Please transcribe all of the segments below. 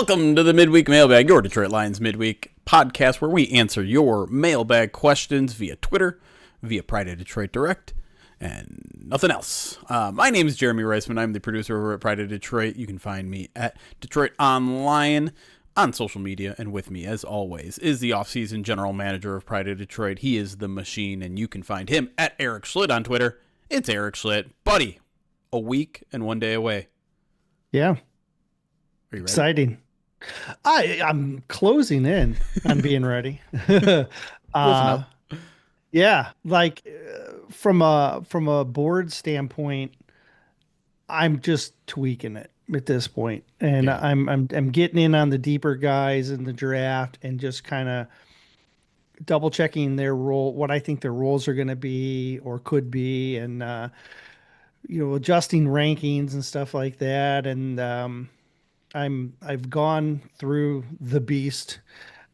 Welcome to the Midweek Mailbag, your Detroit Lions midweek podcast where we answer your mailbag questions via Twitter, via Pride of Detroit Direct, and nothing else. My name is Jeremy Reisman. I'm the producer over at Pride of Detroit. You can find me at Detroit Online on social media, and with me, as always, is the offseason general manager of Pride of Detroit. He is the machine, and you can find him at Erik Schlitt on Twitter. It's Erik Schlitt. Buddy, a week and 1 day away. Yeah. Are you ready? Exciting. I'm closing in on being ready. Yeah, like from a board standpoint, I'm just tweaking it at this point, and Yeah. I'm getting in on the deeper guys in the draft and just kind of double checking their role, what I think their roles are going to be or could be, and adjusting rankings and stuff like that, and I've gone through the beast,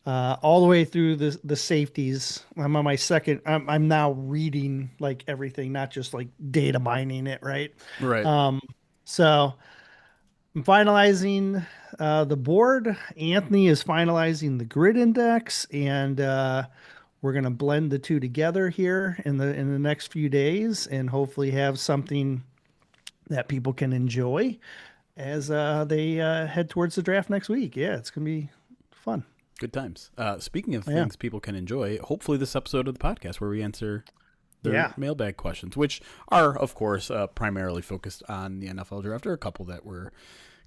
all the way through the safeties. I'm on my second. I'm now reading like everything, not just like data mining it, right? Right. So I'm finalizing the board. Anthony is finalizing the grid index, and we're gonna blend the two together here in the next few days, and hopefully have something that people can enjoy as they head towards the draft next week. Yeah, it's going to be fun. Good times. Speaking of Yeah. things people can enjoy, hopefully this episode of the podcast where we answer their mailbag questions, which are, of course, primarily focused on the NFL draft. There are a couple that were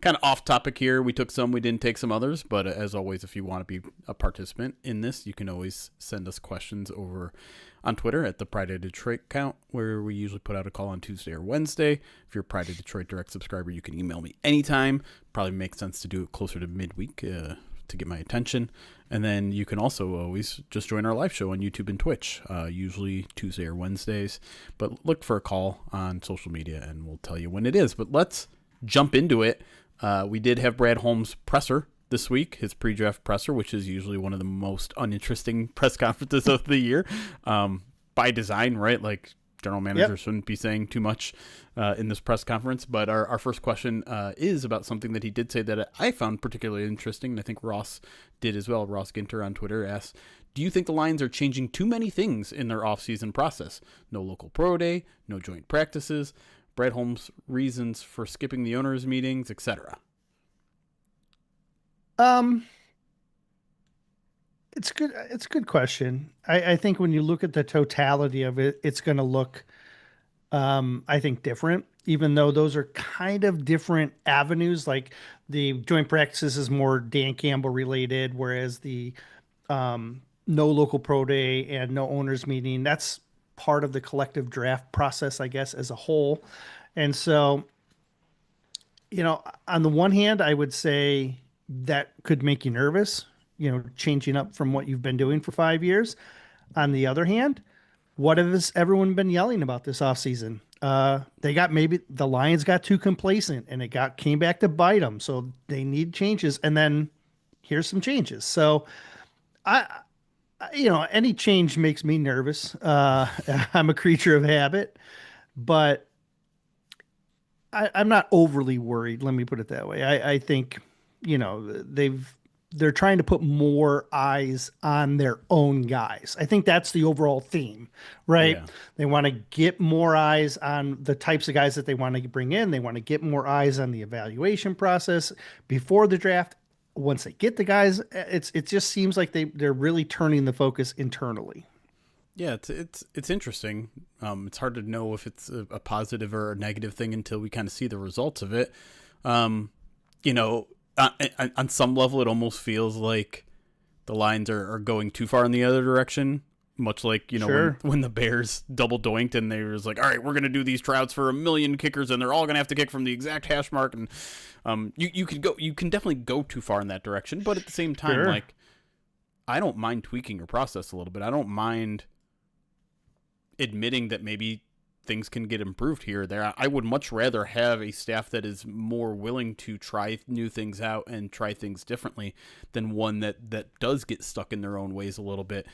kind of off topic here. We took some, we didn't take some others. But as always, if you want to be a participant in this, you can always send us questions over on Twitter at the Pride of Detroit account, where we usually put out a call on Tuesday or Wednesday. If you're a Pride of Detroit Direct subscriber, you can email me anytime. Probably makes sense to do it closer to midweek to get my attention. And then you can also always just join our live show on YouTube and Twitch, usually Tuesday or Wednesdays. But look for a call on social media and we'll tell you when it is. But let's jump into it. We did have Brad Holmes' presser this week, his pre-draft presser, which is usually one of the most uninteresting press conferences of the year, by design, right? Like general manager shouldn't be saying too much in this press conference. But our first question is about something that he did say that I found particularly interesting, and I think Ross did as well. Ross Ginter on Twitter asked, do you think the Lions are changing too many things in their offseason process? No local pro day, no joint practices, Brad Holmes' reasons for skipping the owners' meetings, etc. It's good. It's a good question. I think when you look at the totality of it, it's going to look, I think, different, even though those are kind of different avenues. Like the joint practices is more Dan Campbell related, whereas the no local pro day and no owners meeting, that's part of the collective draft process, I guess, as a whole. And so, on the one hand, I would say that could make you nervous, changing up from what you've been doing for 5 years. On the other hand, what has everyone been yelling about this offseason? Maybe the Lions got too complacent and it came back to bite them. So they need changes. And then here's some changes. So any change makes me nervous. I'm a creature of habit, but I'm not overly worried. Let me put it that way. I think, they're trying to put more eyes on their own guys. I think that's the overall theme, right? Yeah. They want to get more eyes on the types of guys that they want to bring in. They want to get more eyes on the evaluation process before the draft. Once they get the guys, it just seems like they're really turning the focus internally. Yeah, it's interesting. It's hard to know if it's a positive or a negative thing until we kind of see the results of it. On some level, it almost feels like the Lions are going too far in the other direction. Much like, Sure. when the Bears double doinked and they was like, all right, we're going to do these tryouts for 1 million kickers and they're all going to have to kick from the exact hash mark. And you can definitely go too far in that direction. But at the same time, Sure. like, I don't mind tweaking your process a little bit. I don't mind admitting that maybe things can get improved here or there. I would much rather have a staff that is more willing to try new things out and try things differently than one that does get stuck in their own ways a little bit.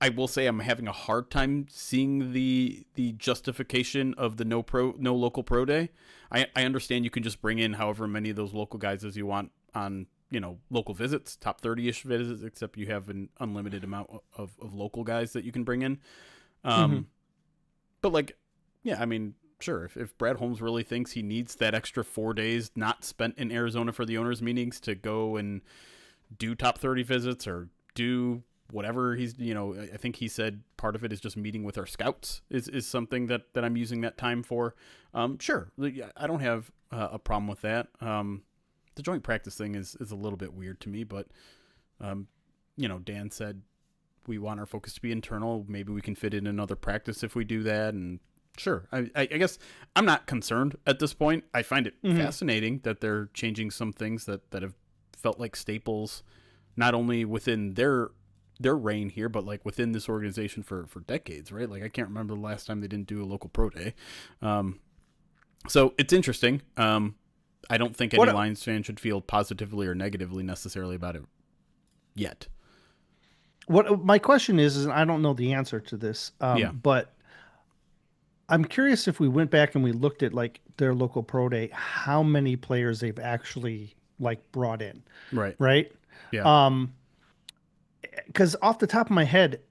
I will say I'm having a hard time seeing the justification of the no local pro day. I understand you can just bring in however many of those local guys as you want on local visits, top 30-ish visits, except you have an unlimited amount of local guys that you can bring in. But like, yeah, I mean, sure, if Brad Holmes really thinks he needs that extra 4 days not spent in Arizona for the owners' meetings to go and do top 30 visits or do whatever he's, I think he said part of it is just meeting with our scouts is something that I'm using that time for. Sure. I don't have a problem with that. The joint practice thing is a little bit weird to me, but, Dan said we want our focus to be internal. Maybe we can fit in another practice if we do that. And sure. I guess I'm not concerned at this point. I find it fascinating that they're changing some things that have felt like staples, not only within their reign here, but like within this organization for decades, right? Like I can't remember the last time they didn't do a local pro day. So it's interesting. I don't think any Lions fan should feel positively or negatively necessarily about it yet. What my question is I don't know the answer to this, but I'm curious if we went back and we looked at like their local pro day, how many players they've actually like brought in. Right. Yeah. Because off the top of my head,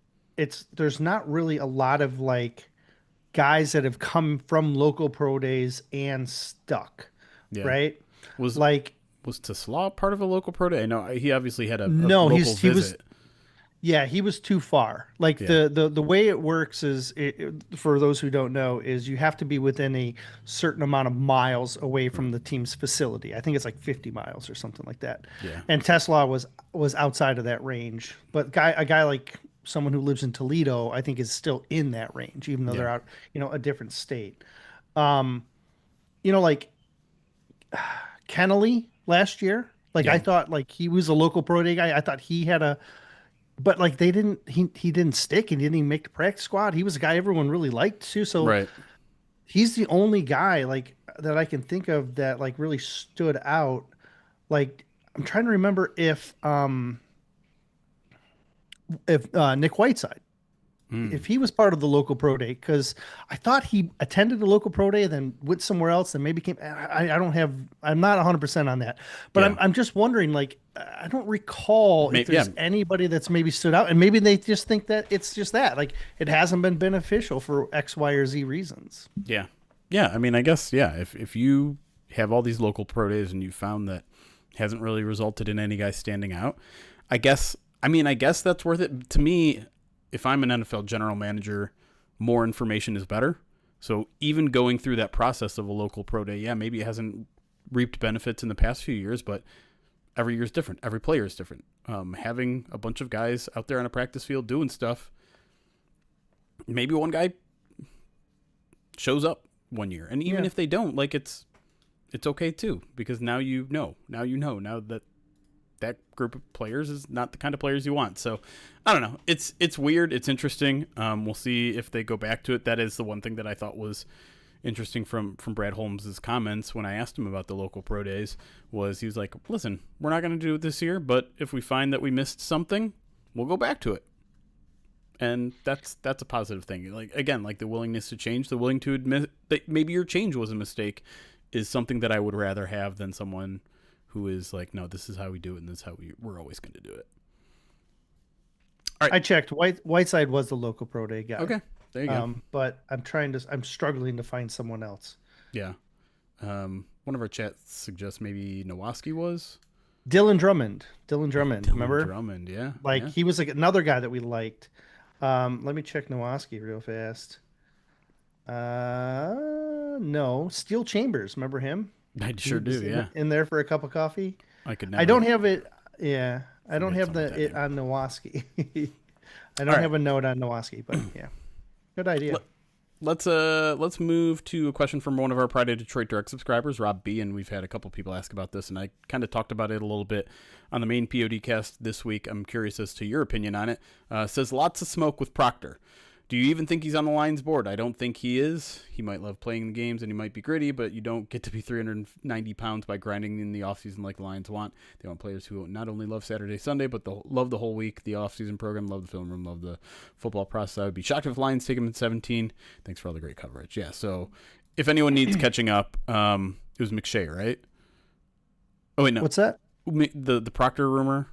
there's not really a lot of like guys that have come from local pro days and stuck, right? Was Tesla part of a local pro day? No, he obviously had a local visit. He was too far. Like the way it works is, for those who don't know, is you have to be within a certain amount of miles away from the team's facility. I think it's like 50 miles or something like that. Yeah. And Tesla was outside of that range. But a guy like someone who lives in Toledo, I think is still in that range, even though they're out, a different state. Like Kennelly last year, like I thought like he was a local pro day guy. I thought he had but like he didn't stick. He didn't even make the practice squad. He was a guy everyone really liked too. So he's the only guy like that I can think of that like really stood out. Like I'm trying to remember if Nick Whiteside, if he was part of the local pro day, because I thought he attended the local pro day and then went somewhere else and maybe came. I'm not 100% on that, but I'm just wondering, like, I don't recall if there's anybody that's maybe stood out, and maybe they just think that it's just that, like, it hasn't been beneficial for X, Y, or Z reasons. Yeah. I mean, I guess, if you have all these local pro days and you found that hasn't really resulted in any guys standing out, I guess that's worth it to me. If I'm an NFL general manager, more information is better. So even going through that process of a local pro day, maybe it hasn't reaped benefits in the past few years, but every year is different. Every player is different. Having a bunch of guys out there on a practice field doing stuff, maybe one guy shows up one year. And even if they don't, like it's okay too, because now now that group of players is not the kind of players you want. So I don't know. It's weird. It's interesting. We'll see if they go back to it. That is the one thing that I thought was interesting from Brad Holmes' comments when I asked him about the local pro days was he was like, listen, we're not going to do it this year, but if we find that we missed something, we'll go back to it. And that's a positive thing. Like, again, like the willingness to change, the willing to admit that maybe your change was a mistake is something that I would rather have than someone who is like, no, this is how we do it, and this is how we're always going to do it. All right. I checked. Whiteside was the local pro day guy. Okay, there you go. But I'm struggling to find someone else. Yeah. One of our chats suggests maybe Nowaski was. Dylan Drummond, remember? Drummond, yeah. He was like another guy that we liked. Let me check Nowaski real fast. No, Steel Chambers, remember him? I sure do, in there for a cup of coffee. I could never. I don't have it. Yeah, I don't have it on Nowaski. I don't have a note on Nowaski, but yeah, good idea. Let's move to a question from one of our Pride of Detroit direct subscribers, Rob B, and we've had a couple people ask about this, and I kind of talked about it a little bit on the main PODcast this week. I'm curious as to your opinion on it. Says lots of smoke with Proctor. Do you even think he's on the Lions board? I don't think he is. He might love playing the games and he might be gritty, but you don't get to be 390 pounds by grinding in the offseason like the Lions want. They want players who not only love Saturday, Sunday, but love the whole week, the offseason program, love the film room, love the football process. I would be shocked if Lions take him at 17. Thanks for all the great coverage. Yeah, so if anyone needs catching up, it was McShay, right? Oh, wait, no. What's that? The Proctor rumor?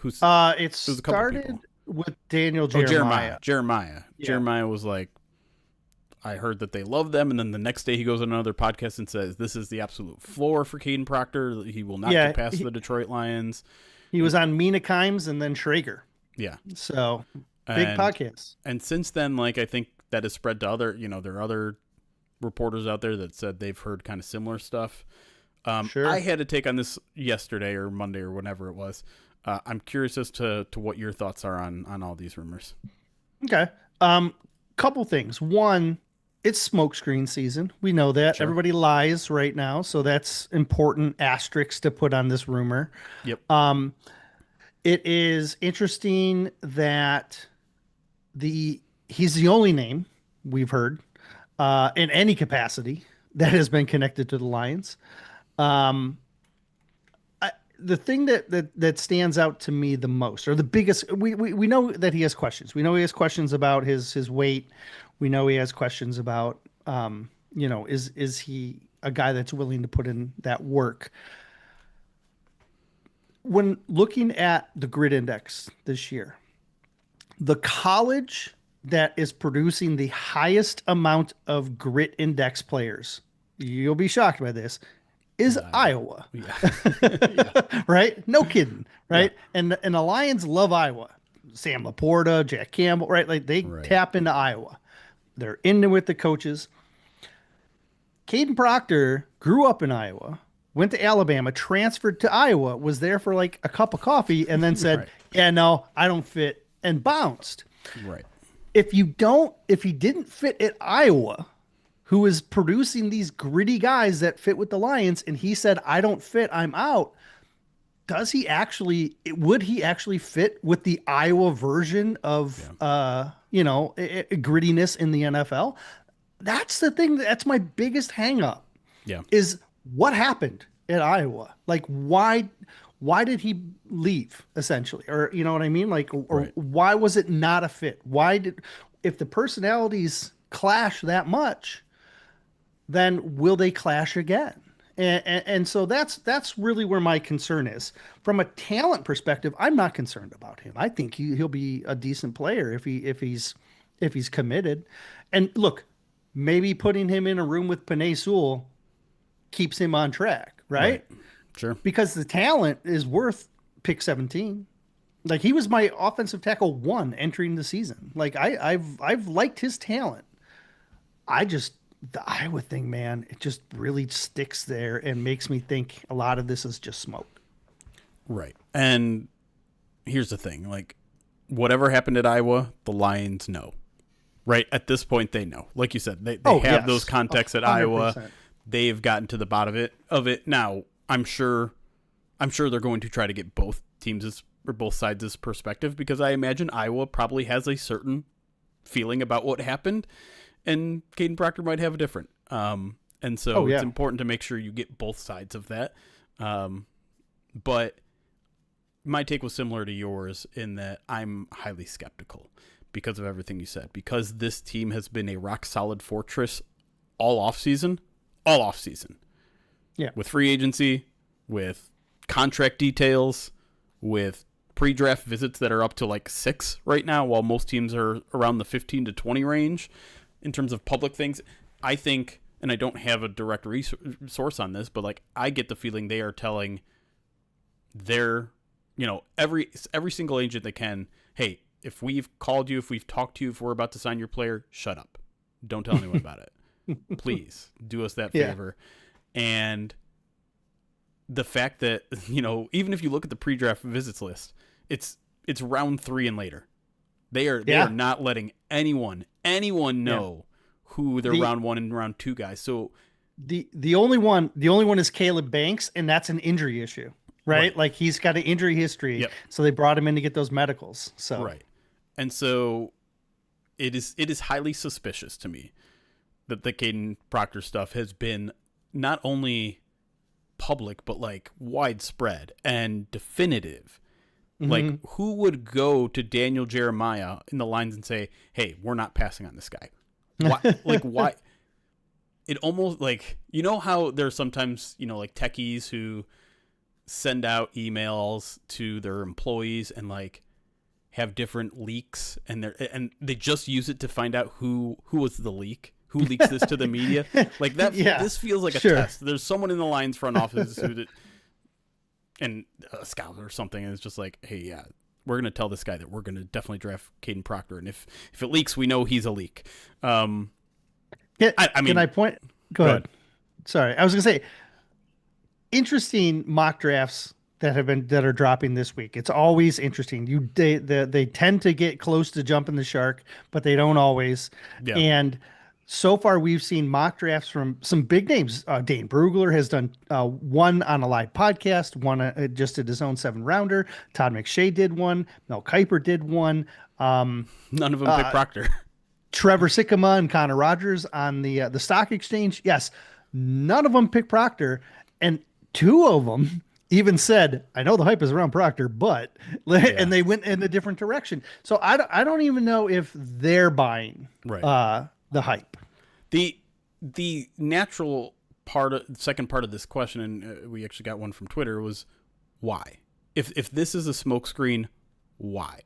It started with Daniel Jeremiah. Jeremiah was like, I heard that they love them, and then the next day he goes on another podcast and says this is the absolute floor for Kaden Proctor. He will not get past the Detroit Lions. He was on Mina Kimes and then Schrager. Yeah. So big podcast. And since then, like, I think that has spread to other, there are other reporters out there that said they've heard kind of similar stuff. Sure. I had a take on this yesterday or Monday or whenever it was. I'm curious as to what your thoughts are on all these rumors. Okay. Couple things. One, it's smokescreen season. We know that. Sure. Everybody lies right now, so that's important asterisk to put on this rumor. Yep. It is interesting that he's the only name we've heard in any capacity that has been connected to the Lions. The thing that stands out to me the most, or the biggest, we know that he has questions. We know he has questions about his weight. We know he has questions about, is he a guy that's willing to put in that work? When looking at the grid index this year, the college that is producing the highest amount of grit index players, you'll be shocked by this, is Iowa. Yeah. Right? No kidding. Right? Yeah. And the Lions love Iowa. Sam Laporta, Jack Campbell, right? Like they tap into Iowa. They're in there with the coaches. Kaden Proctor grew up in Iowa, went to Alabama, transferred to Iowa, was there for like a cup of coffee, and then said, yeah, no, I don't fit, and bounced. Right. If he didn't fit at Iowa, who is producing these gritty guys that fit with the Lions, and he said, I don't fit, I'm out, would he actually fit with the Iowa version of, grittiness in the NFL? That's the thing. That's my biggest hang up. Yeah. Is what happened at Iowa? Like, why did he leave essentially? Or, you know what I mean? Like, or why was it not a fit? If the personalities clash that much, then will they clash again? And so that's really where my concern is. From a talent perspective, I'm not concerned about him. I think he'll be a decent player if he's committed. And look, maybe putting him in a room with Penei Sewell keeps him on track, right? Sure. Because the talent is worth pick 17. Like, he was my offensive tackle 1 entering the season. Like, I've liked his talent. The Iowa thing, man, it just really sticks there and makes me think a lot of this is just smoke. Right. And here's the thing, like, whatever happened at Iowa, the Lions know. Right? At this point, they know. Like you said, they have those contacts at 100%. Iowa. They've gotten to the bottom of it. Now, I'm sure they're going to try to get both teams' or both sides' perspective, because I imagine Iowa probably has a certain feeling about what happened, and Kaden Proctor might have a different. And so it's important to make sure you get both sides of that. But my take was similar to yours in that I'm highly skeptical because of everything you said, because this team has been a rock solid fortress all off season. Yeah. With free agency, with contract details, with pre-draft visits that are up to like 6 right now, while most teams are around the 15 to 20 range in terms of public things. I think, and I don't have a direct source on this, but like, I get the feeling they are telling their, every single agent they can, hey, if we've called you, if we've talked to you, if we're about to sign your player, shut up. Don't tell anyone about it. Please do us that favor. And the fact that, even if you look at the pre-draft visits list, it's round 3 and later. They are not letting anyone know who their round 1 and round 2 guys. So the only one is Caleb Banks, and that's an injury issue, right? Like, he's got an injury history. Yep. So they brought him in to get those medicals. So right. And so it is highly suspicious to me that the Kaden Proctor stuff has been not only public, but like widespread and definitive. Mm-hmm. Like, who would go to Daniel Jeremiah in the Lions and say, hey, we're not passing on this guy? Why? Like, why? It almost like, how there's sometimes, like techies who send out emails to their employees and like have different leaks, and they just use it to find out who was the leak, who leaks this to the media. Like that. Yeah, this feels like a sure. test. There's someone in the Lions front office and a scout or something, and it's just like, hey, yeah, we're gonna tell this guy that we're gonna definitely draft Kaden Proctor, and if it leaks, we know he's a leak. I mean, can I point? Go ahead. Sorry, I was gonna say, interesting mock drafts that are dropping this week. It's always interesting. They tend to get close to jumping the shark, but they don't always. Yeah. And so far, we've seen mock drafts from some big names. Dane Brugler has done one on a live podcast, one just did his own 7-rounder. Todd McShay did one. Mel Kiper did one. None of them picked Proctor. Trevor Sikkema and Connor Rogers on the stock exchange. Yes, none of them picked Proctor, and 2 of them even said, "I know the hype is around Proctor, but," and they went in a different direction. So I don't even know if they're buying the hype. The natural second part of this question, and we actually got one from Twitter, was why? If this is a smokescreen, why?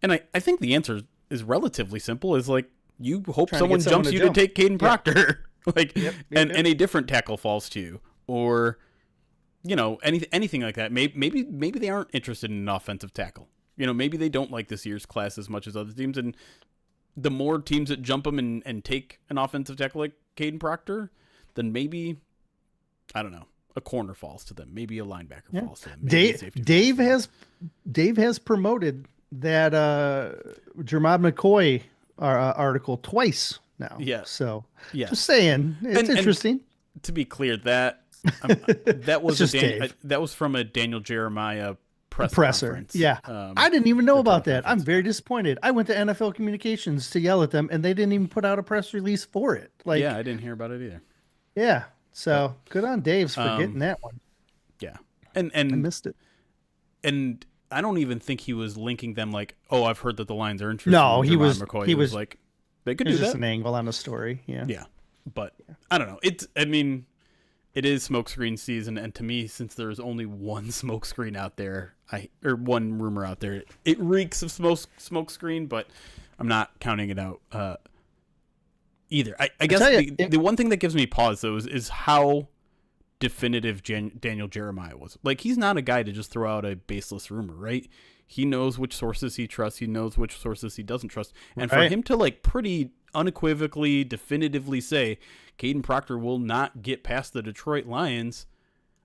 And I think the answer is relatively simple. Is like, you hope someone jumps you to take Kaden Proctor, like, and a different tackle falls to you, or anything like that. Maybe they aren't interested in an offensive tackle. Maybe they don't like this year's class as much as other teams, and the more teams that jump them and take an offensive tackle like Kaden Proctor, then maybe, I don't know, a corner falls to them. Maybe a linebacker falls to them. Dave has promoted that Jermod McCoy article twice now. Yeah. So just saying, it's interesting. And to be clear, that was that was from a Daniel Jeremiah presser. Conference. Yeah. I didn't even know about that. I'm very disappointed. I went to NFL Communications to yell at them, and they didn't even put out a press release for it. Like, yeah, I didn't hear about it either. Yeah. So good on Dave's for getting that one. Yeah. And I missed it. And I don't even think he was linking them like, oh, I've heard that the Lions are interested. No, in he was like, they could do that. Just an angle on a story. Yeah. Yeah. But I don't know. It is smokescreen season, and to me, since there's only one smokescreen out there, or one rumor out there, it reeks of smokescreen, but I'm not counting it out either. I guess the one thing that gives me pause, though, is how definitive Daniel Jeremiah was. Like, he's not a guy to just throw out a baseless rumor, right? He knows which sources he trusts. He knows which sources he doesn't trust. And for him to, like, pretty unequivocally, definitively say Kaden Proctor will not get past the Detroit Lions,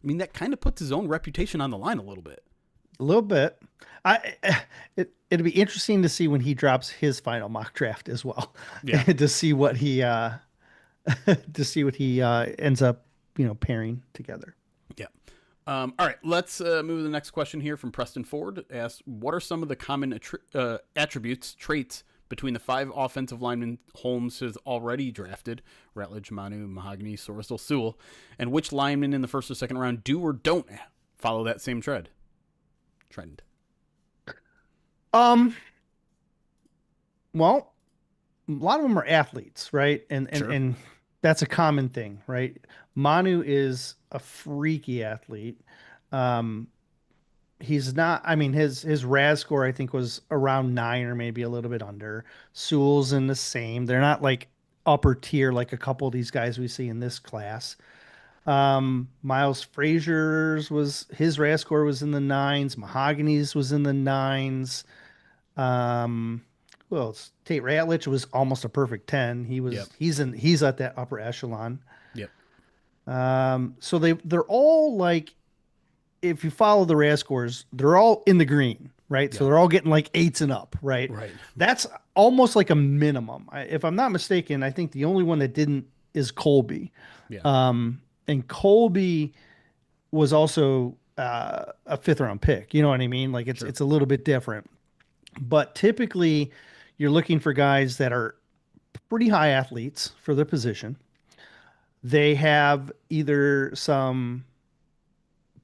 I mean, that kind of puts his own reputation on the line a little bit. A little bit. It'd be interesting to see when he drops his final mock draft as well. Yeah. to see what he ends up, pairing together. Yeah. All right, let's move to the next question here from Preston Ford. Asks, what are some of the common attributes, traits between the 5 offensive linemen Holmes has already drafted, Ratledge, Manu, Mahogany, Sorsdal, Sewell, and which linemen in the first or second round do or don't follow that same trend? Well, a lot of them are athletes, right? And that's a common thing, right? Manu is a freaky athlete. He's not, his RAS score, I think, was around 9 or maybe a little bit under. Sewell's in the same. They're not like upper tier like a couple of these guys we see in this class. Miles Frazier's his RAS score was in the 9s. Mahogany's was in the 9s. Tate Ratledge was almost a perfect 10. He's at that upper echelon. Yep. So they're all like, if you follow the RAS scores, they're all in the green, right? Yeah. So they're all getting like 8s and up, right? Right. That's almost like a minimum. If I'm not mistaken, I think the only one that didn't is Colby. Yeah. And Colby was also a 5th round pick. You know what I mean? Like it's a little bit different. But typically, you're looking for guys that are pretty high athletes for their position. They have either some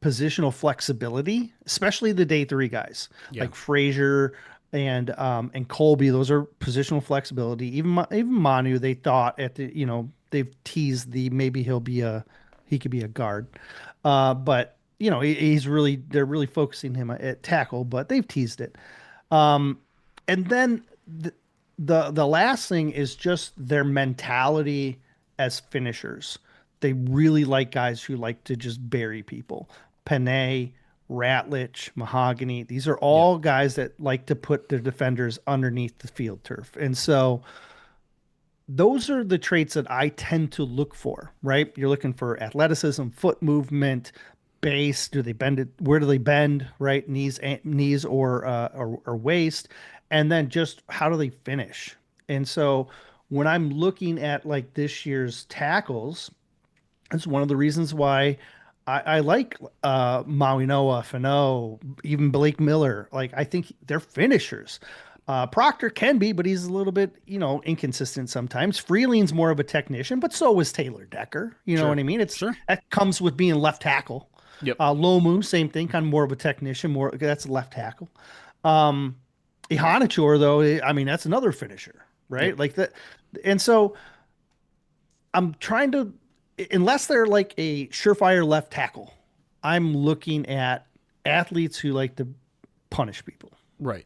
positional flexibility, especially the day 3 guys like Frazier and Colby. Those are positional flexibility. Even Manu, they thought they've teased maybe he could be a guard. But they're really focusing him at tackle, but they've teased it. Um, and then the last thing is just their mentality as finishers. They really like guys who like to just bury people. Panay, Ratlich, Mahogany. These are Yeah. all guys that like to put their defenders underneath the field turf. And so those are the traits that I tend to look for, right? You're looking for athleticism, foot movement, base. Do they bend it? Where do they bend? Right, knees or waist, and then just how do they finish? And so when I'm looking at like this year's tackles, that's one of the reasons why I like Maui Noah, Fano, even Blake Miller. Like I think they're finishers. Proctor can be, but he's a little bit, inconsistent sometimes. Freeling's more of a technician, but so is Taylor Decker. You know Sure. what I mean? Sure. That comes with being left tackle. Yep. Lomu, same thing, kind of more of a technician. More that's left tackle. Ihanature, though, I mean, that's another finisher, right? Yep. Like that, and so I'm trying to, unless they're like a surefire left tackle, I'm looking at athletes who like to punish people. Right.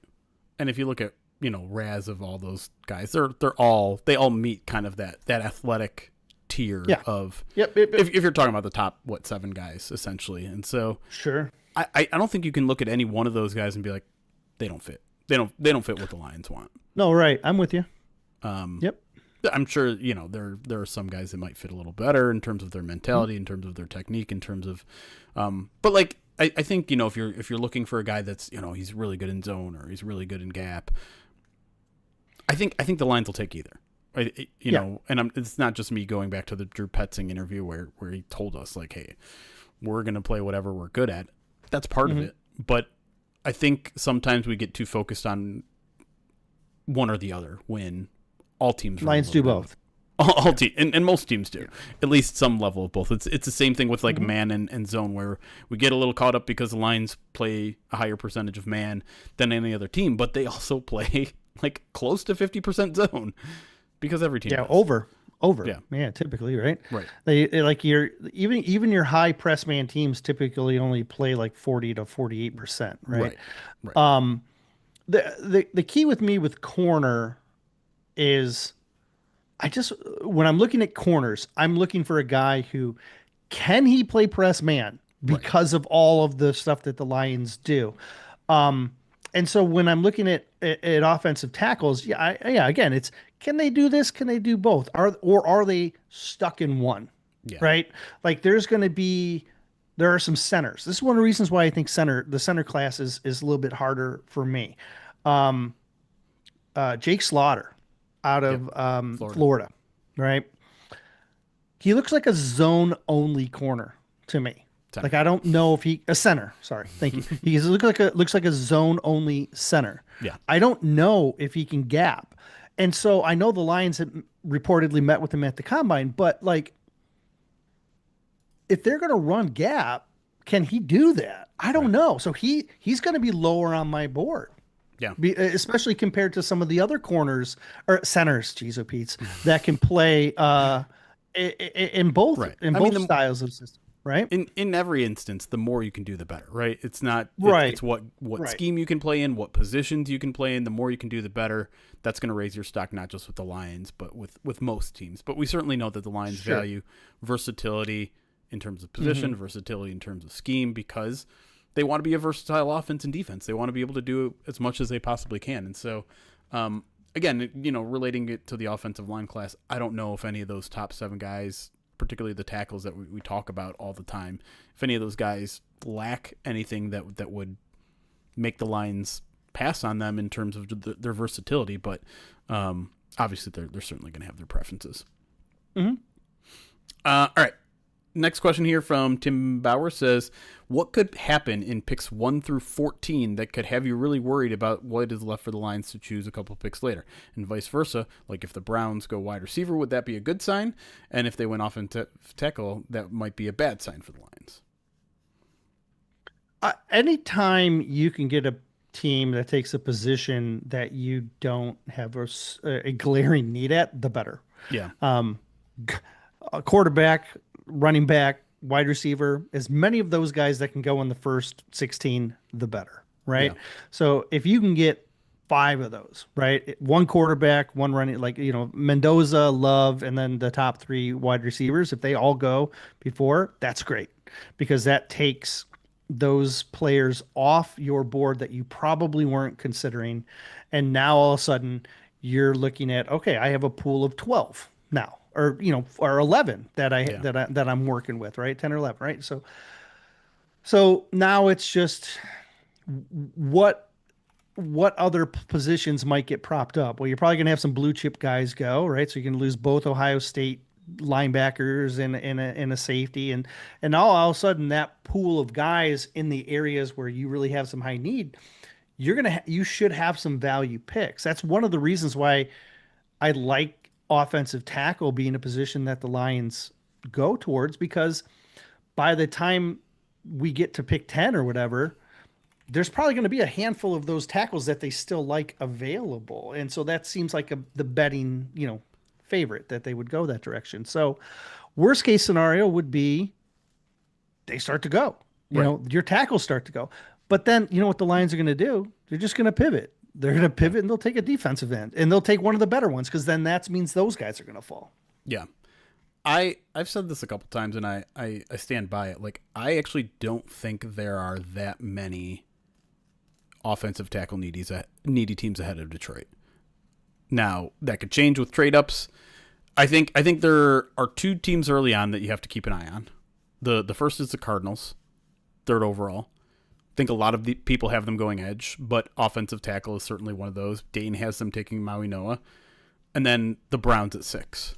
And if you look at, Raz of all those guys, they all meet kind of that athletic tier Yeah. of Yep. if you're talking about the top, 7 guys essentially. And so Sure. I don't think you can look at any one of those guys and be like, they don't fit. They don't fit what the Lions want. No, right. I'm with you. Yep. I'm sure, there are some guys that might fit a little better in terms of their mentality, in terms of their technique, in terms of, but like, I think, if you're looking for a guy that's, he's really good in zone or he's really good in gap, I think the Lions will take either. And it's not just me going back to the Drew Petzing interview where he told us like, hey, we're going to play whatever we're good at. That's part of it. But I think sometimes we get too focused on one or the other when all teams Lions do both. All teams, and most teams do, at least some level of both. It's the same thing with like man and zone, where we get a little caught up because the Lions play a higher percentage of man than any other team, but they also play like close to 50% zone because every team does. over typically, right? They like even your high press man teams typically only play like 40 to 48%, right? The key with me with corner is when I'm looking at corners, I'm looking for a guy who can he play press man because of all of the stuff that the Lions do. And so when I'm looking at offensive tackles, again, it's can they do this? Can they do both? Are they stuck in one? Yeah. Right? Like there are some centers. This is one of the reasons why I think the center class is a little bit harder for me. Jake Slaughter out of Florida, right? He looks like a zone only corner to me. Center. Like I don't know if a center. Sorry, thank you. He looks like a zone only center. Yeah. I don't know if he can gap, and so I know the Lions had reportedly met with him at the combine, but like if they're going to run gap, can he do that? I don't know. So he's going to be lower on my board. Yeah. Especially compared to some of the other corners or centers, geez, Pete's, that can play in both styles of system, right? In every instance, the more you can do, the better, right? It's not It's what scheme you can play in, what positions you can play in. The more you can do, the better. That's going to raise your stock, not just with the Lions, but with most teams. But we certainly know that the Lions value versatility in terms of position, versatility in terms of scheme, because they want to be a versatile offense and defense. They want to be able to do as much as they possibly can. And so, again, relating it to the offensive line class, I don't know if any of those top 7 guys, particularly the tackles that we talk about all the time, if any of those guys lack anything that would make the Lions pass on them in terms of their versatility. But obviously, they're certainly going to have their preferences. All right. Next question here from Tim Bauer says, what could happen in picks 1 through 14 that could have you really worried about what is left for the Lions to choose a couple picks later? And vice versa, like if the Browns go wide receiver, would that be a good sign? And if they went off and tackle, that might be a bad sign for the Lions. Anytime you can get a team that takes a position that you don't have a glaring need at, the better. Yeah. A quarterback, running back, wide receiver, as many of those guys that can go in the first 16, the better, Yeah. right? So if you can get 5 of those, right? One quarterback, one running, like, Mendoza, Love, and then the top 3 wide receivers, if they all go before, that's great because that takes those players off your board that you probably weren't considering. And now all of a sudden you're looking at, okay, I have a pool of 12 now, or, or 11 Yeah. that I'm working with, right? 10 or 11, right? So now it's just what other positions might get propped up? Well, you're probably going to have some blue chip guys go, right? So you can lose both Ohio State linebackers and a safety, and all of a sudden that pool of guys in the areas where you really have some high need, you should have some value picks. That's one of the reasons why I like offensive tackle being a position that the Lions go towards, because by the time we get to pick 10 or whatever, there's probably going to be a handful of those tackles that they still like available. And so that seems like the betting, favorite that they would go that direction. So worst case scenario would be they start to go, Right. your tackles start to go. But then you know what the Lions are going to do? They're just going to pivot. They're going to pivot and they'll take a defensive end and they'll take one of the better ones because then that means those guys are going to fall. Yeah. I've said this a couple times and I stand by it. Like, I actually don't think there are that many offensive tackle needy teams ahead of Detroit. Now, that could change with trade ups. I think there are 2 teams early on that you have to keep an eye on. The first is the Cardinals, 3rd overall. I think a lot of the people have them going edge, but offensive tackle is certainly one of those. Dane has them taking Maui Noah. And then the Browns at 6.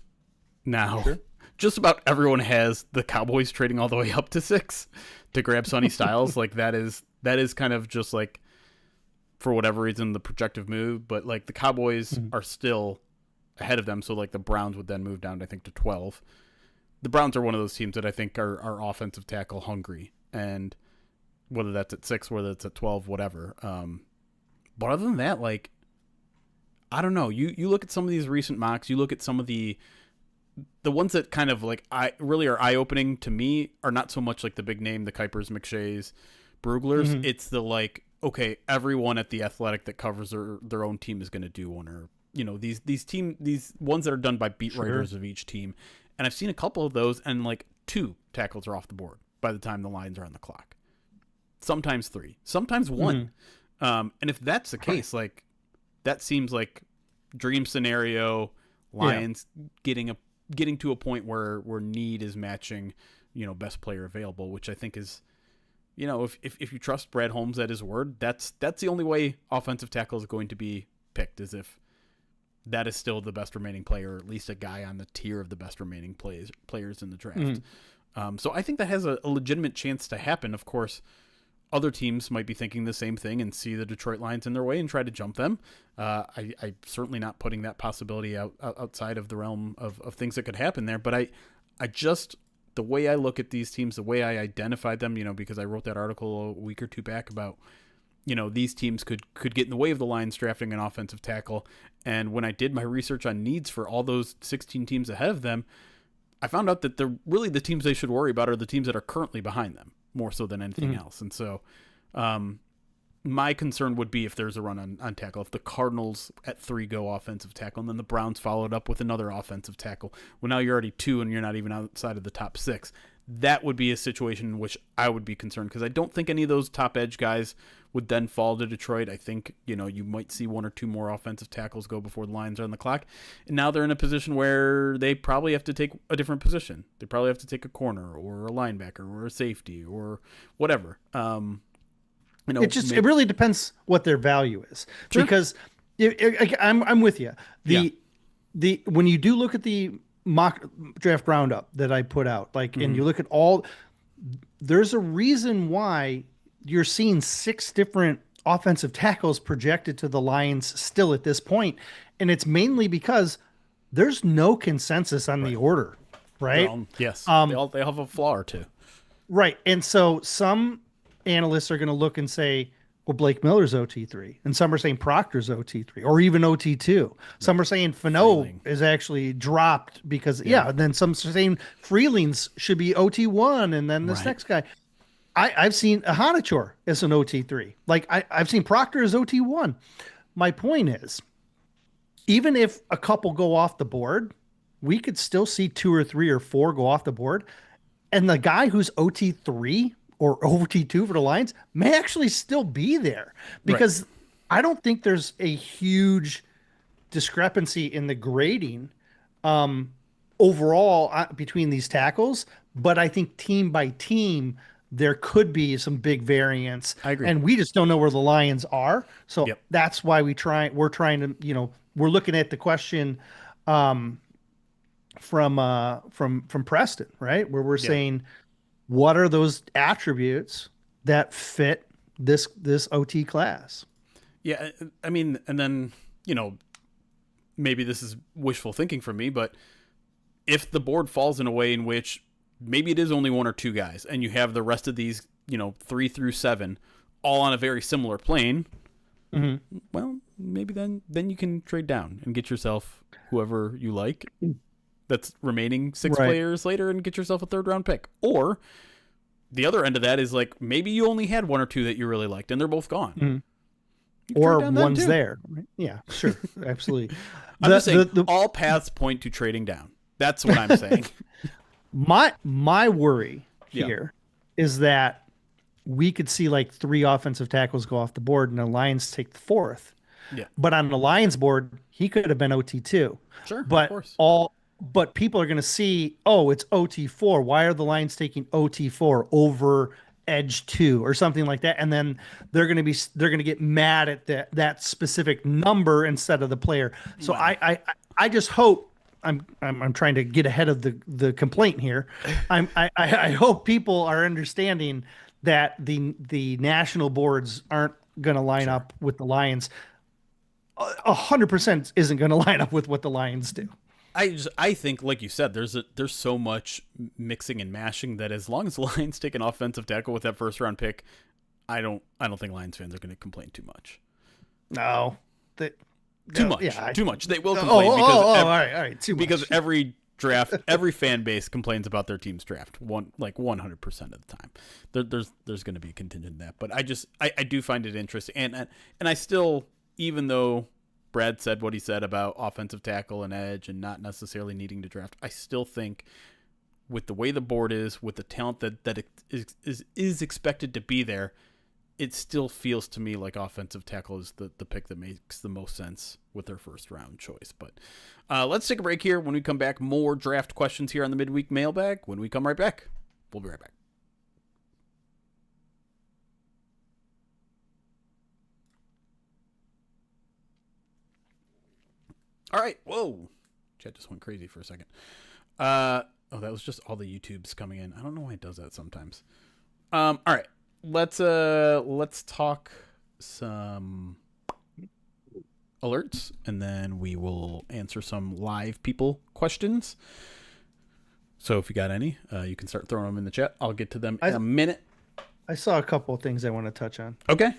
Now, sure, just about everyone has the Cowboys trading all the way up to 6 to grab Sonny Styles. Like, that is kind of just like, for whatever reason, the projective move. But like, the Cowboys are still ahead of them. So like, the Browns would then move down, I think, to 12. The Browns are one of those teams that I think are offensive tackle hungry. And whether that's at 6, whether it's at 12, whatever. But other than that, like, I don't know. You look at some of these recent mocks, you look at some of the ones that kind of like really are eye-opening to me are not so much like the big name, the Kuipers, McShays, Bruglers. Mm-hmm. It's the like, okay, everyone at the Athletic that covers their own team is going to do one, or these ones that are done by beat writers of each team. And I've seen a couple of those, and like 2 tackles are off the board by the time the Lions are on the clock. Sometimes 3, sometimes 1. And if that's the case, like, that seems like dream scenario. Lions getting to a point where need is matching, best player available, which I think is, if you trust Brad Holmes at his word, that's the only way offensive tackle is going to be picked, is if that is still the best remaining player, or at least a guy on the tier of the best remaining players in the draft. So I think that has a legitimate chance to happen. Of course, other teams might be thinking the same thing and see the Detroit Lions in their way and try to jump them. I'm certainly not putting that possibility outside of the realm of things that could happen there. But I just, the way I look at these teams, the way I identified them, because I wrote that article a week or 2 back about, these teams could get in the way of the Lions drafting an offensive tackle. And when I did my research on needs for all those 16 teams ahead of them, I found out that the teams they should worry about are the teams that are currently behind them, more so than anything else. And so my concern would be if there's a run on tackle, if the Cardinals at 3 go offensive tackle, and then the Browns followed up with another offensive tackle. Well, now you're already 2 and you're not even outside of the top 6. That would be a situation in which I would be concerned, because I don't think any of those top edge guys would then fall to Detroit. I think, you might see 1 or 2 more offensive tackles go before the Lions are on the clock. And now they're in a position where they probably have to take a different position. They probably have to take a corner or a linebacker or a safety or whatever. It really depends what their value is. Sure. Because I'm with you. When you do look at the mock draft roundup that I put out, and you look at there's a reason why you're seeing 6 different offensive tackles projected to the Lions still at this point. And it's mainly because there's no consensus on the order, right? Yes. They have a flaw or 2. Right. And so some analysts are going to look and say, well, Blake Miller's OT3, and some are saying Proctor's OT3, or even OT2. Some Right. are saying Fano Freeling. is actually dropped because, Yeah. yeah, and then some are saying Freelings should be OT1, and then this Right. next guy. I've seen a Hanachor as an OT3. Like I've seen Proctor as OT1. My point is, even if a couple go off the board, we could still see two or three or four go off the board. And the guy who's OT3 or OT2 for the Lions may actually still be there Right. because I don't think there's a huge discrepancy in the grading overall between these tackles, but I think team by team there could be some big variance, I agree. and we just don't know where the Lions are. So Yep. that's why we're trying to, we're looking at the question from Preston, right? Where we're Yeah. saying what are those attributes that fit this OT class? Yeah. I mean, and then, maybe this is wishful thinking from me, but if the board falls in a way in which maybe it is only one or two guys and you have the rest of these, 3 through 7 all on a very similar plane, well, maybe then you can trade down and get yourself whoever you like that's remaining 6 Right. players later and get yourself a 3rd round pick. Or the other end of that is like maybe you only had one or two that you really liked and they're both gone. Mhm. You can Or trade down then, one's too. there. Right? Yeah, sure. Absolutely. I'm just saying The all paths point to trading down. That's what I'm saying. my worry Yeah. here is that we could see like three offensive tackles go off the board and the Lions take the fourth. Yeah. But on the Lions board, he could have been OT2. Sure. Of But course. but people are going to see, oh, it's OT4. Why are the Lions taking OT4 over edge 2 or something like that? And then they're going to get mad at that specific number instead of the player. So Wow. I just hope I'm trying to get ahead of the complaint here. I hope people are understanding that the national boards aren't going to line up with the Lions. 100% isn't going to line up with what the Lions do. I think, like you said, there's so much mixing and mashing that as long as the Lions take an offensive tackle with that 1st round pick, I don't think Lions fans are going to complain too much. No, Too much. Yeah, too much. They will complain because all right, too much. because every draft, every fan base complains about their team's draft 100% of the time. There's going to be a contingent in that, but I do find it interesting, and I still, even though Brad said what he said about offensive tackle and edge and not necessarily needing to draft, I still think with the way the board is, with the talent that is expected to be there, it still feels to me like offensive tackle is the pick that makes the most sense with their 1st round choice. But let's take a break here. When we come back, more draft questions here on the Midweek Mailbag. When we come right back, we'll be right back. All right. Whoa. Chat just went crazy for a second. Oh, that was just all the YouTubes coming in. I don't know why it does that sometimes. All right. Let's talk some alerts, and then we will answer some live people questions. So if you got any, you can start throwing them in the chat. I'll get to them in a minute. I saw a couple of things I want to touch on. Okay.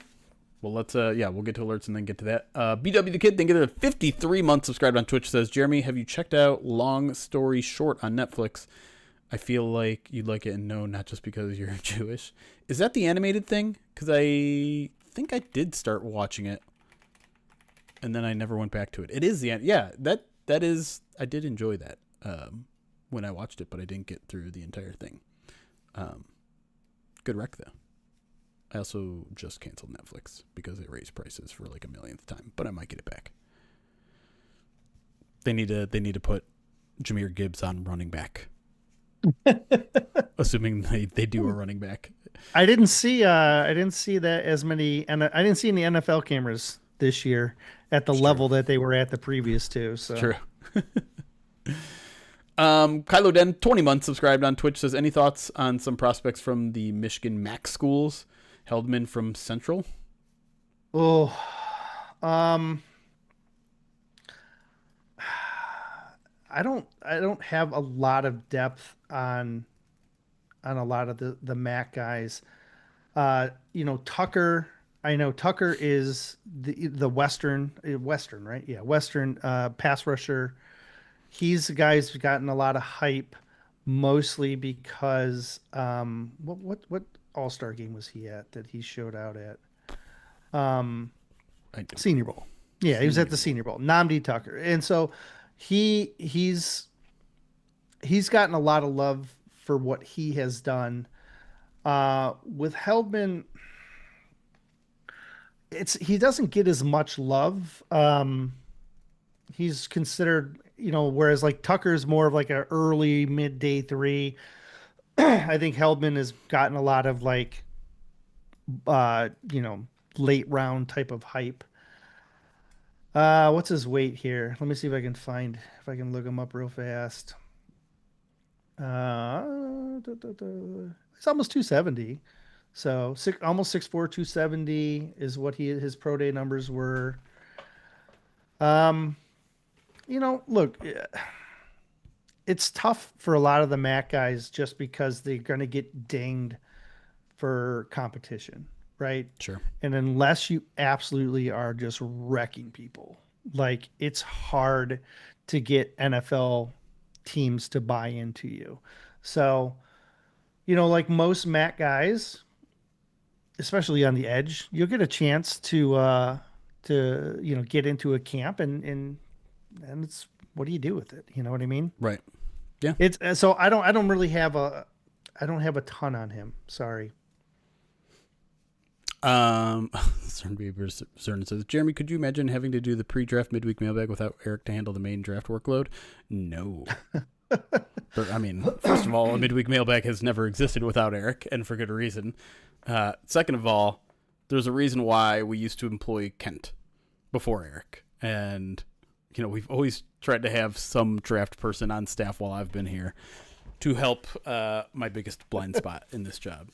Well, let's we'll get to alerts and then get to that. BW the Kid, then get it 53 months subscribed on Twitch, says, Jeremy, have you checked out Long Story Short on Netflix? I feel like you'd like it, and no, not just because you're Jewish. Is that the animated thing? Because I think I did start watching it, and then I never went back to it. It is that is. I did enjoy that when I watched it, but I didn't get through the entire thing. Good rec though. I also just canceled Netflix because they raised prices for like a millionth time, but I might get it back. They need to put Jahmyr Gibbs on running back. Assuming they do a running back. I didn't see that as many, and I didn't see any NFL cameras this year at the level that they were at the previous two. So True. Kylo Den, 20 months subscribed on Twitch, says, any thoughts on some prospects from the Michigan Mac schools? Heldman from Central. Oh, I don't have a lot of depth on a lot of the Mac guys. Tucker I know Tucker is the Western, right? Yeah, Western pass rusher. He's the guy who's gotten a lot of hype, mostly because what All-Star game was he at that he showed out at? Um, I don't Senior know. Bowl. Yeah, he was at Senior the Bowl. Senior Bowl. Namdi Tucker, and so he's gotten a lot of love for what he has done. With Heldman, he doesn't get as much love. He's considered, whereas like Tucker's more of like a early mid day three. I think Heldman has gotten a lot of like, you know, late round type of hype. What's his weight here? Let me see if I can look him up real fast. It's almost 270. So almost 6'4", 270 is what his pro day numbers were. Um, look, it's tough for a lot of the Mac guys just because they're going to get dinged for competition, right? Sure. And unless you absolutely are just wrecking people, like it's hard to get NFL teams to buy into you. So, like most Mac guys, especially on the edge, you'll get a chance to get into a camp and it's what do you do with it? You know what I mean? Right. Yeah. It's so I don't really have I don't have a ton on him. Sorry. Certain says, Jeremy, could you imagine having to do the pre-draft midweek mailbag without Erik to handle the main draft workload? No. I mean, first of all, a midweek mailbag has never existed without Erik, and for good reason. Second of all, there's a reason why we used to employ Kent before Erik, and we've always tried to have some draft person on staff while I've been here to help my biggest blind spot in this job.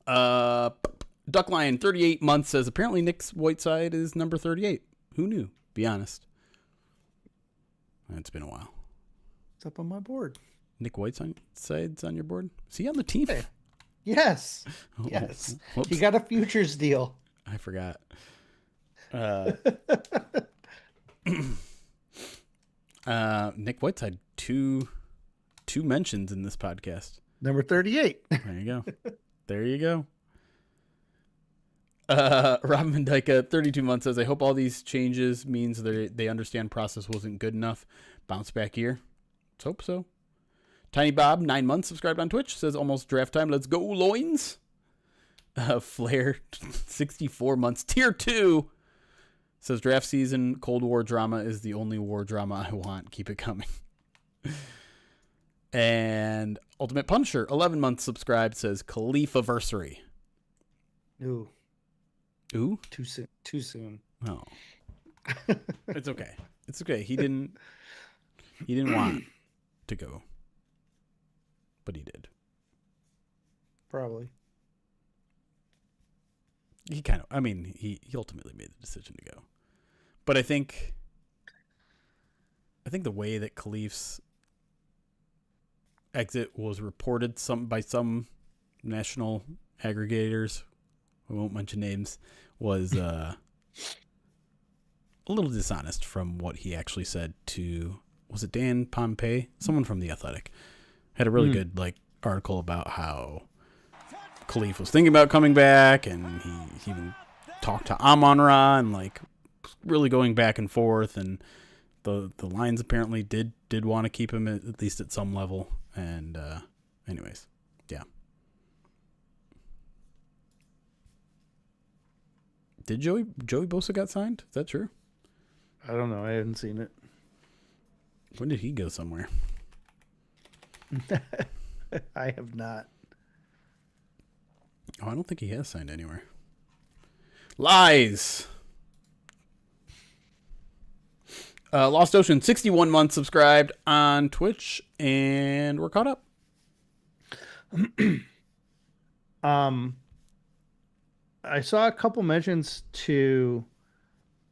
Duckline 38 months says apparently Nick Whiteside is number 38. Who knew? Be honest. It's been a while. It's up on my board. Nick Whiteside's on your board? Is he on the team? Hey. Yes. Oh, yes. Whoops. He got a futures deal. I forgot. Nick Whiteside, two mentions in this podcast. Number 38. There you go. There you go. Robin Van Dyke, 32 months says, I hope all these changes means that they understand process wasn't good enough. Bounce back year. Let's hope so. Tiny Bob, 9 months, subscribed on Twitch, says almost draft time. Let's go, loins. Flair, 64 months, tier 2, says draft season, Cold War drama is the only war drama I want. Keep it coming. And Ultimate Punisher, 11 months, subscribed, says Khalif-aversary. Ooh. Ooh? Too soon. Too soon. Oh. It's okay. It's okay. He didn't want to go. But he did. Probably. He ultimately made the decision to go. But I think the way that Khalif's exit was reported by some national aggregators, we won't mention names, was a little dishonest from what he actually said to, was it Dan Pompey? Someone from The Athletic had a really good article about how Khalif was thinking about coming back, and he even talked to Amon-Ra and really going back and forth, and the Lions apparently did want to keep him at least at some level. And anyways, yeah. Did Joey Bosa got signed? Is that true? I don't know. I haven't seen it. When did he go somewhere? I have not. Oh, I don't think he has signed anywhere. Lies. Lost Ocean, 61 months, subscribed on Twitch, and we're caught up. I saw a couple mentions to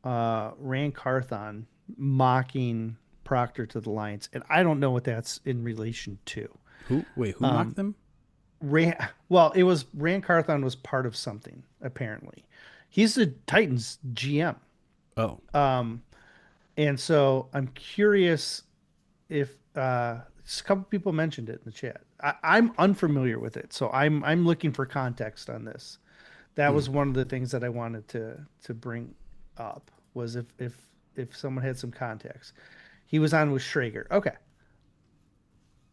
Rand Carthon mocking Proctor to the Lions, and I don't know what that's in relation to. Who mocked them? It was Rand Carthon was part of something apparently. He's the Titans GM. Oh, And so I'm curious if a couple people mentioned it in the chat. I'm unfamiliar with it, so I'm looking for context on this. That hmm. was one of the things that I wanted to bring up was if someone had some context. He was on with Schrager. Okay.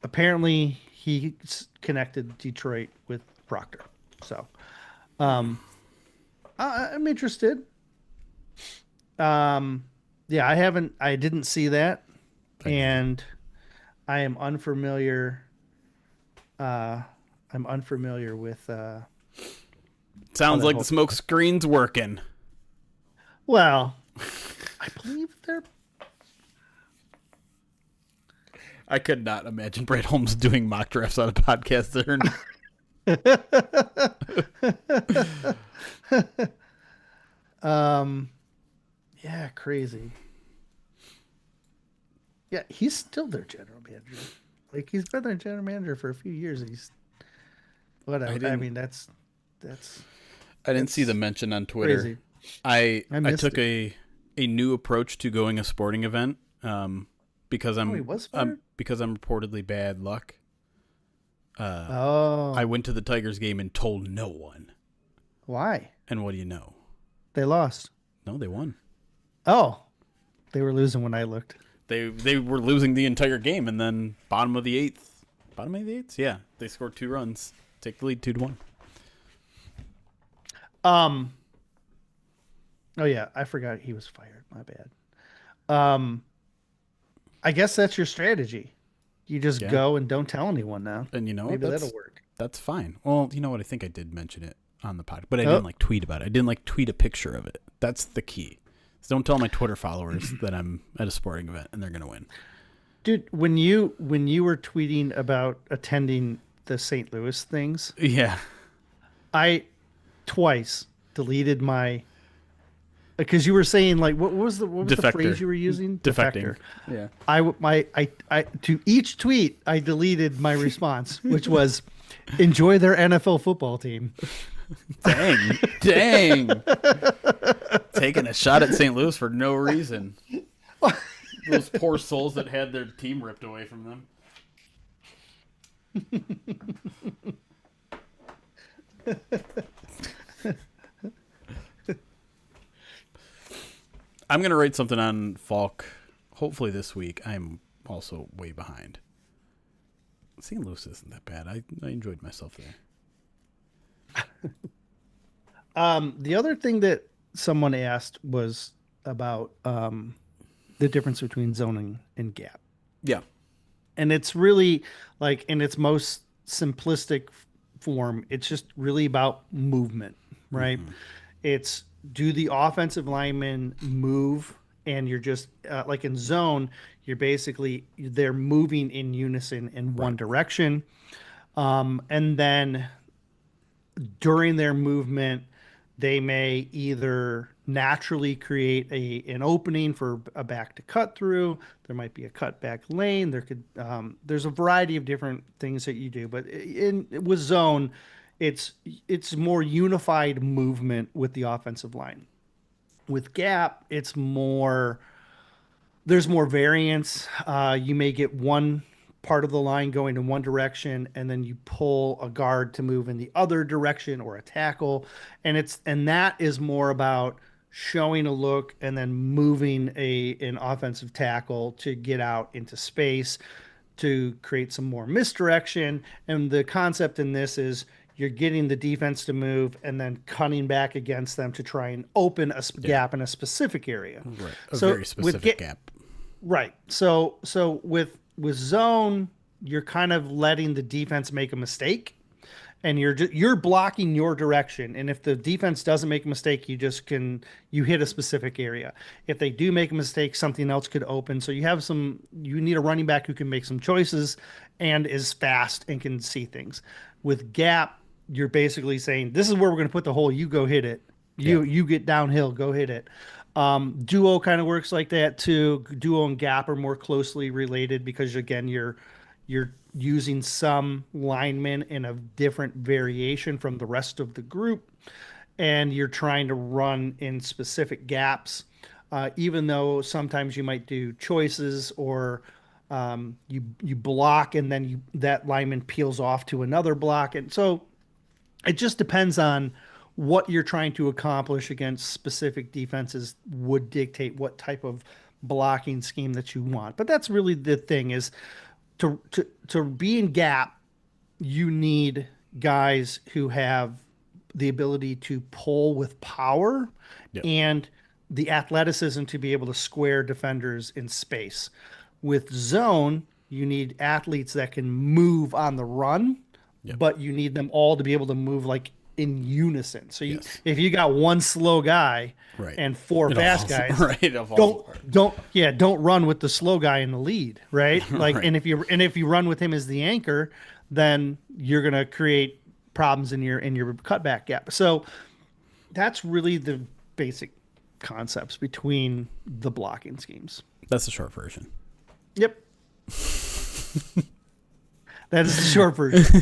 Apparently he connected Detroit with Proctor. So um, I'm interested. Um, yeah, I didn't see that, I didn't. and I am unfamiliar. Uh, I'm unfamiliar with how Sounds that like the whole. smoke screen's working. Well, I believe they're. I could not imagine Brad Holmes doing mock drafts on a podcast there. um, yeah, crazy. Yeah, he's still their general manager. Like he's been their general manager for a few years. He's I whatever. I didn't. mean, that's I didn't see the that's mention on Twitter. crazy. I I missed took it. a new approach to going a sporting event because Oh, he was fired. I'm reportedly bad luck. I Oh, went to the Tigers game and told no one. why? And what do you know? They lost. No, they won. Oh, they were losing when I looked. They were losing the entire game, and then bottom of the eighth, yeah, they scored 2 runs, take the lead 2-1. Um. Oh yeah, I forgot he was fired. My bad. Um. I guess that's your strategy. You just Yeah, go and don't tell anyone now. and you know what? Maybe that'll work. That's fine. Well, you know what? I think I did mention it on the pod, but I didn't Oh, like tweet about it. I didn't like tweet a picture of it. That's the key. So don't tell my Twitter followers that I'm at a sporting event and they're gonna win. dude, when you were tweeting about attending the St. Louis things, Yeah, I twice deleted my because you were saying like what was the phrase defector, you were using? defecting. Defector. Yeah. I to each tweet I deleted my response, which was enjoy their NFL football team. Dang, dang. Taking a shot at St. Louis for no reason. Those poor souls that had their team ripped away from them. I'm going to write something on Falk hopefully this week. I'm also way behind. St. Louis isn't that bad. I enjoyed myself there. The other thing that someone asked was about the difference between zoning and gap. Yeah. And it's really like in its most simplistic form, it's just really about movement, right? Mm-hmm. It's do the offensive linemen move, and you're just like in zone, they're moving in unison in one Right. direction, and then during their movement, they may either naturally create an opening for a back to cut through. There might be a cut back lane. There's a variety of different things that you do, but with zone, it's it's more unified movement with the offensive line. With gap, it's more there's more variance. You may get one part of the line going in one direction, and then you pull a guard to move in the other direction or a tackle, and that is more about showing a look and then moving an offensive tackle to get out into space to create some more misdirection. And the concept in this is you're getting the defense to move and then cutting back against them to try and open a Yeah. gap in a specific area. Right. A So very specific gap. right. So with zone, you're kind of letting the defense make a mistake, and you're blocking your direction. And if the defense doesn't make a mistake, you hit a specific area. If they do make a mistake, something else could open. So you need a running back who can make some choices and is fast and can see things. With gap, you're basically saying this is where we're going to put the hole. You go hit it. Yeah. You get downhill, go hit it. Duo kind of works like that too. Duo and gap are more closely related because again, you're using some linemen in a different variation from the rest of the group, and you're trying to run in specific gaps, even though sometimes you might do choices or you block and then that lineman peels off to another block, and so it just depends on what you're trying to accomplish against specific defenses would dictate what type of blocking scheme that you want. But that's really the thing is to be in gap, you need guys who have the ability to pull with power Yep. and the athleticism to be able to square defenders in space. With zone, you need athletes that can move on the run, Yep. but you need them all to be able to move like in unison. So Yes. if you got one slow guy Right. and four It fast all falls- guys, right, it all falls apart. don't run with the slow guy in the lead, right? Like, Right. and if you run with him as the anchor, then you're gonna create problems in your cutback gap. So that's really the basic concepts between the blocking schemes. That's the short version. Yep. That is the short version.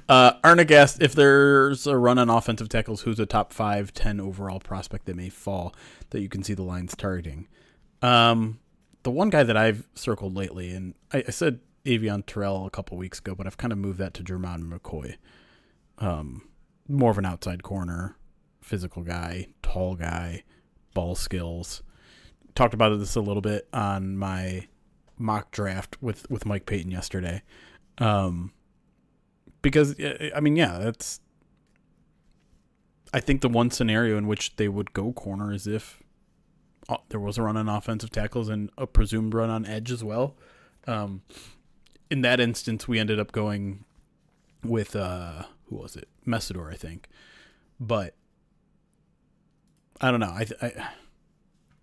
Arnick asked if there's a run on offensive tackles, who's a top 5, 10 overall prospect that may fall that you can see the Lions targeting. The one guy that I've circled lately, and I said Avion Terrell a couple weeks ago, but I've kind of moved that to Jermon McCoy. More of an outside corner, physical guy, tall guy, ball skills. Talked about this a little bit on my mock draft with Mike Payton yesterday. Because, I mean, yeah, I think the one scenario in which they would go corner is if there was a run on offensive tackles and a presumed run on edge as well. In that instance, we ended up going with, who was it? Messidor, I think. But I don't know.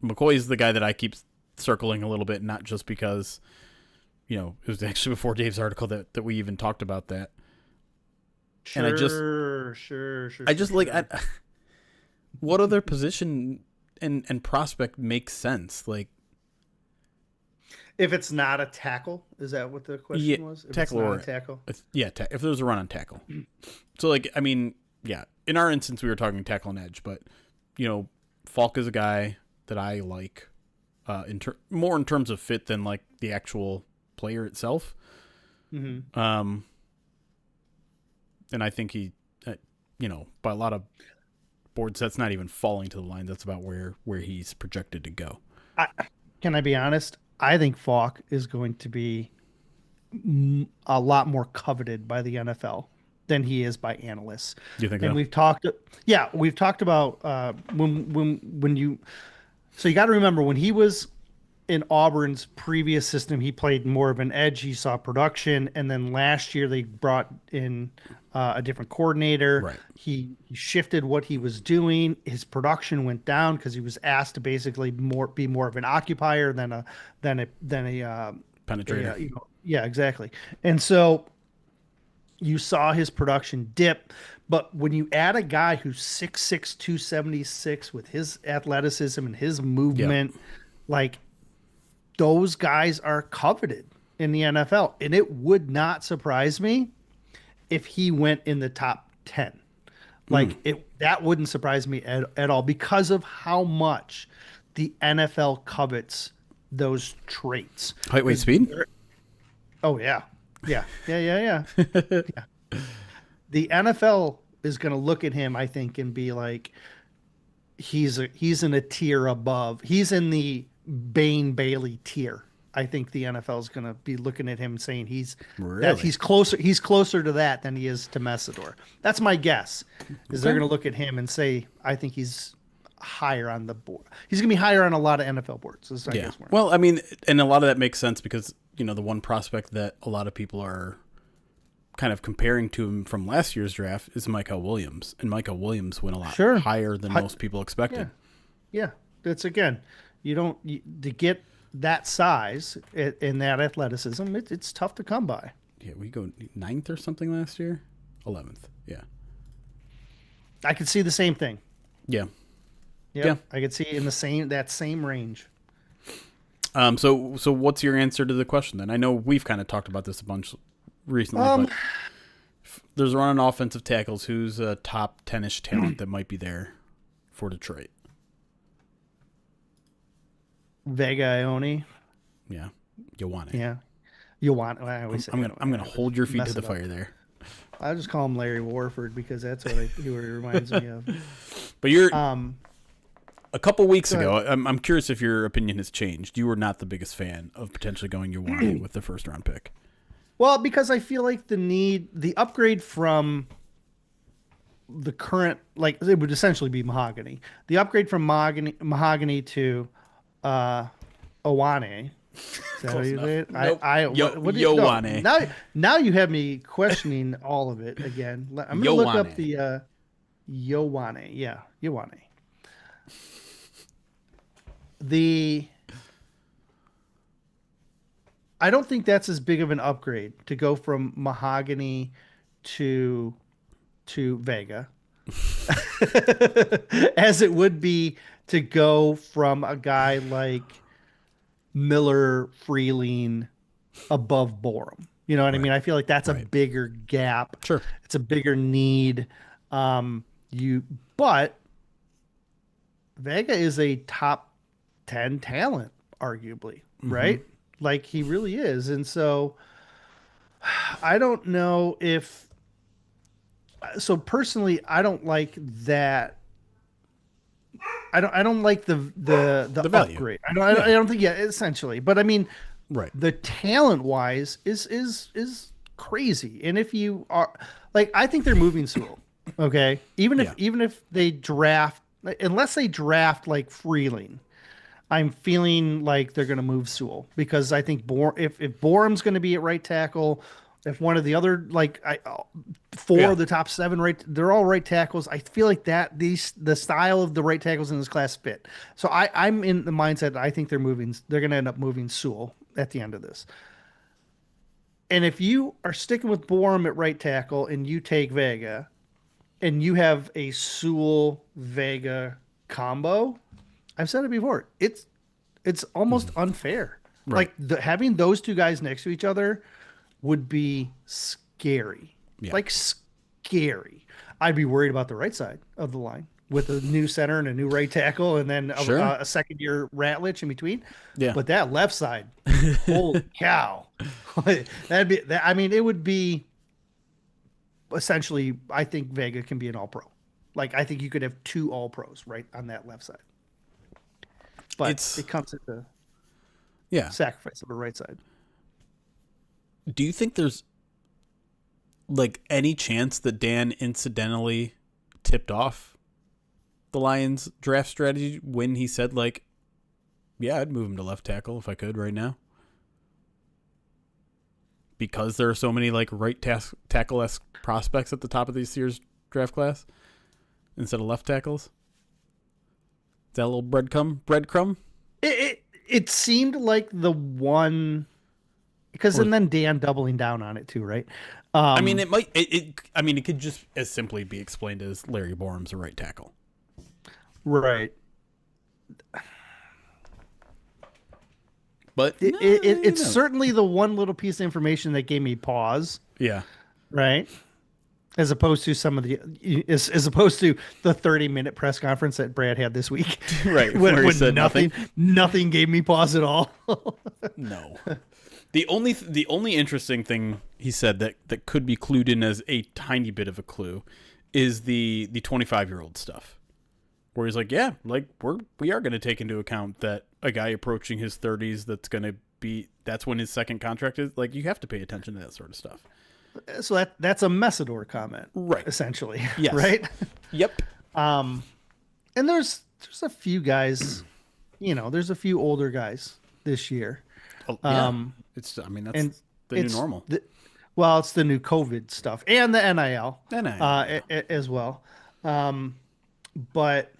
McCoy is the guy that I keep circling a little bit, not just because, it was actually before Dave's article that we even talked about that. Sure, And I just sure. what other position and prospect makes sense? Like, If it's not a tackle, is that what the question was? If tackle it's not or a tackle. If there was a run on tackle. So, like, I mean, yeah, in our instance, we were talking tackle and edge, but, Falk is a guy that I like more in terms of fit than, like, the actual player itself. Mm-hmm. And I think he, by a lot of boards, that's not even falling to the line. That's about where he's projected to go. Can I be honest? I think Falk is going to be a lot more coveted by the NFL than he is by analysts. Do you think And so? we've talked about when you. So you got to remember when he was in Auburn's previous system, he played more of an edge. He saw production, and then last year they brought in a different coordinator. Right. He shifted what he was doing. His production went down because he was asked to basically be more of an occupier than a Penetrator. Yeah, exactly. And so you saw his production dip. But when you add a guy who's 6'6", 276 with his athleticism and his movement, like those guys are coveted in the NFL. And it would not surprise me if he went in the top 10. Like that wouldn't surprise me at all because of how much the NFL covets those traits. Height, weight, speed? Oh, yeah. Yeah. The NFL is going to look at him, I think, and be like, he's in a tier above. He's in the Bane Bailey tier. I think the NFL is going to be looking at him saying he's closer to that than he is to Messidor. That's my guess. They're going to look at him and say, I think he's higher on the board. He's going to be higher on a lot of NFL boards. I guess well, I mean, and a lot of that makes sense because, the one prospect that a lot of people are kind of comparing to him from last year's draft is Michael Williams. And Michael Williams went a lot higher than most people expected. Yeah. That's, again, to get that size and that athleticism, it's tough to come by. Yeah, we go 9th or something last year? 11th, yeah. I could see the same thing. Yeah. Yeah. I could see in that same range. So what's your answer to the question then? I know we've kind of talked about this a bunch recently, but there's a run on offensive tackles. Who's a top 10-ish talent that might be there for Detroit? Vega Ione. Yeah, you want it. Yeah, you want. I always say I'm gonna hold your feet to the fire there. I just call him Larry Warford because that's what he reminds me of. But you're a couple weeks ago. I'm curious if your opinion has changed. You were not the biggest fan of potentially going Ioane with the first round pick. Well, because I feel like the upgrade from the current, like it would essentially be Mahogany. The upgrade from Mahogany to Ioane. Is that how you say it? Nope. Ioane. No, now you have me questioning all of it again. I'm going to look up the Ioane. Yeah, Ioane. I don't think that's as big of an upgrade to go from Mahogany to Vega as it would be to go from a guy like Miller Freeling above Borum. You know what I mean? I feel like that's a bigger gap. Sure. It's a bigger need. But Vega is a top 10 talent, arguably, right? Like he really is. And so I don't know if, so personally, I don't like that. I don't like the value. upgrade. I don't think, yeah, essentially, but I mean, the talent wise is crazy. And if you are like, I think they're moving Sewell. Okay. Even if they draft, unless they draft like Freeling, I'm feeling like they're going to move Sewell because I think if Borum's going to be at right tackle, if one of the other four of the top 7 they're all right tackles. I feel like the style of the right tackles in this class fit. So I'm in the mindset that I think they're going to end up moving Sewell at the end of this. And if you are sticking with Borum at right tackle and you take Vega and you have a Sewell Vega combo, I've said it before. It's almost unfair. Like having those two guys next to each other would be scary. Yeah. Like scary. I'd be worried about the right side of the line with a new center and a new right tackle, and then a second year Ratlich in between. Yeah. But that left side, holy cow! That'd be that. I mean, it would be essentially. I think Vega can be an All Pro. Like I think you could have 2 All Pros right on that left side. But it comes at the sacrifice of the right side. Do you think there's like any chance that Dan incidentally tipped off the Lions draft strategy when he said like, yeah, I'd move him to left tackle if I could right now? Because there are so many like right tackle-esque prospects at the top of this year's draft class instead of left tackles? Is that a little breadcrumb? It seemed like the one, because and then Dan doubling down on it too, right? I mean, it might. It could just as simply be explained as Larry Borum's a right tackle, right? But it's certainly the one little piece of information that gave me pause. Yeah. Right. As opposed to as opposed to the 30-minute press conference that Brad had this week. Right. when he said nothing gave me pause at all. No. The only interesting thing he said that could be clued in as a tiny bit of a clue is the 25-year-old stuff. Where he's like, yeah, like we are going to take into account that a guy approaching his 30s that's when his second contract is. Like, you have to pay attention to that sort of stuff. So that's a Messidor comment, right? Essentially, yes. Right? Yep. And there's a few guys, there's a few older guys this year. Yeah. That's the new normal. It's the new COVID stuff and the NIL, as well. But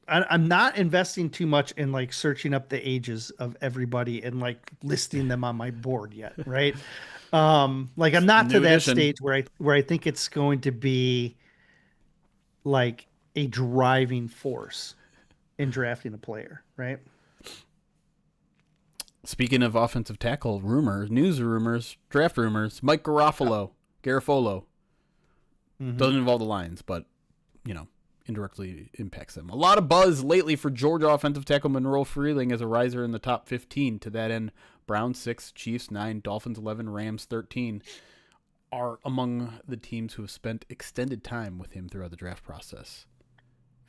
I'm not investing too much in like searching up the ages of everybody and like listing them on my board yet. Right. Like I'm not to that stage where I think it's going to be like a driving force in drafting a player, right? Speaking of offensive tackle news rumors, draft rumors, Mike Garofalo, Garofolo. Doesn't involve the Lions, but, indirectly impacts them. A lot of buzz lately for Georgia offensive tackle Monroe Freeling as a riser in the top 15. To that end, Browns 6, Chiefs 9, Dolphins 11, Rams 13 are among the teams who have spent extended time with him throughout the draft process.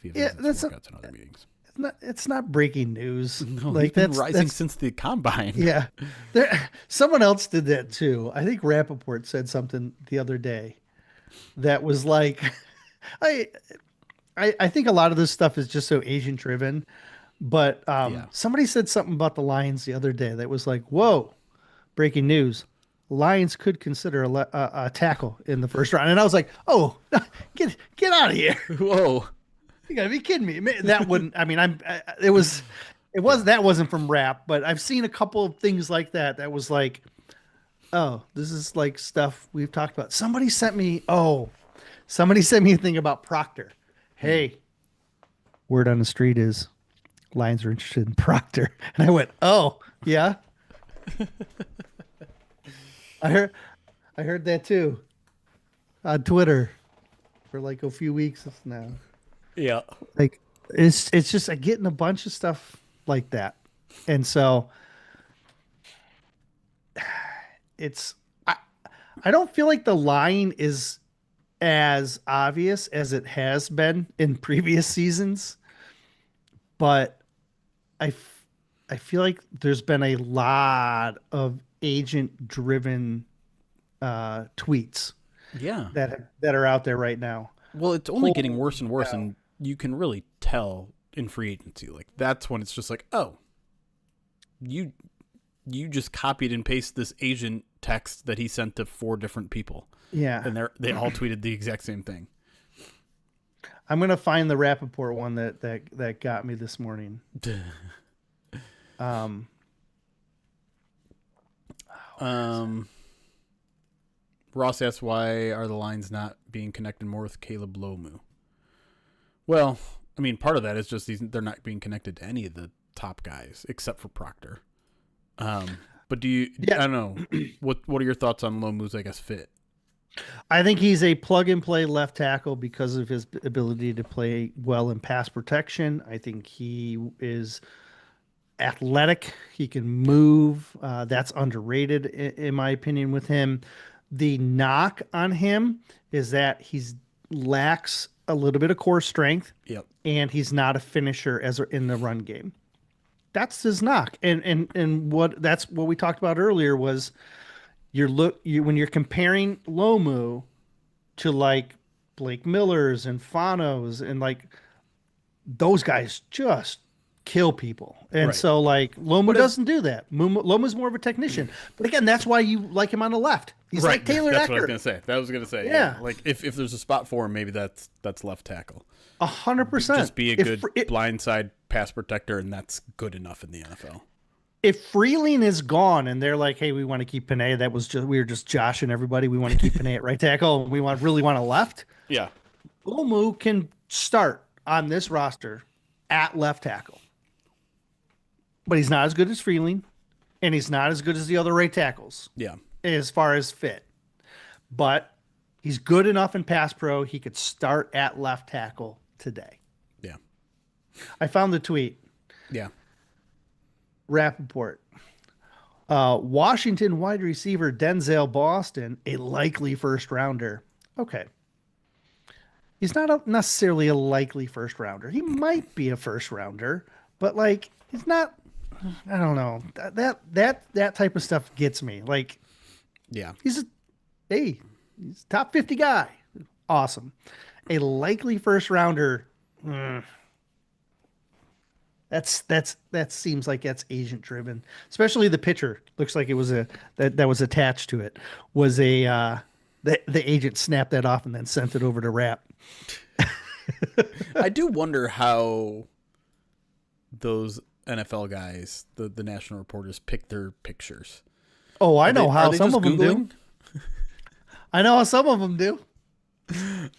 That's workouts and other meetings. It's not breaking news. No, like he's been rising since the combine. Yeah, someone else did that too. I think Rappaport said something the other day that was like, I think a lot of this stuff is just so agent driven, but somebody said something about the Lions the other day that was like, whoa, breaking news. Lions could consider a tackle in the first round. And I was like, oh, get out of here. Whoa. You gotta be kidding me. That wouldn't, I mean, that wasn't from Rap, but I've seen a couple of things like that. That was like, oh, this is like stuff we've talked about. Somebody sent me a thing about Proctor. Hey, word on the street is Lions are interested in Proctor. And I went, oh, yeah. I heard that too on Twitter for like a few weeks now. Yeah. Like it's just getting a bunch of stuff like that. And so I don't feel like the line is as obvious as it has been in previous seasons, but I feel like there's been a lot of agent driven tweets that are out there right now. Well, it's only getting worse and worse, and you can really tell in free agency. Like, that's when it's just like, oh, you just copied and pasted this agent text that he sent to 4 different people. Yeah. And they all tweeted the exact same thing. I'm going to find the Rappaport one that got me this morning. Ross asks, why are the Lions not being connected more with Caleb Lomu? Well, I mean, part of that is just they're not being connected to any of the top guys except for Proctor. But I don't know. What are your thoughts on Lomu's, I guess, fit? I think he's a plug and play left tackle because of his ability to play well in pass protection. I think he is athletic. He can move. That's underrated in my opinion with him. The knock on him is that he's lacks a little bit of core strength. Yep. And he's not a finisher in the run game. That's his knock. And that's what we talked about earlier was when you're comparing Lomu to like Blake Millers and Fanos and like those guys just kill people. And right. So like Lomu doesn't do that. Lomu's more of a technician. But again, that's why you like him on the left. He's right. Like Taylor That's Ecker. What I was gonna say. Yeah. Like if there's a spot for him, maybe that's left tackle. 100%. Just be a good blindside pass protector, and that's good enough in the NFL. If Freeling is gone and they're like, hey, we want to keep Panay, we were just joshing everybody. We want to keep Panay at right tackle. We really want a left. Yeah. Lomu can start on this roster at left tackle. But he's not as good as Freeling, and he's not as good as the other right tackles. Yeah. As far as fit. But he's good enough in pass pro. He could start at left tackle today. Yeah. I found the tweet. Yeah. Rappaport. Washington wide receiver Denzel Boston, a likely first rounder. Okay. He's not necessarily a likely first rounder. He might be a first rounder, but like he's not. I don't know. That type of stuff gets me. Like, yeah, he's a top 50 guy. Awesome. A likely first rounder. That seems like that's agent driven, especially the pitcher. Looks like it was that was attached to it was the agent snapped that off and then sent it over to Rap. I do wonder how those NFL guys, the national reporters, pick their pictures. Oh, I know how some of them do. I know how some of them do.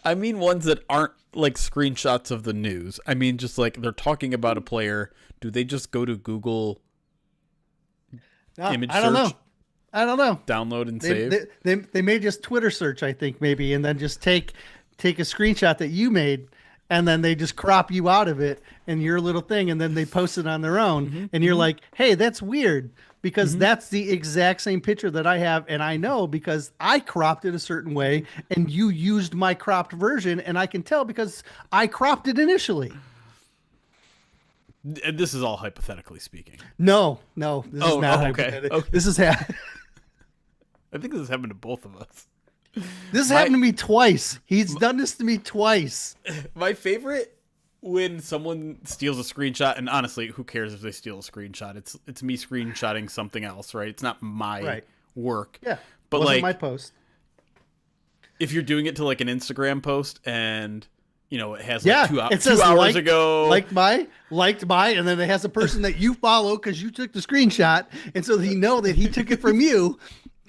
I mean ones that aren't like screenshots of the news. I mean just like they're talking about a player. Do they just go to Google image I don't search, know. I don't know. download and save? They may just Twitter search, I think, maybe, and then just take a screenshot that you made, and then they just crop you out of it and your little thing, and then they post it on their own, and you're like, hey, that's weird, because that's the exact same picture that I have, and I know because I cropped it a certain way, and you used my cropped version, and I can tell because I cropped it initially. And this is all hypothetically speaking. No, this is not hypothetical. Okay. This is I think this has happened to both of us. This happened to me twice. He's done this to me twice. My favorite, when someone steals a screenshot, and honestly, who cares if they steal a screenshot? It's me screenshotting something else, right? It's not my work. Yeah, but wasn't like my post. If you're doing it to like an Instagram post, and you know it has it says 2 hours ago, liked my, and then it has a person that you follow because you took the screenshot, and so he know that he took it from you.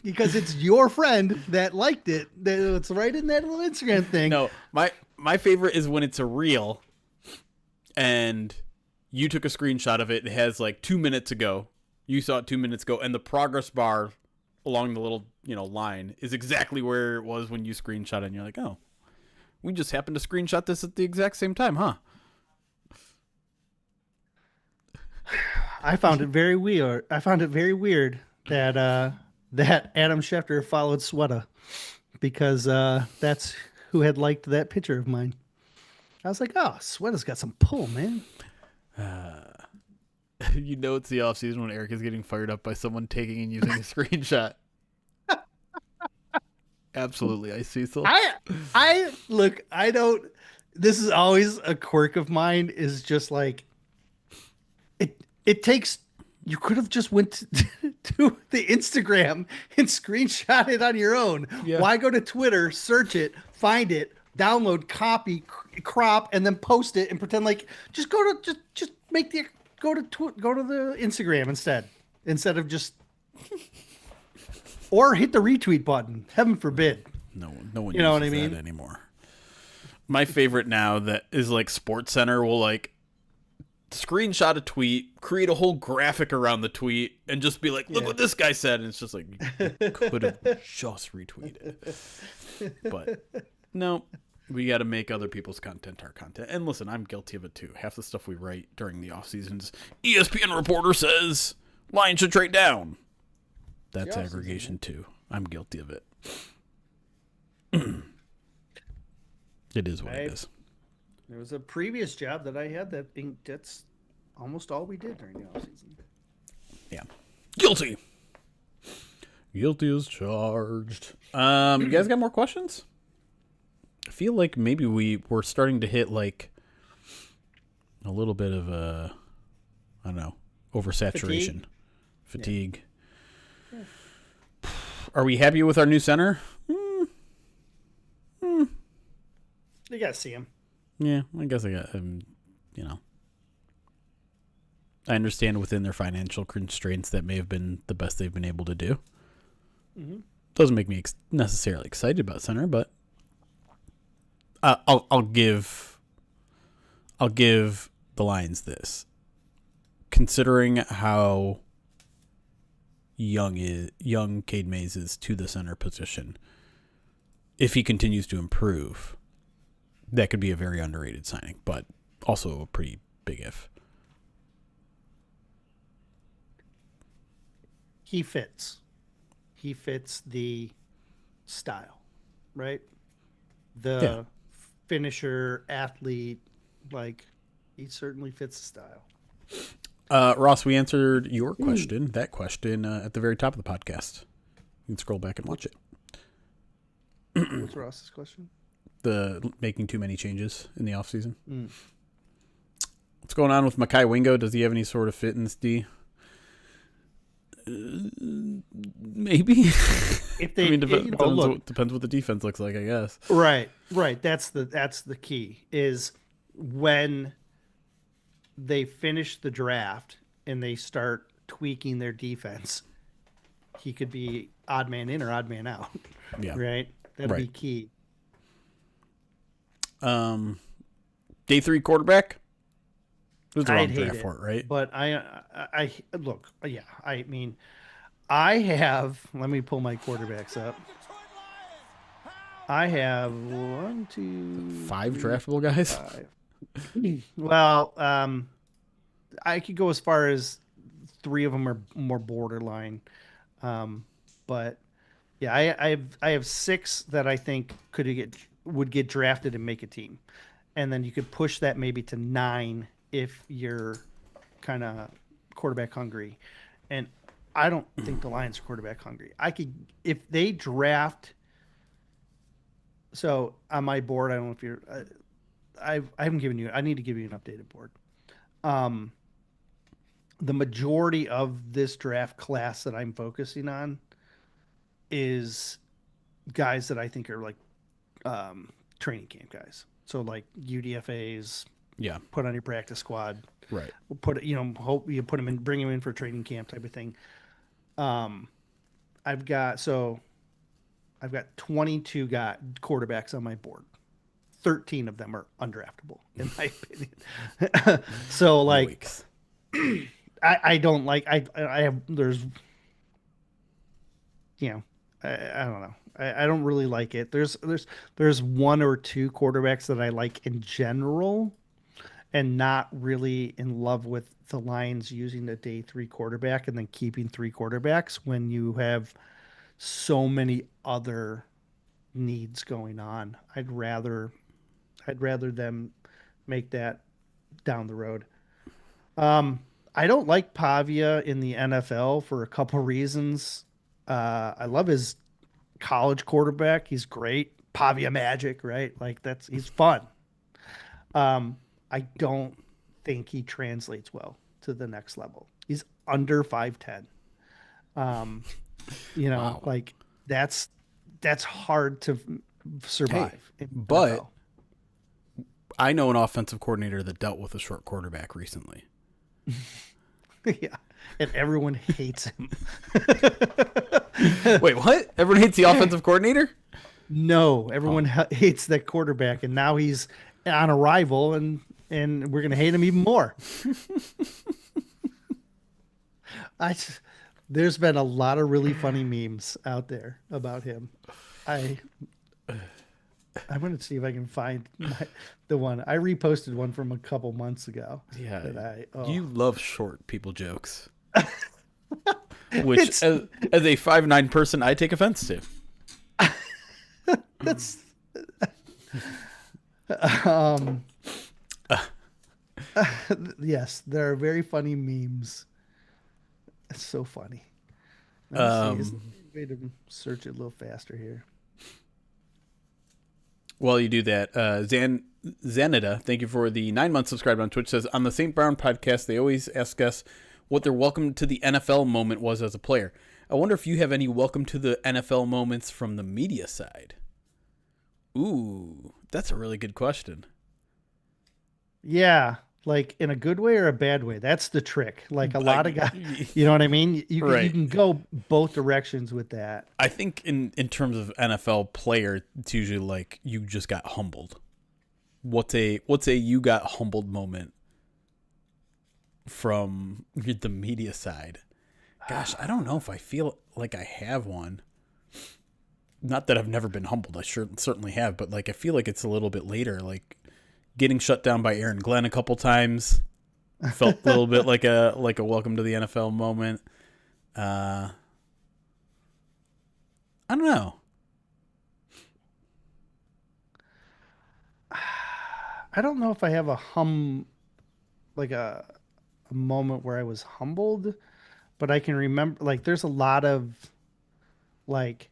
Because it's your friend that liked it. It's right in that little Instagram thing. No, my favorite is when it's a reel and you took a screenshot of it. It has like 2 minutes ago. You saw it 2 minutes ago, and the progress bar along the little line is exactly where it was when you screenshot it. And you're like, oh, we just happened to screenshot this at the exact same time, huh? I found it very weird. That Adam Schefter followed Sweta, because that's who had liked that picture of mine. I was like, oh, Sweta's got some pull, man. It's the offseason when Erik is getting fired up by someone taking and using a screenshot. Absolutely, I see. So I look, I don't. This is always a quirk of mine. Is just like it takes. You could have just went to the Instagram and screenshot it on your own. Yeah. Why go to Twitter, search it, find it, download, copy, crop, and then post it and pretend like just go to go to the Instagram instead of just or hit the retweet button. Heaven forbid. No one uses what I mean? That anymore. My favorite now that is like SportsCenter will like screenshot a tweet, create a whole graphic around the tweet, and just be like, look what this guy said. And it's just like, you could have just retweeted. But no, we got to make other people's content our content. And listen, I'm guilty of it too. Half the stuff we write during the off seasons, ESPN reporter says Lions should trade down. That's aggregation too. I'm guilty of it. It is what it is. There was a previous job that I had that's almost all we did during the offseason. Yeah. Guilty. Guilty as charged. You guys got more questions? I feel like maybe we're starting to hit like a little bit of a, I don't know, oversaturation. Fatigue. Yeah. Are we happy with our new center? You got to see him. Yeah, I guess I got I understand within their financial constraints that may have been the best they've been able to do. Mm-hmm. Doesn't make me necessarily excited about center, but I'll give the Lions this. Considering how young Cade Mays is to the center position, if he continues to improve, that could be a very underrated signing, but also a pretty big if. He fits the style, right? The finisher, athlete, like he certainly fits the style. Ross, we answered your question, that question, at the very top of the podcast. You can scroll back and watch it. What's Ross's question? The making too many changes in the offseason. What's going on with Mekhi Wingo? Does he have any sort of fit in this D? Maybe. If they, depends what the defense looks like, I guess. Right. That's the key is when they finish the draft and they start tweaking their defense, he could be odd man in or odd man out. Yeah. Right. That'd be key. Day 3 quarterback. It was the wrong I'd hate draft it, for it, right? but I look. Yeah, I mean, I have. Let me pull my quarterbacks up. I have one, two, 5 three, draftable guys. five. Well, I could go as far as three of them are more borderline, um, but yeah, I have six that I think would get drafted and make a team, and then you could push that maybe to nine if you're kind of quarterback hungry, and I don't think the Lions are quarterback hungry. I could if they draft. So on my board, I don't know if you're. I haven't given you. I need to give you an updated board. Um, the majority of this draft class that I'm focusing on is guys that I think are like training camp guys. So like UDFA's, Yeah. put on your practice squad. Right. Put hope you put them in, bring them in for training camp type of thing. Um, I've got 22 quarterbacks on my board. 13 of them are undraftable in my opinion. So like, Yikes. I don't like I have there's I don't know. I don't really like it. There's one or two quarterbacks that I like in general, and not really in love with the Lions using the day 3 quarterback and then keeping 3 quarterbacks when you have so many other needs going on. I'd rather them make that down the road. I don't like Pavia in the NFL for a couple reasons. I love his college quarterback. He's great. Pavia Magic, right? Like he's fun. I don't think he translates well to the next level. He's under 5'10". Wow. Like that's hard to survive in the But NFL. I know an offensive coordinator that dealt with a short quarterback recently. Yeah. And everyone hates him. Wait, what? Everyone hates the offensive coordinator? No, everyone hates that quarterback, and now he's on arrival, and we're gonna hate him even more. There's been a lot of really funny memes out there about him. I'm gonna see if I can find the one I reposted one from a couple months ago. Yeah, you love short people jokes, which as a 5'9" person, I take offense to. That's yes, there are very funny memes. It's so funny. Let me see. Is there a way to search it a little faster here? While you do that, Zanida, thank you for the 9-month subscribe on Twitch, says, on the St. Brown podcast, they always ask us what their welcome to the NFL moment was as a player. I wonder if you have any welcome to the NFL moments from the media side. Ooh, that's a really good question. Yeah, like in a good way or a bad way. That's the trick. Like a lot of guys, you know what I mean? You can go both directions with that. I think in terms of NFL player, it's usually like you just got humbled. What's a you got humbled moment from the media side? Gosh, I don't know if I feel like I have one. Not that I've never been humbled. I certainly have, but like I feel like it's a little bit later. Like getting shut down by Aaron Glenn a couple times felt a little bit like a welcome to the NFL moment. I don't know. I don't know if I have like a moment where I was humbled, but I can remember like there's a lot of like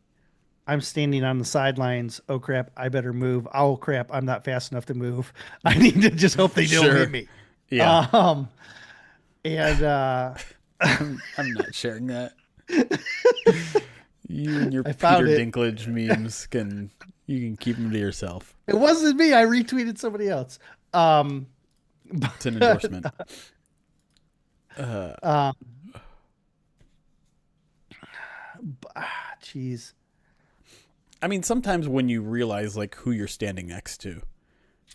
I'm standing on the sidelines. Oh crap! I better move. Oh crap! I'm not fast enough to move. I need to just hope they don't hit me. Yeah. And I'm not sharing that. You and your Peter Dinklage memes can keep them to yourself. It wasn't me. I retweeted somebody else. It's an endorsement. Jeez. I mean, sometimes when you realize like who you're standing next to,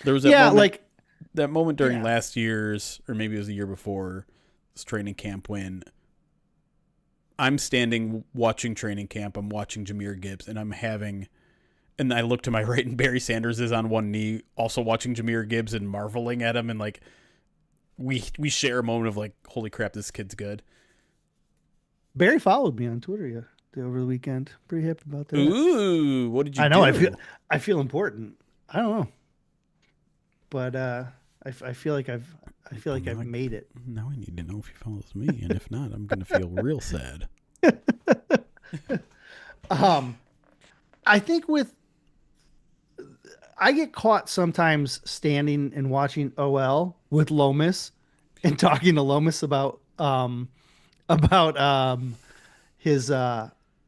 There was that moment during last year's, or maybe it was the year before, this training camp when I'm standing watching training camp. I'm watching Jahmyr Gibbs, and and I look to my right, and Barry Sanders is on one knee, also watching Jahmyr Gibbs and marveling at him, and like we share a moment of like, holy crap, this kid's good. Barry followed me on Twitter over the weekend. Pretty happy about that. Ooh, what did you do? I know. I feel important. I don't know, but I feel like I've made it. Now I need to know if he follows me, and if not, I'm gonna feel real sad. I think I get caught sometimes standing and watching OL with Lomas and talking to Lomas about his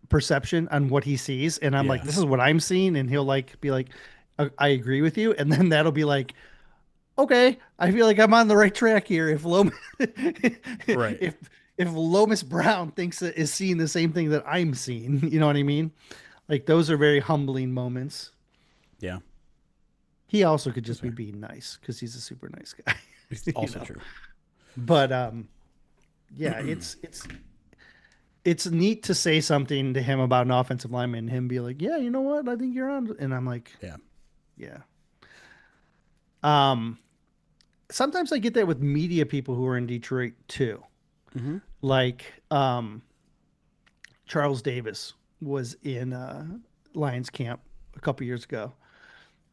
perception on what he sees, and I'm like, this is what I'm seeing, and he'll like be like, I agree with you, and then that'll be like, okay, I feel like I'm on the right track here. If Lomas, if Lomas Brown is seeing the same thing that I'm seeing, you know what I mean? Like, those are very humbling moments. Yeah. He also could just be being nice because he's a super nice guy. It's also true. But yeah, it's neat to say something to him about an offensive lineman and him be like, yeah, you know what? I think you're on. And I'm like, yeah. Sometimes I get that with media people who are in Detroit too. Mm-hmm. Like Charles Davis was in Lions camp a couple years ago.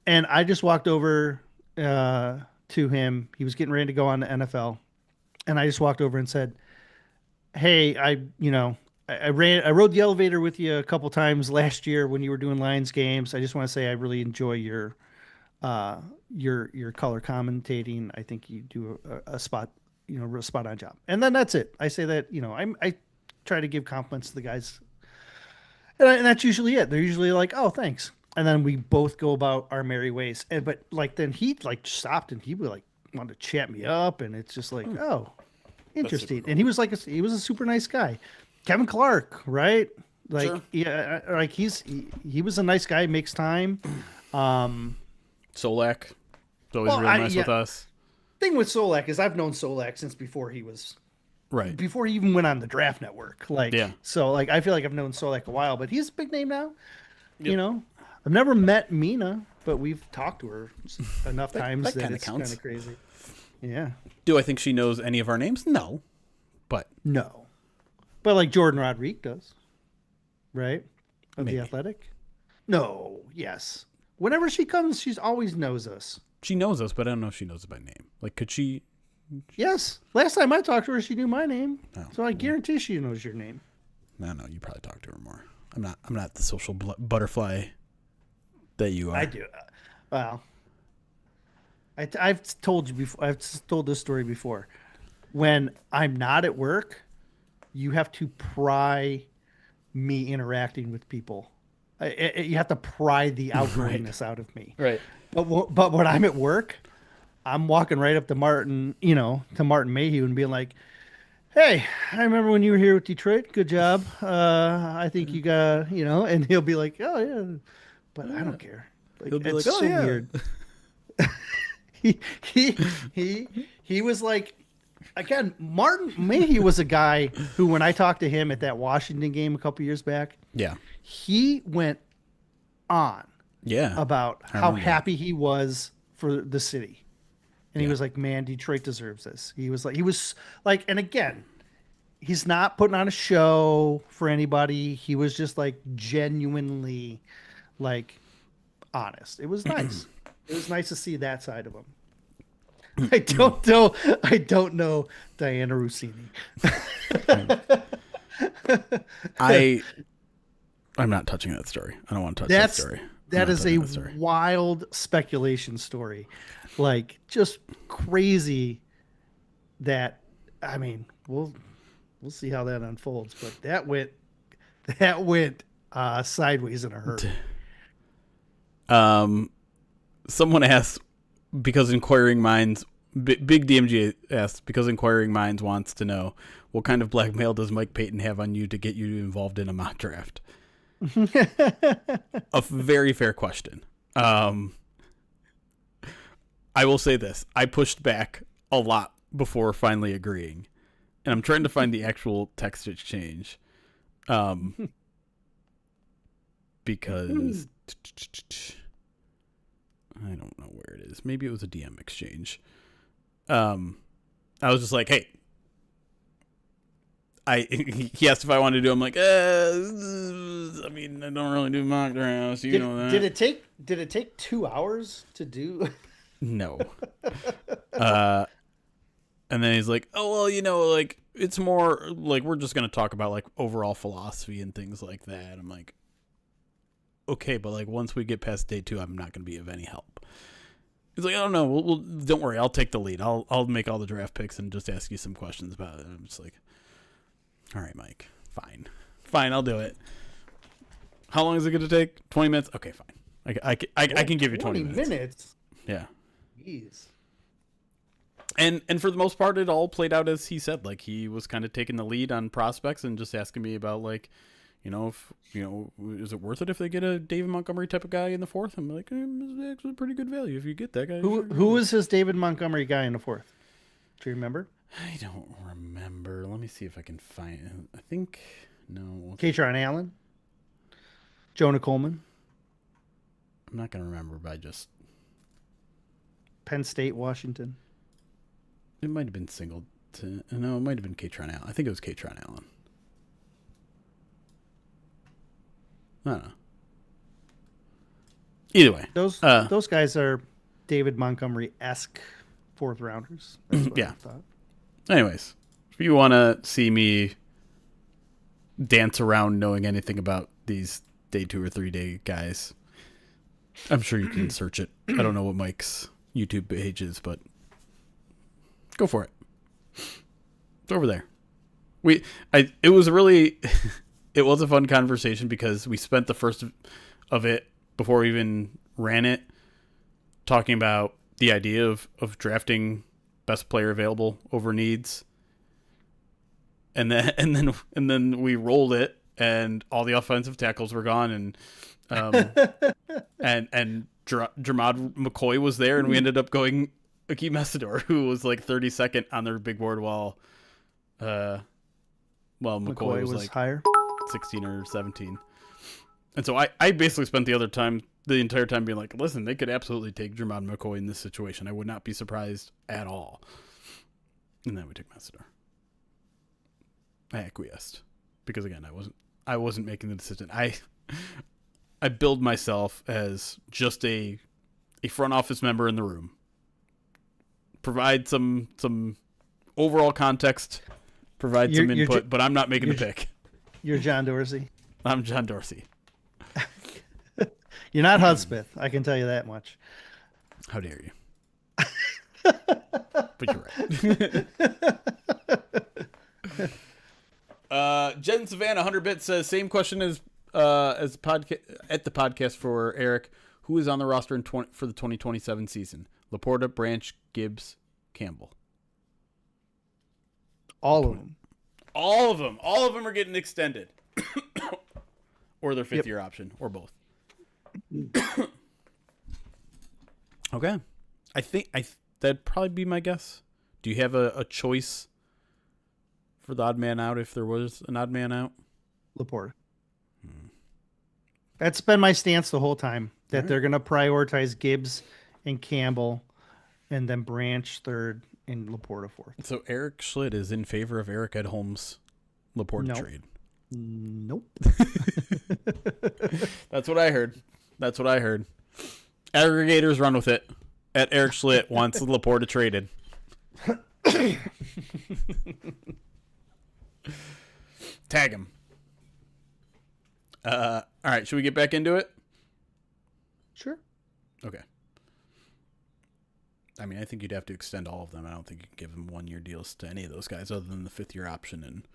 And I just walked over to him. He was getting ready to go on the NFL. And I just walked over and said, hey, I rode the elevator with you a couple times last year when you were doing Lions games. I just want to say I really enjoy your color commentating. I think you do a spot on job. And then that's it. I say that, I try to give compliments to the guys. And that's usually it. They're usually like, oh, thanks. And then we both go about our merry ways. But like, then he like stopped and he would like want to chat me up. And it's just like, oh, interesting. Cool. And he was a super nice guy. Kevin Clark, right? Like, sure. Yeah, like he was a nice guy, makes time. Solak is always real nice with us. Thing with Solak is I've known Solak since before he was before he even went on the Draft Network. Like, so like I feel like I've known Solak a while, but he's a big name now. Yep. I've never met Mina, but we've talked to her enough times that it's kind of crazy. Yeah. Do I think she knows any of our names? No. But like Jordan Rodriguez does, right? Of Maybe. The Athletic. No. Yes. Whenever she comes, she always knows us. She knows us, but I don't know if she knows us by name. Like, could she? Yes. Last time I talked to her, she knew my name. Oh, so I guarantee she knows your name. No, you probably talk to her more. I'm not the social butterfly that you are. I do. Well, I've told you before. I've told this story before. When I'm not at work, you have to pry me interacting with people. You have to pry the outgoingness out of me. Right. But when I'm at work, I'm walking right up to Martin Mayhew and being like, hey, I remember when you were here with Detroit. Good job. I think you got, and he'll be like, oh, yeah. But I don't care. Like, he'll be like, oh, so yeah. Weird. He was like, again, Martin Mayhew was a guy who, when I talked to him at that Washington game a couple years back, he went on about how happy he was for the city. And he was like, man, Detroit deserves this. He was like, and again, he's not putting on a show for anybody. He was just like genuinely like honest. It was nice. It was nice to see that side of him. I don't know Diana Rossini. I'm not touching that story. I don't want to touch that story. That is a wild speculation story. Like, just crazy that, I mean, we'll see how that unfolds, but that went sideways in a hurry. Someone asked, because inquiring minds, Big DMG asked, because inquiring minds wants to know, what kind of blackmail does Mike Payton have on you to get you involved in a mock draft? A very fair question. I will say this. I pushed back a lot before finally agreeing. And I'm trying to find the actual text exchange. Because I don't know where it is. Maybe it was a DM exchange. I was just like, hey. He asked if I wanted to do it. I'm like, I mean, I don't really do mock drafts. You know that. Did it take 2 hours to do? No. And then he's like, oh, well, like, it's more like we're just going to talk about like overall philosophy and things like that. I'm like, okay, but like once we get past day 2, I'm not going to be of any help. He's like, oh no, we'll don't worry, I'll take the lead. I'll make all the draft picks and just ask you some questions about it. And I'm just like, all right, Mike, fine, I'll do it. How long is it going to take? 20 minutes? Okay, fine. I can give you 20 minutes. Yeah. Jeez. And for the most part, it all played out as he said. Like, he was kind of taking the lead on prospects and just asking me about, like, if, is it worth it if they get a David Montgomery type of guy in the 4th? I'm like, it's actually pretty good value if you get that guy. Who was his David Montgomery guy in the 4th? Do you remember? I don't remember. Let me see if I can find it. I think, no. Katron Allen? Jonah Coleman? I'm not going to remember, but I just... Penn State, Washington? It might have been Singleton. No, it might have been Katron Allen. I think it was Katron Allen. I don't know. Either way. Those guys are David Montgomery-esque 4th rounders. That's what I thought. Anyways, if you want to see me dance around knowing anything about these day 2 or 3 day guys, I'm sure you can search it. I don't know what Mike's YouTube page is, but go for it. It's over there. It was a fun conversation because we spent the first of it before we even ran it talking about the idea of drafting best player available over needs. And then we rolled it and all the offensive tackles were gone and Jermod McCoy was there and we ended up going Akeem Messidor, who was like 32nd on their big board while McCoy was like higher, 16 or 17. And so I basically spent the entire time being like, listen, they could absolutely take Jermod McCoy in this situation. I would not be surprised at all. And then we took Messidor. I acquiesced because again, I wasn't making the decision. I billed myself as just a front office member in the room. Provide some overall context, provide some input, but I'm not making the pick. You're John Dorsey. I'm John Dorsey. You're not Hudspeth, I can tell you that much. How dare you? But you're right. Jen Savannah 100 bits says same question as at the podcast for Eric. Who is on the roster for the 2027 season? Laporta, Branch, Gibbs, Campbell. All of them. All of them. All of them are getting extended. Or their 5th year option, or both. Okay. I think that'd probably be my guess. Do you have a choice for the odd man out if there was an odd man out? Laporta. That's been my stance the whole time, that they're going to prioritize Gibbs and Campbell and then Branch 3rd and Laporta 4th. So Eric Schlitt is in favor of Eric Edholm's Laporta trade. Nope. That's what I heard. Aggregators run with it. At Eric Schlitt wants Laporta traded. Tag him. All right, should we get back into it? Sure. Okay. I mean, I think you'd have to extend all of them. I don't think you can give them 1-year deals to any of those guys other than the 5th year option. And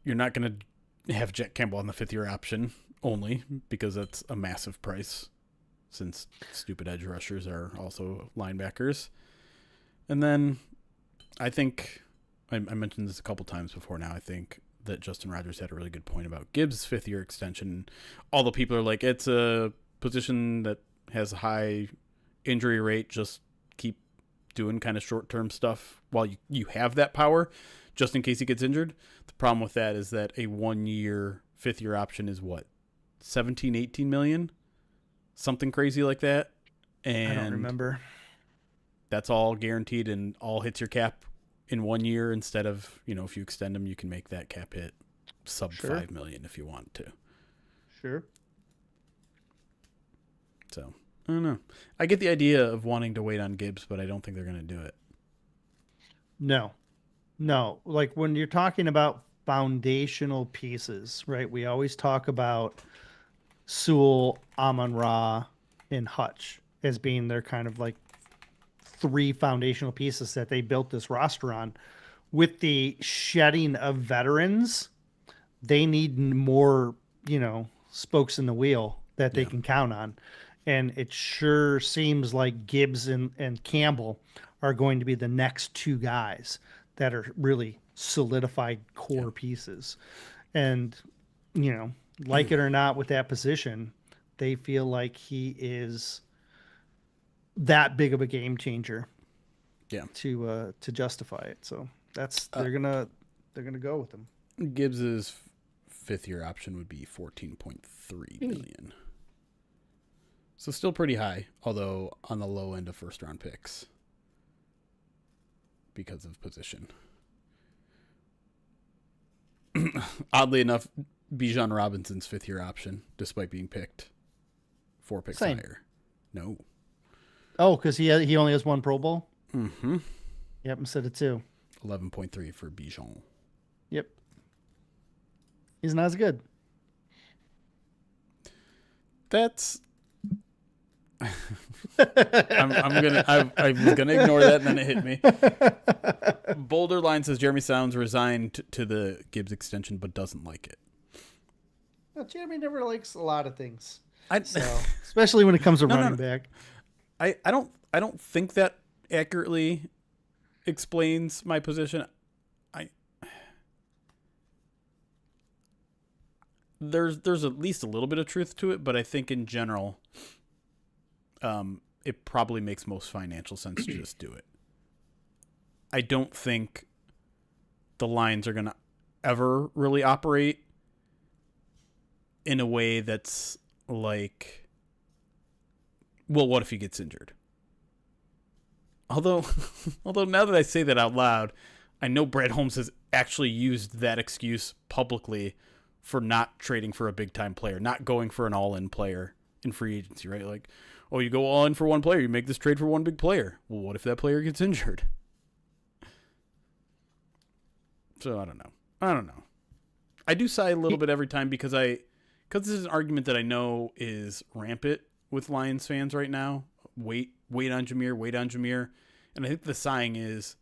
you're not going to have Jack Campbell on the 5th year option only because that's a massive price since stupid edge rushers are also linebackers. And then I think I mentioned this a couple times before now. I think that Justin Rogers had a really good point about Gibbs' 5th year extension. All the people are like, it's a position that has a high injury rate. Just doing kind of short-term stuff while you have that power, just in case he gets injured. The problem with that is that a 1-year, 5th-year option is what, 17, 18 million? Something crazy like that. And I don't remember. That's all guaranteed and all hits your cap in 1 year instead of, if you extend them, you can make that cap hit sub 5 million if you want to. Sure. So, I don't know. I get the idea of wanting to wait on Gibbs, but I don't think they're going to do it. No. Like when you're talking about foundational pieces, right? We always talk about Sewell, Amon-Ra, and Hutch as being their kind of like 3 foundational pieces that they built this roster on. With the shedding of veterans, they need more, spokes in the wheel that they can count on. And it sure seems like Gibbs and Campbell are going to be the next 2 guys that are really solidified core pieces. And, like it or not with that position, they feel like he is that big of a game changer. Yeah. To justify it. So that's they're gonna go with him. Gibbs's 5th-year option would be 14.3 million. So still pretty high, although on the low end of first-round picks because of position. Oddly enough, Bijan Robinson's 5th-year option, despite being picked 4 picks higher. No. Oh, because he only has 1 Pro Bowl? Mm-hmm. Yep, instead of 2. 11.3 for Bijan. Yep. He's not as good. That's... I was gonna ignore that, and then it hit me. Boulder Line says Jeremy Sounds resigned to the Gibbs extension, but doesn't like it. Well, Jeremy never likes a lot of things, especially when it comes to running back. I don't think that accurately explains my position. There's at least a little bit of truth to it, but I think in general, it probably makes most financial sense to just do it. I don't think the Lions are going to ever really operate in a way that's like, well, what if he gets injured? Although now that I say that out loud, I know Brad Holmes has actually used that excuse publicly for not trading for a big-time player, not going for an all-in player in free agency, right? Like, oh, you go all in for one player, you make this trade for one big player. Well, what if that player gets injured? So I don't know. I do sigh a little bit every time because this is an argument that I know is rampant with Lions fans right now. Wait on Jameer. And I think the sighing is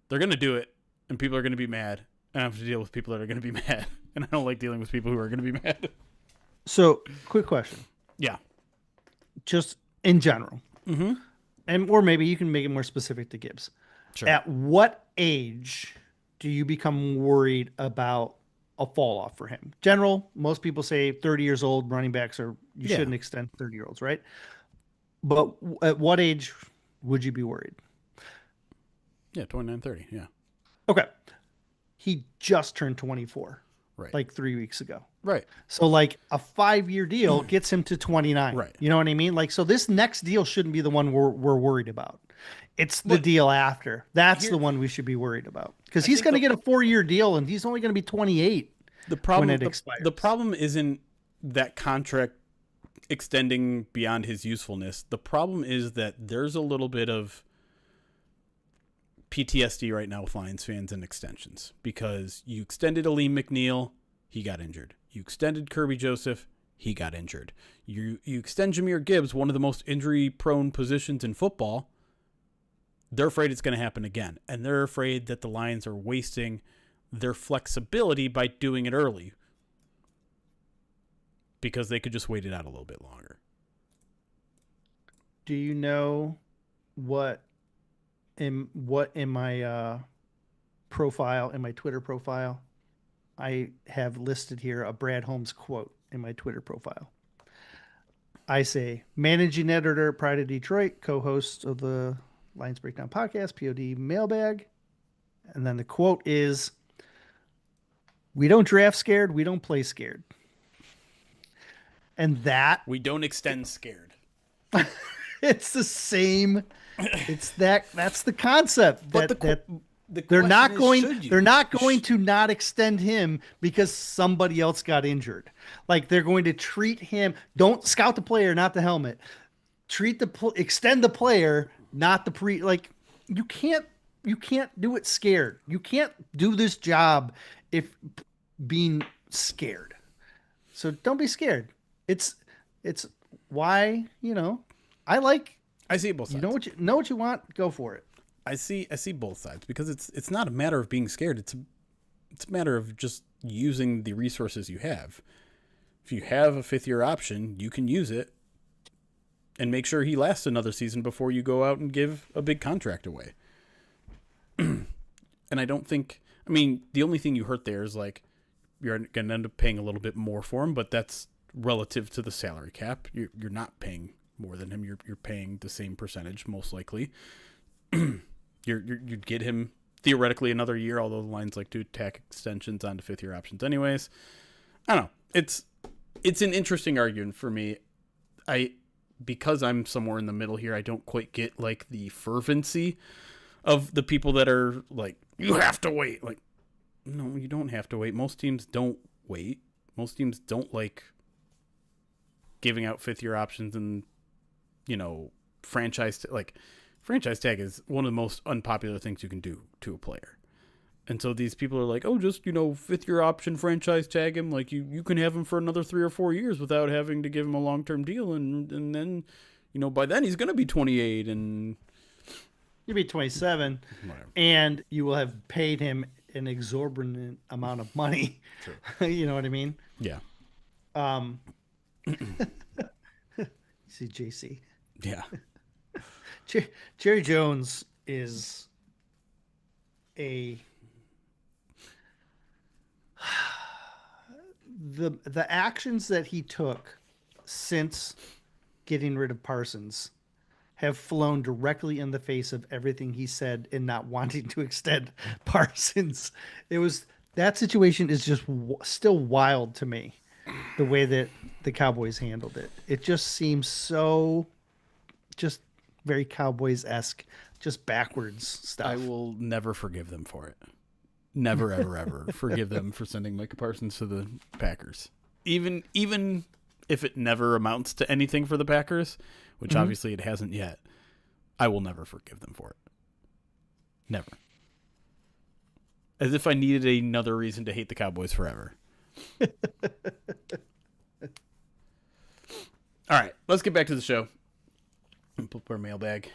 they're going to do it, and people are going to be mad. And I have to deal with people that are going to be mad. And I don't like dealing with people who are going to be mad. So, quick question. Yeah. Just in general. Mm-hmm. Or maybe you can make it more specific to Gibbs. Sure. At what age do you become worried about a fall off for him? General, most people say 30 years old, running backs you shouldn't extend 30-year-olds, right? But at what age would you be worried? Yeah, 29, 30, yeah. Okay. He just turned 24, right? Like 3 weeks ago. Right. So like a 5-year deal gets him to 29. Right. You know what I mean? Like, so this next deal shouldn't be the one we're worried about. It's the deal after. That's the one we should be worried about. Because he's going to get a 4-year deal and he's only going to be 28 when it expires. The problem isn't that contract extending beyond his usefulness. The problem is that there's a little bit of PTSD right now with Lions fans and extensions. Because you extended Aleem McNeil, he got injured. You extended Kirby Joseph, he got injured. You extend Jahmyr Gibbs, one of the most injury-prone positions in football. They're afraid it's going to happen again. And they're afraid that the Lions are wasting their flexibility by doing it early. Because they could just wait it out a little bit longer. Do you know what in my profile, in my Twitter profile, I have listed here a Brad Holmes quote in my Twitter profile. I say, managing editor, Pride of Detroit, co-host of the Lions Breakdown Podcast, POD mailbag. And then the quote is, "We don't draft scared, we don't play scared." And We don't extend scared. it's the same. That's the concept. But that the they're not is, going they're not going to not extend him because somebody else got injured. Like they're going to treat him, don't scout the player, not the helmet. Extend the player, not the like you can't do it scared. You can't do this job if being scared. So don't be scared. It's why, I see both sides. You know what you want, go for it. I see both sides because it's not a matter of being scared. It's a matter of just using the resources you have. If you have a 5th-year option, you can use it and make sure he lasts another season before you go out and give a big contract away. And I don't think, the only thing you hurt there is like you're going to end up paying a little bit more for him, but that's relative to the salary cap. You're not paying more than him. You're paying the same percentage most likely. You'd get him theoretically another year, although the Lions like to tack extensions onto 5th-year options anyways. I don't know. It's an interesting argument for me. Because I'm somewhere in the middle here, I don't quite get like the fervency of the people that are like, you have to wait. Like, no, you don't have to wait. Most teams don't wait. Most teams don't like giving out 5th-year options and, franchise tag is one of the most unpopular things you can do to a player. And so these people are like, oh, just, 5th-year option, franchise tag him. Like you can have him for another 3 or 4 years without having to give him a long-term deal. And then, by then he's going to be 28 and you'll be 27 whatever. And you will have paid him an exorbitant amount of money. True. You know what I mean? Yeah. See JC. Yeah. Jerry Jones is the actions that he took since getting rid of Parsons have flown directly in the face of everything he said in not wanting to extend Parsons. That situation is just still wild to me, the way that the Cowboys handled it. It just seems so just very Cowboys-esque, just backwards stuff. I will never forgive them for it. Never, ever, ever forgive them for sending Micah Parsons to the Packers. Even if it never amounts to anything for the Packers, which obviously it hasn't yet, I will never forgive them for it. Never. As if I needed another reason to hate the Cowboys forever. All right, let's get back to the show. And pull up our mailbag.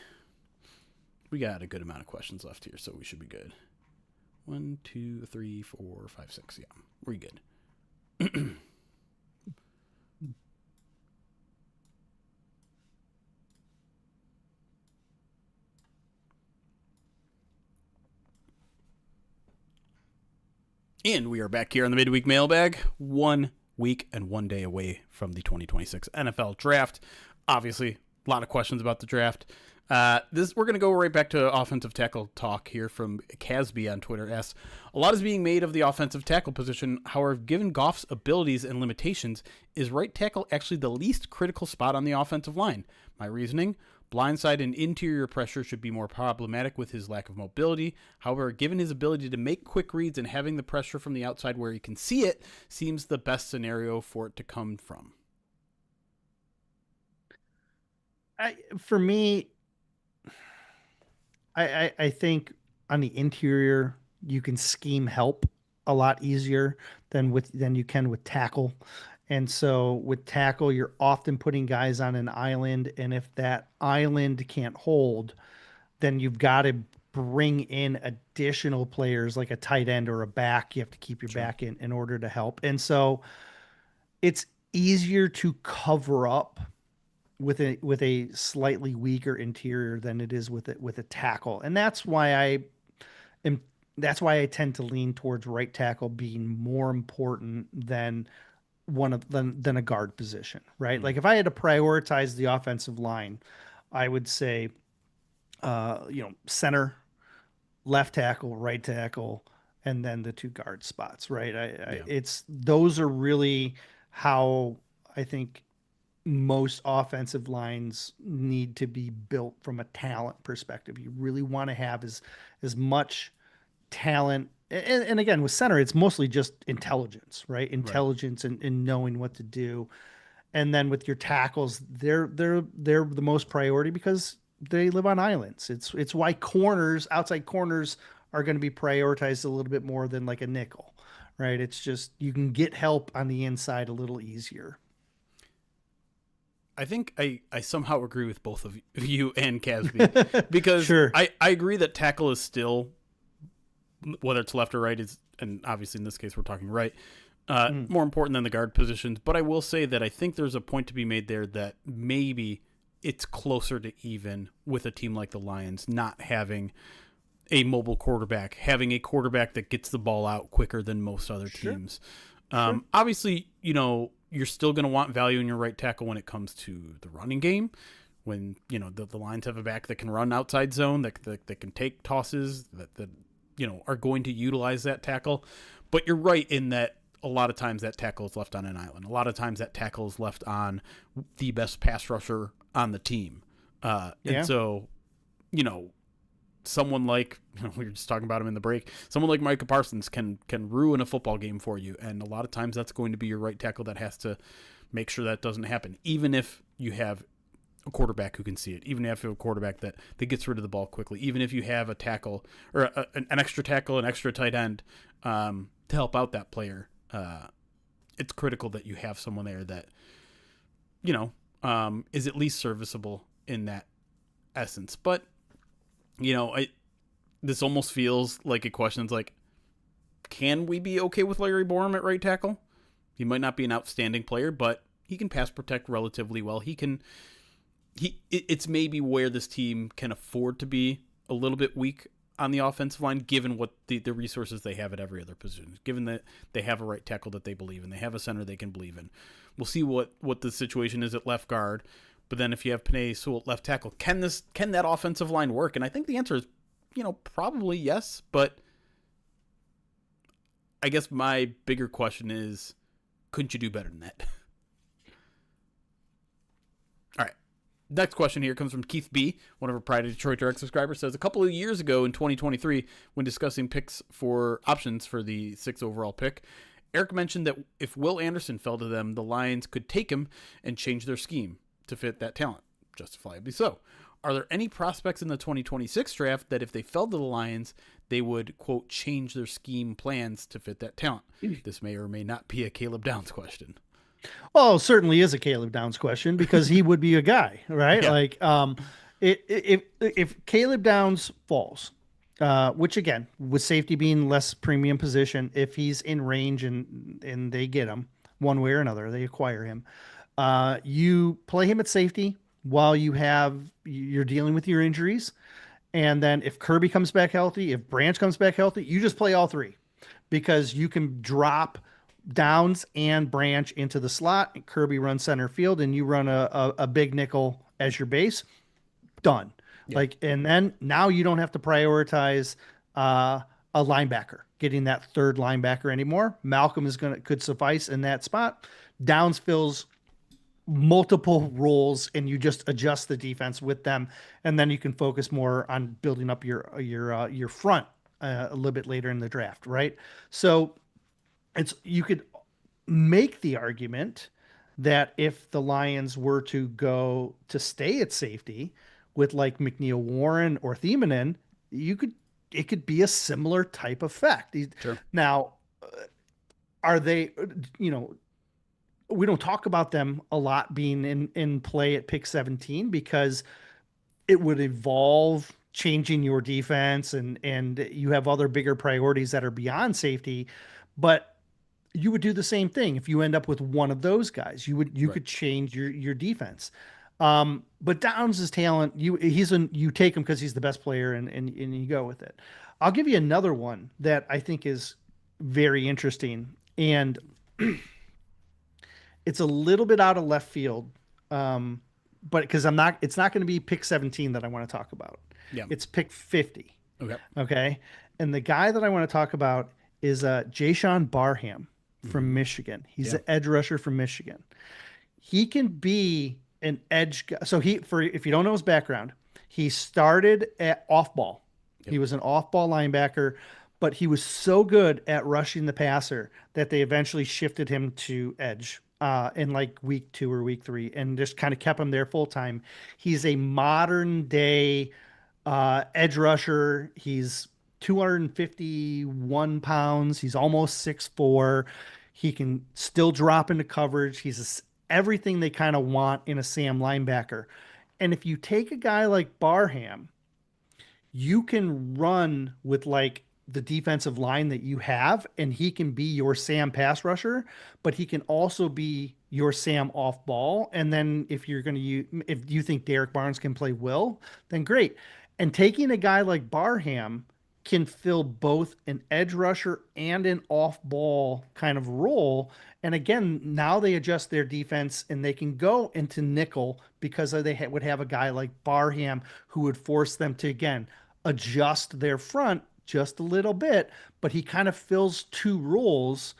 We got a good amount of questions left here, so we should be good. 1, 2, 3, 4, 5, 6. Yeah, we're good. And we are back here on the Midweek Mailbag, 1 week and 1 day away from the 2026 NFL Draft. Obviously, a lot of questions about the draft. We're going to go right back to offensive tackle talk here from Casby on Twitter. Asks, a lot is being made of the offensive tackle position. However, given Goff's abilities and limitations, is right tackle actually the least critical spot on the offensive line? My reasoning, blindside and interior pressure should be more problematic with his lack of mobility. However, given his ability to make quick reads and having the pressure from the outside where he can see it, seems the best scenario for it to come from. For me, I think on the interior you can scheme help a lot easier than you can with tackle. And so with tackle, you're often putting guys on an island, and if that island can't hold, then you've got to bring in additional players like a tight end or a back. You have to keep your back in order to help. And so it's easier to cover up with a slightly weaker interior than it is with a tackle. And that's why I tend to lean towards right tackle being more important than than a guard position, right? Like if I had to prioritize the offensive line, I would say center, left tackle, right tackle, and then the two guard spots, right? Yeah. It's those are really how I think most offensive lines need to be built from a talent perspective. You really want to have as much talent. And again, with center, it's mostly just intelligence, right? Right. Intelligence and knowing what to do. And then with your tackles, they're the most priority because they live on islands. It's why outside corners are going to be prioritized a little bit more than like a nickel, right? It's just you can get help on the inside a little easier. I think I somehow agree with both of you and Casby because Sure. I agree that tackle is still, whether it's left or right, is, and obviously in this case we're talking right, Mm. more important than the guard positions. But I will say that I think there's a point to be made there that maybe it's closer to even with a team like the Lions not having a mobile quarterback, having a quarterback that gets the ball out quicker than most other Sure. teams. Sure. Obviously, you're still going to want value in your right tackle when it comes to the running game. When the Lions have a back that can run outside zone, that can take tosses, that are going to utilize that tackle. But you're right in that a lot of times that tackle is left on an island. A lot of times that tackle is left on the best pass rusher on the team. And Yeah. so, you know, someone like we were just talking about him in the break. Someone like Micah Parsons can ruin a football game for you, and a lot of times that's going to be your right tackle that has to make sure that doesn't happen. Even if you have a quarterback who can see it, even if you have a quarterback that gets rid of the ball quickly, even if you have a tackle or an extra tackle, an extra tight end to help out that player, it's critical that you have someone there that is at least serviceable in that essence. But this almost feels like a question. It's like, can we be okay with Larry Borum at right tackle? He might not be an outstanding player, but he can pass protect relatively well. It's maybe where this team can afford to be a little bit weak on the offensive line, given what the resources they have at every other position. Given that they have a right tackle that they believe in, they have a center they can believe in. We'll see what the situation is at left guard. But then if you have Penei Sewell at left tackle, can that offensive line work? And I think the answer is, probably yes. But I guess my bigger question is, couldn't you do better than that? All right. Next question here comes from Keith B., one of our Pride of Detroit Direct subscribers, says a couple of years ago in 2023, when discussing picks for options for the 6th overall pick, Erik mentioned that if Will Anderson fell to them, the Lions could take him and change their scheme to fit that talent, justifiably so. Are there any prospects in the 2026 draft that if they fell to the Lions, they would, quote, change their scheme plans to fit that talent? This may or may not be a Caleb Downs question. Well, it certainly is a Caleb Downs question because he would be a guy, right? Yeah. Like, if Caleb Downs falls, which again, with safety being less premium position, if he's in range and they get him one way or another, they acquire him. You play him at safety while you're dealing with your injuries, and then if Kirby comes back healthy, if Branch comes back healthy, you just play all three because you can drop Downs and Branch into the slot, and Kirby runs center field, and you run a big nickel as your base. Done. Yeah. Like, and then now you don't have to prioritize a linebacker, getting that third linebacker anymore. Malcolm could suffice in that spot. Downs fills multiple roles, and you just adjust the defense with them, and then you can focus more on building up your front a little bit later in the draft, right? So you could make the argument that if the Lions were to go to stay at safety with like McNeil Warren or Thiemanen, it could be a similar type effect. Sure. Now, are they, you know, we don't talk about them a lot being in play at pick 17 because it would involve changing your defense and you have other bigger priorities that are beyond safety. But you would do the same thing if you end up with one of those guys. You Right. could change your defense. But Downs' talent, you take him because he's the best player and you go with it. I'll give you another one that I think is very interesting, and it's a little bit out of left field. But because it's not going to be pick 17 that I want to talk about. Yeah. It's pick 50. Okay. Okay. And the guy that I want to talk about is Jayshawn Barham from Mm-hmm. Michigan. He's Yeah. an edge rusher from Michigan. He can be an edge guy. So if you don't know his background, he started at off ball. Yep. He was an off ball linebacker, but he was so good at rushing the passer that they eventually shifted him to edge in like week 2 or week 3 and just kind of kept him there full time. He's a modern day edge rusher. He's 251 pounds. He's almost 6'4". He can still drop into coverage. Everything they kind of want in a Sam linebacker. And if you take a guy like Barham, you can run with like the defensive line that you have, and he can be your Sam pass rusher, but he can also be your Sam off ball. And then if you're going to use, if you think Derek Barnes can play Will, then great. And taking a guy like Barham can fill both an edge rusher and an off ball kind of role. And again, now they adjust their defense and they can go into nickel because would have a guy like Barham who would force them to, again, adjust their front just a little bit, but he kind of fills two roles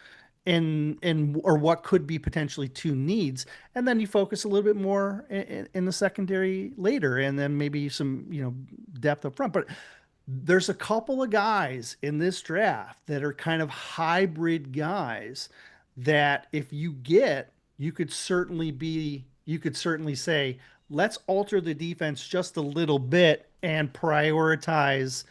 in or what could be potentially two needs, and then you focus a little bit more in the secondary later, and then maybe some depth up front. But there's a couple of guys in this draft that are kind of hybrid guys that if you get, you could certainly say, let's alter the defense just a little bit and prioritize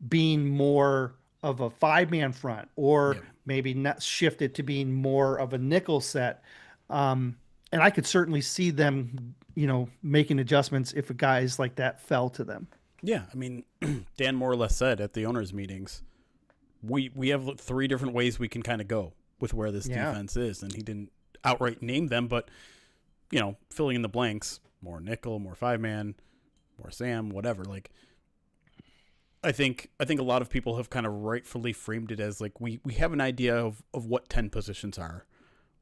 being more of a 5-man front, or Yeah. maybe not shift it to being more of a nickel set. And I could certainly see them, making adjustments if a guys like that fell to them. Yeah. I mean, Dan more or less said at the owners' meetings, we have 3 different ways we can kind of go with where this defense is, and he didn't outright name them, but filling in the blanks, more nickel, more 5-man, more Sam, whatever. Like, I think a lot of people have kind of rightfully framed it as like we have an idea of what 10 positions are,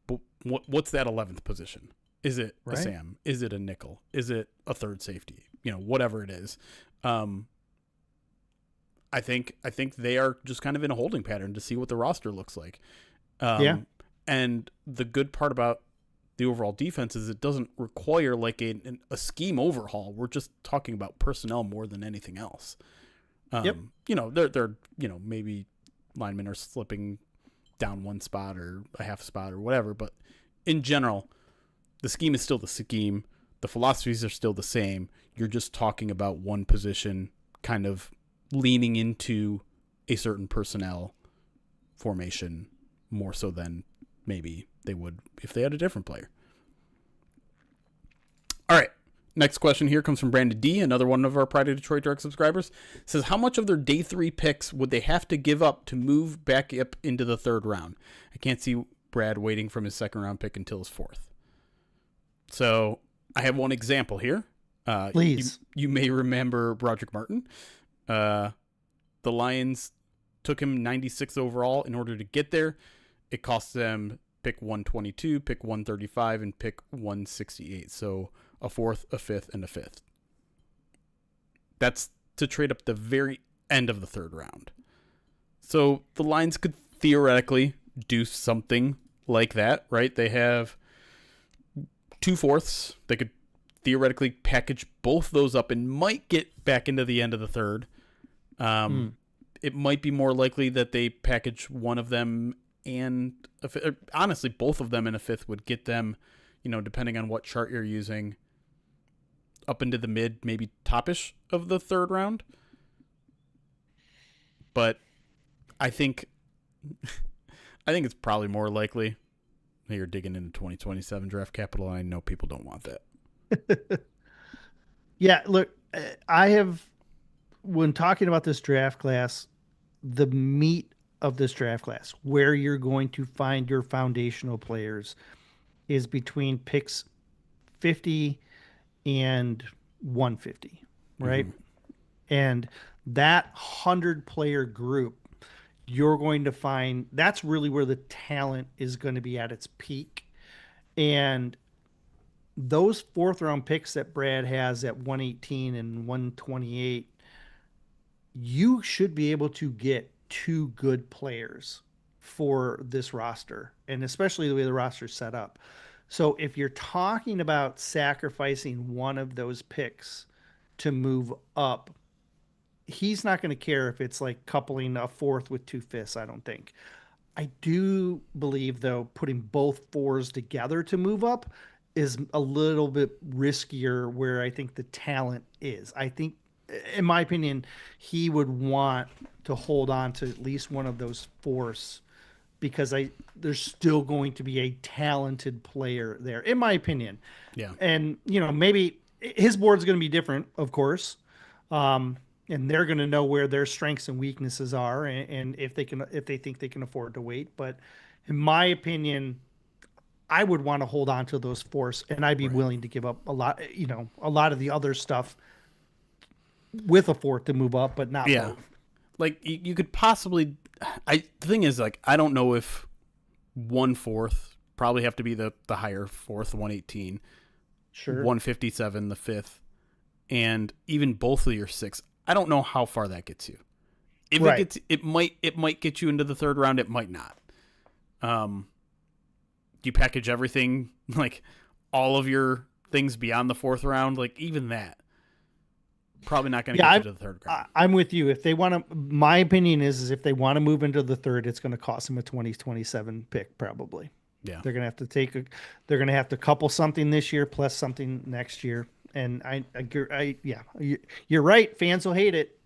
but what's that 11th position? Is it a Sam? Is it a nickel? Is it a third safety? Whatever it is. I think they are just kind of in a holding pattern to see what the roster looks like. And the good part about the overall defense is it doesn't require like a scheme overhaul. We're just talking about personnel more than anything else. They're maybe linemen are slipping down one spot or a half spot or whatever, but in general, the scheme is still the scheme. The philosophies are still the same. You're just talking about one position kind of leaning into a certain personnel formation more so than maybe they would if they had a different player. All right. Next question here comes from Brandon D., another one of our Pride of Detroit Direct subscribers. Says, how much of their day 3 picks would they have to give up to move back up into the 3rd round? I can't see Brad waiting from his 2nd round pick until his 4th. So I have one example here. Please. You may remember Broderick Martin. The Lions took him 96 overall in order to get there. It cost them pick 122, pick 135, and pick 168. So a 4th, a 5th, and a 5th. That's to trade up the very end of the 3rd round. So the Lions could theoretically do something like that, right? They have 2 4ths. They could theoretically package both those up and might get back into the end of the 3rd. It might be more likely that they package one of them and honestly, both of them in a 5th would get them, depending on what chart you're using, up into the mid, maybe topish of the 3rd round. But I think it's probably more likely that you're digging into 2027 draft capital, and I know people don't want that. Yeah, look, when talking about this draft class, the meat of this draft class, where you're going to find your foundational players, is between picks 50 and 150, right? Mm-hmm. And that 100-player group, you're going to find that's really where the talent is going to be at its peak. And those 4th round picks that Brad has at 118 and 128, you should be able to get two good players for this roster, and especially the way the roster is set up. So if you're talking about sacrificing one of those picks to move up, he's not going to care if it's like coupling a fourth with two fifths, I don't think. I do believe, though, putting both fours together to move up is a little bit riskier where I think the talent is. I think, in my opinion, he would want to hold on to at least one of those fours because there's still going to be a talented player there, in my opinion. Yeah. And, maybe his board's going to be different, of course. And they're going to know where their strengths and weaknesses are, and if they think they can afford to wait. But in my opinion, I would want to hold on to those fours, and I'd be willing to give up a lot of the other stuff with a fourth to move up, but not both. Like you could possibly. The thing is, like, I don't know if 1/4 probably have to be the higher fourth, 118, sure, 157 the fifth, and even both of your six. I don't know how far that gets you. If it might get you into the third round. It might not. You package everything, like all of your things beyond the fourth round, like even that, probably not going to get you to the third round. I'm with you. If they want to, my opinion is if they want to move into the third, it's going to cost them a 2027 pick probably. Yeah, they're going to have to they're going to have to couple something this year plus something next year. And you're right. Fans will hate it,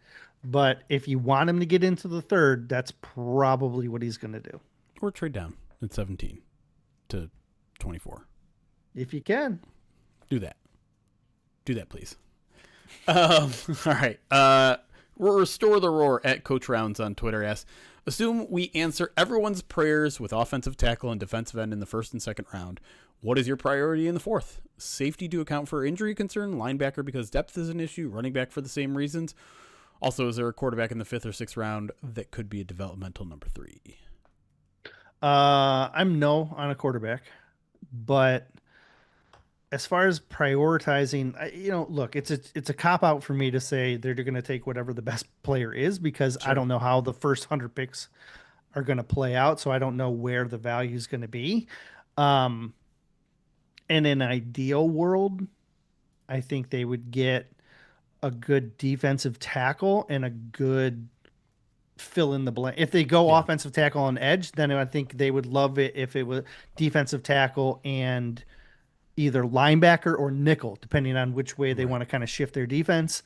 but if you want him to get into the third, that's probably what he's going to do. Or trade down at 17 to 24. If you can. Do that, please. All right. Restore the Roar at Coach Rounds on Twitter asks, assume we answer everyone's prayers with offensive tackle and defensive end in the first and second round. What is your priority in the fourth? Safety to account for injury concern, linebacker because depth is an issue, running back for the same reasons. Also, is there a quarterback in the fifth or sixth round that could be a developmental number 3? I'm no on a quarterback, but as far as prioritizing, look, it's a cop out for me to say they're going to take whatever the best player is because I don't know how the first 100 picks are going to play out, so I don't know where the value is going to be. In an ideal world, I think they would get a good defensive tackle and a good fill in the blank. If they go offensive tackle on edge, then I think they would love it if it was defensive tackle and either linebacker or nickel, depending on which way they want to kind of shift their defense.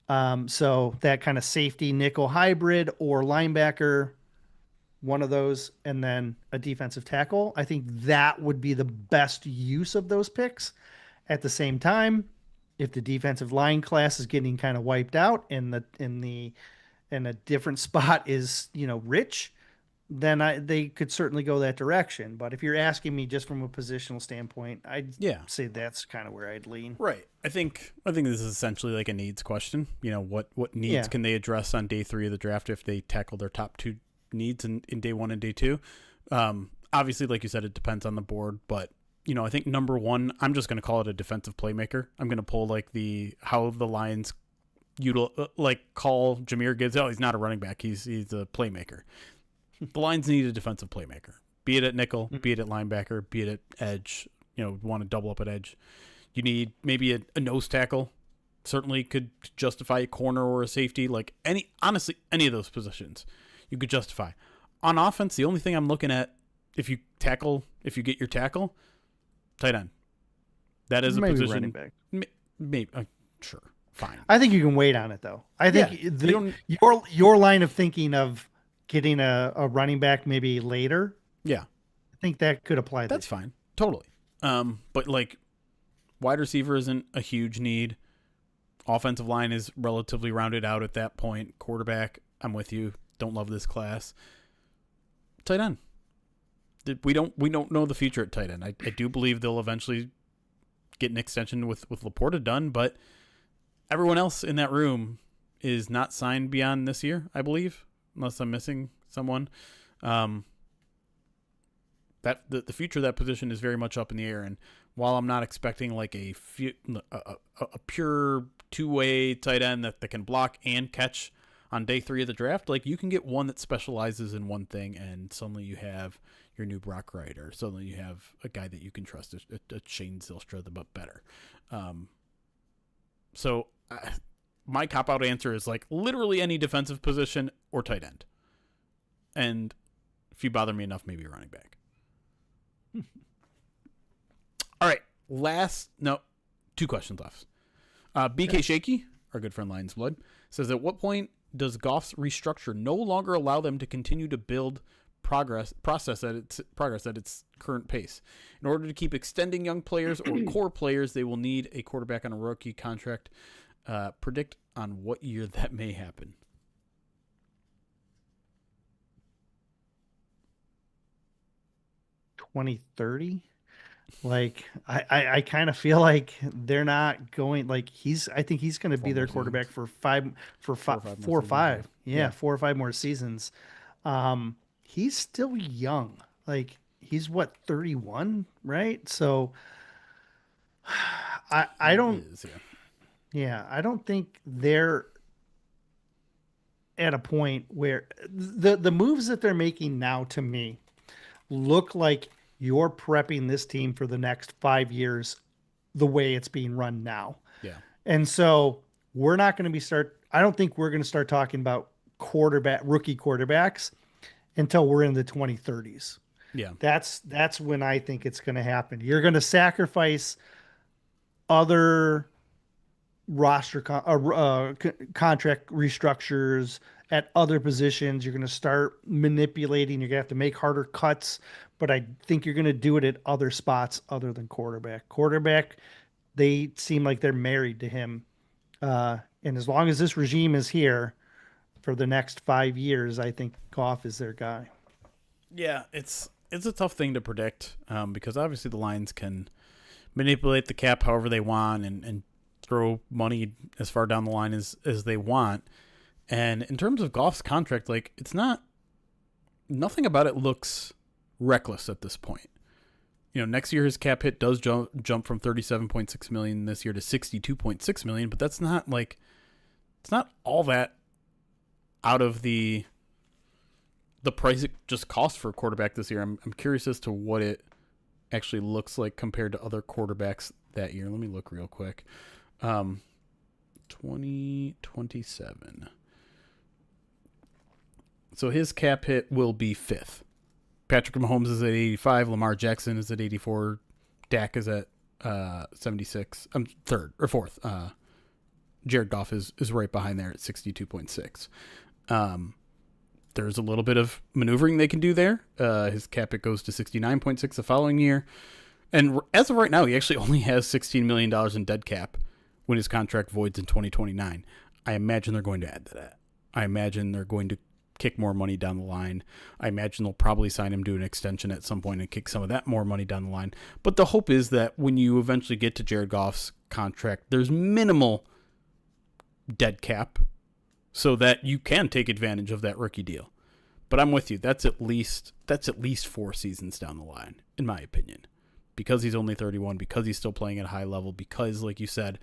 So that kind of safety nickel hybrid or linebacker, one of those, and then a defensive tackle. I think that would be the best use of those picks. At the same time, if the defensive line class is getting kind of wiped out and a different spot is, rich, then they could certainly go that direction. But if you're asking me just from a positional standpoint, I'd say that's kind of where I'd lean. Right. I think this is essentially like a needs question. What needs can they address on day 3 of the draft if they tackle their top 2 needs in day 1 and day 2? Obviously, like you said, it depends on the board, but I think number 1, I'm just going to call it a defensive playmaker. I'm going to pull like how the Lions call Jahmyr Gibbs. Oh, he's not a running back. He's a playmaker. The Lions need a defensive playmaker, be it at nickel, be it at linebacker, be it at edge. Want to double up at edge. You need maybe a nose tackle. Certainly could justify a corner or a safety. Like any of those positions you could justify. On offense, the only thing I'm looking at, if you get your tackle, tight end. That is maybe a position. Running back. Maybe sure, fine. I think you can wait on it though. I think your line of thinking of getting a running back maybe later. Yeah, I think that could apply. That's fine, totally. But like, wide receiver isn't a huge need. Offensive line is relatively rounded out at that point. Quarterback, I'm with you. Don't love this class. Tight end. We don't know the future at tight end. I do believe they'll eventually get an extension with Laporta done, but everyone else in that room is not signed beyond this year, I believe, unless I'm missing someone. That the future of that position is very much up in the air. And while I'm not expecting like a pure two-way tight end that can block and catch on day 3 of the draft, like, you can get one that specializes in one thing, and suddenly you have your new Brock Wright, or suddenly you have a guy that you can trust, a Shane Zylstra, but better. My cop-out answer is, like, literally any defensive position or tight end. And if you bother me enough, maybe a running back. All right. 2 questions left. BK Shaky, our good friend Lions Blood, says, at what point does Goff's restructure no longer allow them to continue to build progress at its current pace? In order to keep extending young players or core players, they will need a quarterback on a rookie contract. Predict on what year that may happen. 2030. Like, I kind of feel like they're not going, like, I think he's going to be their quarterback for 4 or 5. Yeah, 4 or 5 more seasons. He's still young. Like, he's 31, right? So I don't think they're at a point where the moves that they're making now, to me, look like you're prepping this team for the next 5 years the way it's being run now. Yeah. And so we're not going to I don't think we're going to start talking about rookie quarterbacks until we're in the 2030s. Yeah. That's when I think it's going to happen. You're going to sacrifice other roster contract restructures at other positions. You're going to start manipulating. You're going to have to make harder cuts, but I think you're going to do it at other spots other than quarterback. Quarterback, they seem like they're married to him. And as long as this regime is here for the next 5 years, I think Goff is their guy. Yeah, it's a tough thing to predict because obviously the Lions can manipulate the cap however they want and throw money as far down the line as they want. And in terms of Goff's contract, like, nothing about it looks reckless at this point. You know, next year his cap hit does jump from $37.6 million this year to $62.6 million, but that's not, like, it's not all that out of the price it just cost for a quarterback this year. I'm curious as to what it actually looks like compared to other quarterbacks that year. Let me look real quick. 2027. So his cap hit will be 5th. Patrick Mahomes is at 85. Lamar Jackson is at 84. Dak is at 76. I'm 3rd or 4th. Jared Goff is right behind there at 62.6. There's a little bit of maneuvering they can do there. His cap hit goes to 69.6 the following year. And as of right now, he actually only has $16 million in dead cap when his contract voids in 2029. I imagine they're going to add to that. I imagine they're going to kick more money down the line. I imagine they'll probably sign him to an extension at some point and kick some of that more money down the line. But the hope is that when you eventually get to Jared Goff's contract, there's minimal dead cap so that you can take advantage of that rookie deal. But I'm with you. That's at least 4 seasons down the line, in my opinion, because he's only 31, because he's still playing at a high level, because, like you said,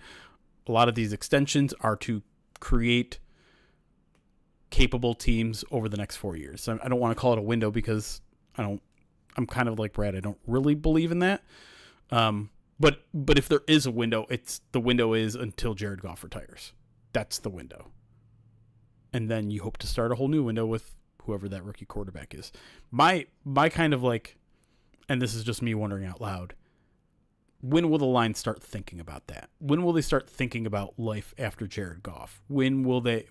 a lot of these extensions are to create capable teams over the next 4 years. So I don't want to call it a window because I'm kind of like Brad. I don't really believe in that. But if there is a window, the window is until Jared Goff retires. That's the window. And then you hope to start a whole new window with whoever that rookie quarterback is. My kind of like, and this is just me wondering out loud, when will the Lions start thinking about that? When will they start thinking about life after Jared Goff? When will they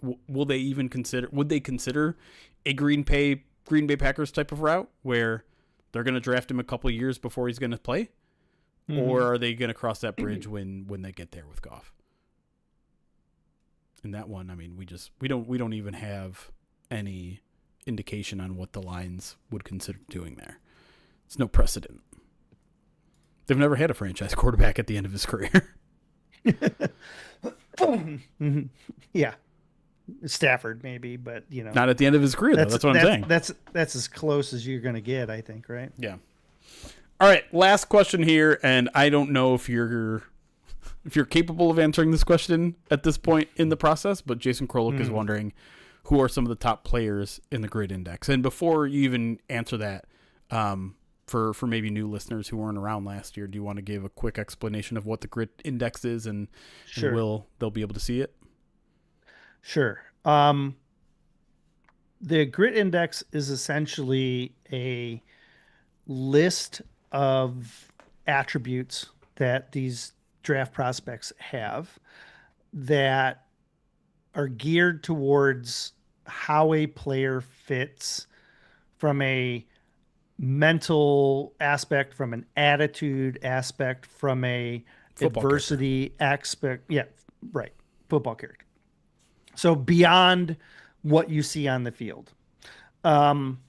even consider, would they consider a Green Bay Packers type of route where they're going to draft him a couple of years before he's going to play? Mm-hmm. Or are they going to cross that bridge when they get there with Goff? And that one, I mean, we don't even have any indication on what the Lions would consider doing there. It's no precedent. They've never had a franchise quarterback at the end of his career. Yeah. Stafford maybe, but not at the end of his career, though. That's what I'm saying. That's as close as you're going to get, I think, right? Yeah. All right, last question here, and I don't know if you're capable of answering this question at this point in the process, but Jason Krolick is wondering, who are some of the top players in the grid index. And before you even answer that, for maybe new listeners who weren't around last year, do you want to give a quick explanation of what the grid index is and Sure. will they'll be able to see it? Sure. The grit index is essentially a list of attributes that these draft prospects have that are geared towards how a player fits from a mental aspect, from an attitude aspect, from a Football character. adversity aspect. Yeah, right. Football character. So beyond what you see on the field. Um,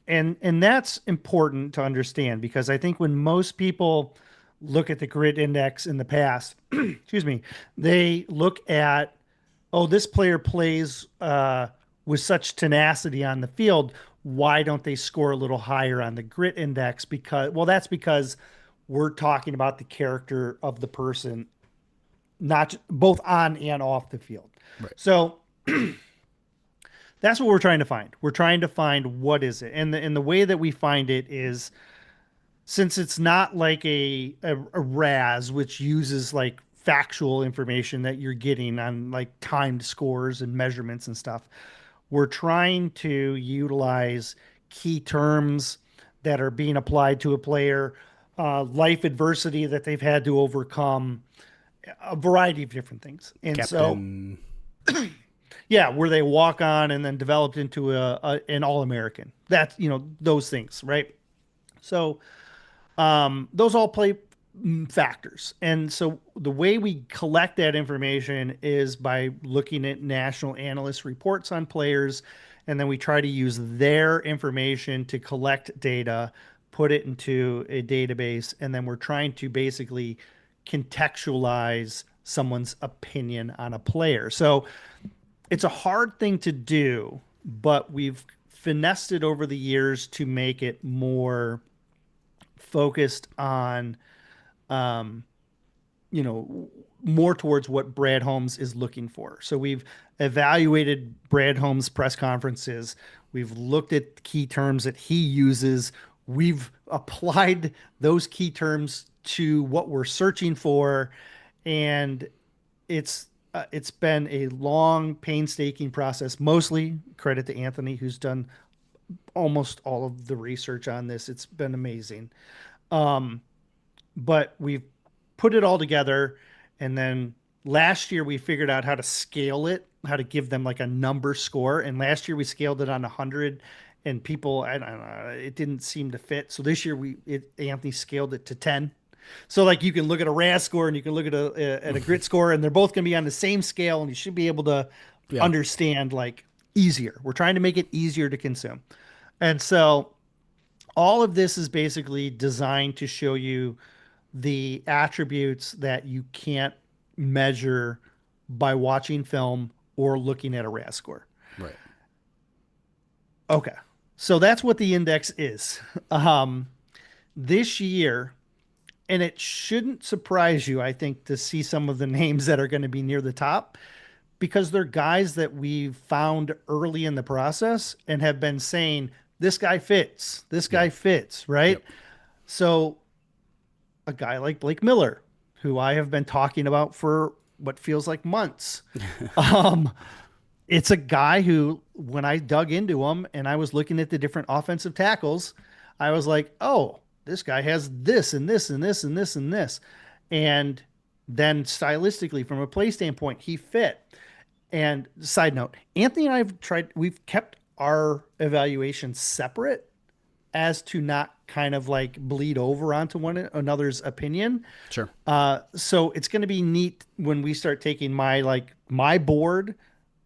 and that's important to understand because I think when most people look at the grit index in the past, excuse me, they look at, oh, this player plays with such tenacity on the field. Why don't they score a little higher on the grit index? Because, well, that's because we're talking about the character of the person, not both on and off the field. Right. So that's what we're trying to find. We're trying to find what is it, and the way that we find it is since it's not like a RAS which uses like factual information that you're getting on like timed scores and measurements and stuff. We're trying to utilize key terms that are being applied to a player, life adversity that they've had to overcome, a variety of different things. And Captain. so yeah, where they walk on and then developed into an All-American. That's, those things, right? So those all play factors. And so the way we collect that information is by looking at national analyst reports on players. And then we try to use their information to collect data, put it into a database. And then we're trying to basically contextualize someone's opinion on a player. So it's a hard thing to do, but we've finessed it over the years to make it more focused on, um, more towards what Brad Holmes is looking for. So we've evaluated Brad Holmes' press conferences. We've looked at key terms that he uses. We've applied those key terms to what we're searching for, and it's been a long, painstaking process. Mostly credit to Anthony, who's done almost all of the research on this. It's been amazing. But we've put it all together, and then last year we figured out how to scale it, how to give them like a number score. And last year we scaled it on 100, and people, I don't know, it didn't seem to fit. So this year Anthony scaled it to 10. So like you can look at a RAS score and you can look at a grit score, and they're both going to be on the same scale, and you should be able to understand like easier. We're trying to make it easier to consume. And so all of this is basically designed to show you the attributes that you can't measure by watching film or looking at a RAS score. Right. Okay. So that's what the index is. This year, and it shouldn't surprise you, I think, to see some of the names that are going to be near the top because they're guys that we've found early in the process and have been saying, this guy fits, this guy fits, right? Yep. So a guy like Blake Miller, who I have been talking about for what feels like months. It's a guy who, when I dug into him and I was looking at the different offensive tackles, I was like, oh, this guy has this and this and this and this and this. And then stylistically, from a play standpoint, he fit. And side note, Anthony and I we've kept our evaluations separate as to not kind of like bleed over onto one another's opinion. Sure. So it's going to be neat when we start taking my board,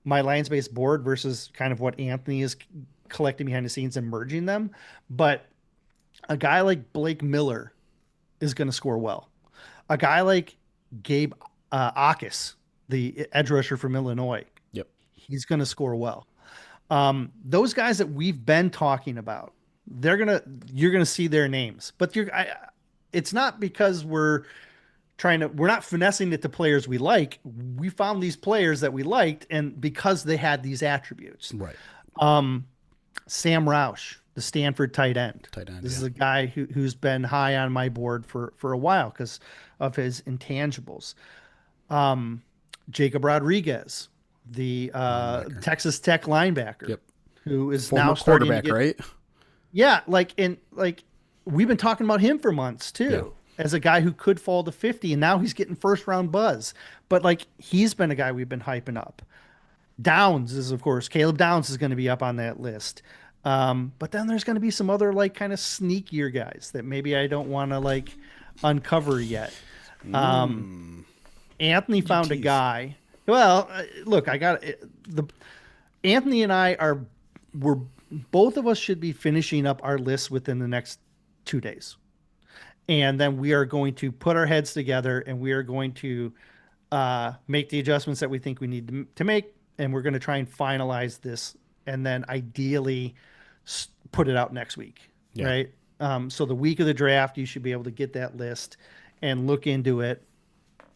my Lions-based board versus kind of what Anthony is collecting behind the scenes and merging them. But a guy like Blake Miller is going to score well. A guy like Gabe Akis, the edge rusher from Illinois, he's going to score well. Those guys that we've been talking about, you're gonna see their names, but it's not because we're we're not finessing it to players we like. We found these players that we liked, and because they had these attributes. Right. Sam Roush, the Stanford tight end. Tight end. This Yeah. is a guy who's been high on my board for a while because of his intangibles. Jacob Rodriguez, the Linebacker. Texas Tech linebacker, Yep. who is Former now starting to quarterback, get, right? yeah, like we've been talking about him for months too. Yeah. As a guy who could fall to 50, and now he's getting first round buzz. But like he's been a guy we've been hyping up. Downs is, of course, Caleb Downs is going to be up on that list. But then there's going to be some other like kind of sneakier guys that maybe I don't want to like uncover yet. Anthony found a guy. Well, look, I got the Anthony and I we're both of us should be finishing up our list within the next 2 days. And then we are going to put our heads together and we are going to make the adjustments that we think we need to make. And we're going to try and finalize this and then ideally put it out next week. Yeah. Right. So the week of the draft, you should be able to get that list and look into it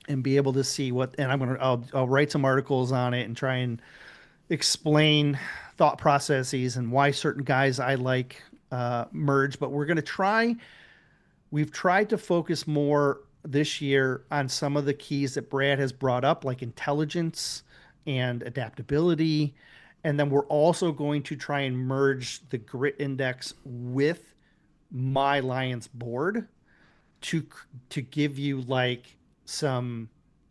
and be able to see and I'll write some articles on it and try and explain thought processes and why certain guys I like merge. But we've tried to focus more this year on some of the keys that Brad has brought up, like intelligence and adaptability. And then we're also going to try and merge the grit index with my Lions board to give you like some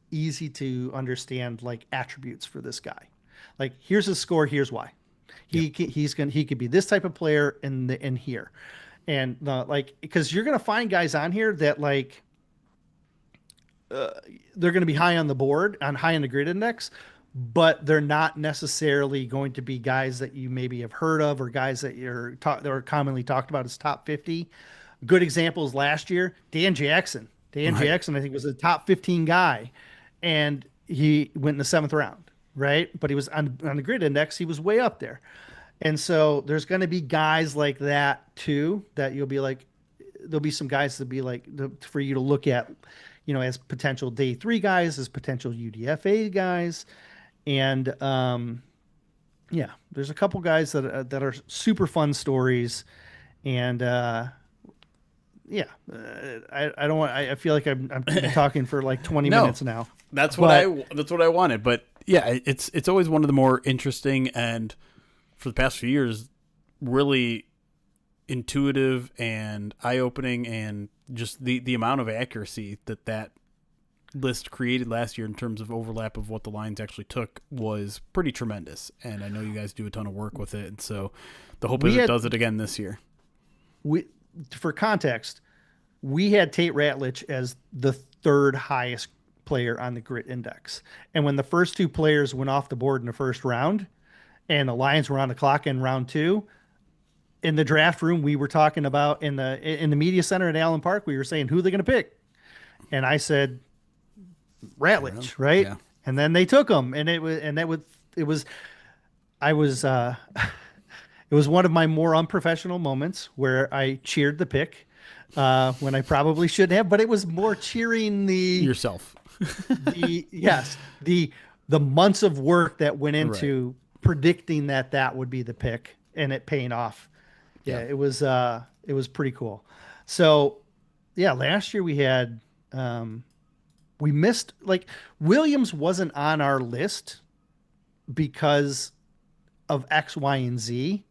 easy to understand like attributes for this guy. Like here's his score, here's why. He could be this type of player in here. And like because you're going to find guys on here that like they're going to be high on the board, high on the grid index, but they're not necessarily going to be guys that you maybe have heard of or guys that that are commonly talked about as top 50. Good examples last year, Dan Jackson. Dan Jackson, I think, was a top 15 guy, and he went in the 7th round, right? But he was on the grid index. He was way up there. And so there's going to be guys like that too, that you'll be like, there'll be some guys to be like, for you to look at, as potential day 3 guys, as potential UDFA guys. And there's a couple guys that are super fun stories. And I don't want, I feel like I'm talking for like 20 minutes now. That's what I wanted. But yeah, it's always one of the more interesting and for the past few years, really intuitive and eye-opening, and just the amount of accuracy that list created last year in terms of overlap of what the Lions actually took was pretty tremendous. And I know you guys do a ton of work with it, and so the hope is it does it again this year. For context, we had Tate Ratledge as the 3rd highest player on the grit index. And when the first 2 players went off the board in the first round and the Lions were on the clock in round 2, in the draft room, we were talking about in the media center at Allen Park, we were saying, who are they going to pick? And I said, Ratledge, right? Yeah. And then they took him, and it was one of my more unprofessional moments where I cheered the pick when I probably shouldn't have, but it was more cheering yourself. the months of work that went into predicting that would be the pick and it paying off. Yeah, it was pretty cool. So yeah, last year we had we missed, like, Williams wasn't on our list because of X, Y, and Z.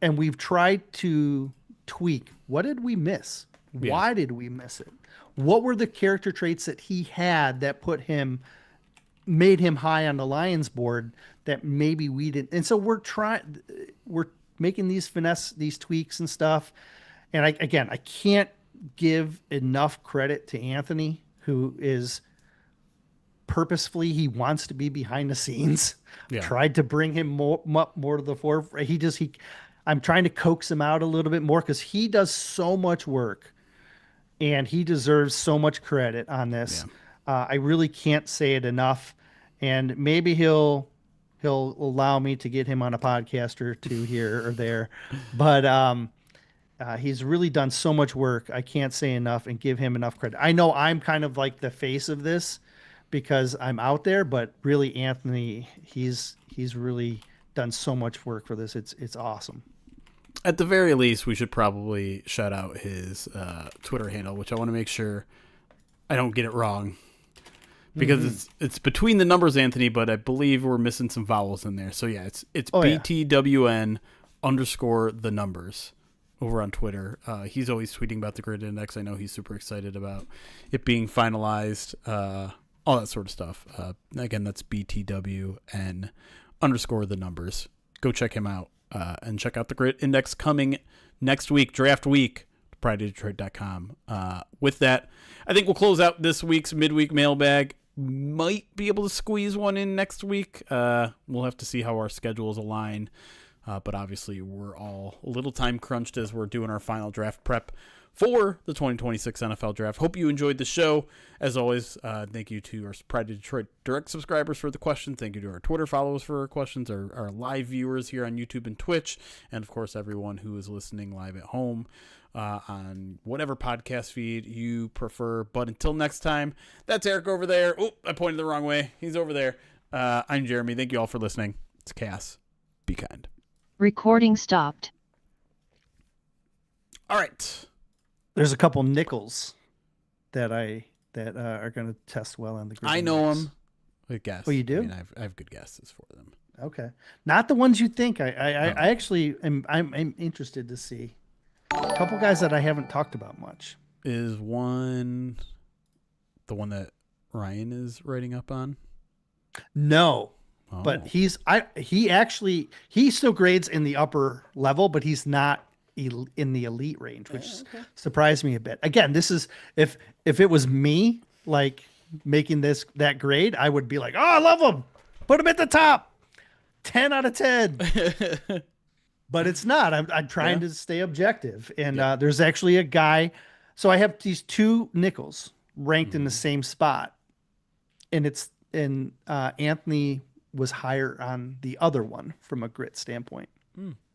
And we've tried to tweak. What did we miss? Yeah. Why did we miss it? What were the character traits that he had that made him high on the Lions board that maybe we didn't? And so we're making these tweaks and stuff. And I can't give enough credit to Anthony, who is purposefully, he wants to be behind the scenes. Yeah. Tried to bring him more to the forefront. I'm trying to coax him out a little bit more because he does so much work and he deserves so much credit on this. Yeah. I really can't say it enough. And maybe he'll allow me to get him on a podcast or two here or there. But He's really done so much work. I can't say enough and give him enough credit. I know I'm kind of like the face of this because I'm out there, but really Anthony, he's really done so much work for this. It's awesome. At the very least, we should probably shout out his Twitter handle, which I want to make sure I don't get it wrong. Because it's between the numbers, Anthony, but I believe we're missing some vowels in there. So yeah, it's BTWN _the numbers over on Twitter. He's always tweeting about the grid index. I know he's super excited about it being finalized, all that sort of stuff. Again, that's BTWN _ the numbers. Go check him out and check out the grid index coming next week, draft week. PrideOfDetroit.com. With that, I think we'll close out this week's midweek mailbag. Might be able to squeeze one in next week. We'll have to see how our schedules align. But obviously, we're all a little time crunched as we're doing our final draft prep for the 2026 NFL Draft. Hope you enjoyed the show. As always, thank you to our Pride of Detroit direct subscribers for the questions. Thank you to our Twitter followers for our questions, our live viewers here on YouTube and Twitch, and, of course, everyone who is listening live at home on whatever podcast feed you prefer. But until next time, that's Erik over there. Oh, I pointed the wrong way. He's over there. I'm Jeremy. Thank you all for listening. It's Cass. Be kind. Recording stopped. All right. There's a couple nickels that are going to test well on the grid. I know them. Good guess. Oh, you do? I mean, I have good guesses for them. Okay, not the ones you think. I actually I'm interested to see a couple guys that I haven't talked about much. Is one the one that Ryan is writing up on? No. Oh. But he still grades in the upper level, but he's not in the elite range, which surprised me a bit. Again, this is if it was me like making that grade, I would be like, oh, I love him, put him at the top, 10 out of 10. But it's not. I'm trying to stay objective, and there's actually a guy. So I have these two nickels ranked in the same spot, and Anthony was higher on the other one from a grit standpoint,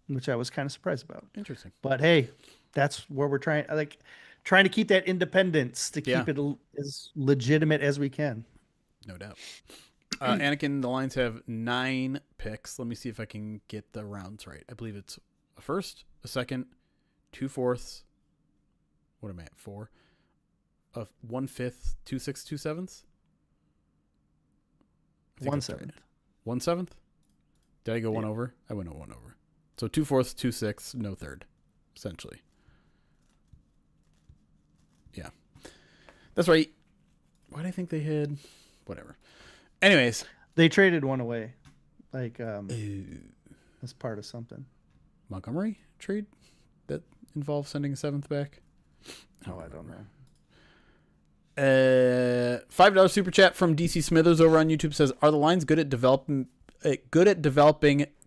which I was kind of surprised about. Interesting. But hey, that's where we're trying to keep that independence to keep it as legitimate as we can. No doubt. Anakin, the Lions have 9 picks. Let me see if I can get the rounds right. I believe it's a first, a second, 2 fourths. What am I at? 4? 1/5, 2 6, 2 7ths? 1/7. 1/7? Did I go one over? I went 1 over. So 2 fourths, 2 6, no third, essentially. Yeah. That's right. Why do I think they had whatever? Anyways. They traded one away. Like as part of something. Montgomery trade that involves sending a 7th back? Oh, I don't know. $5 super chat from DC Smithers over on YouTube says, "Are the Lions good at developing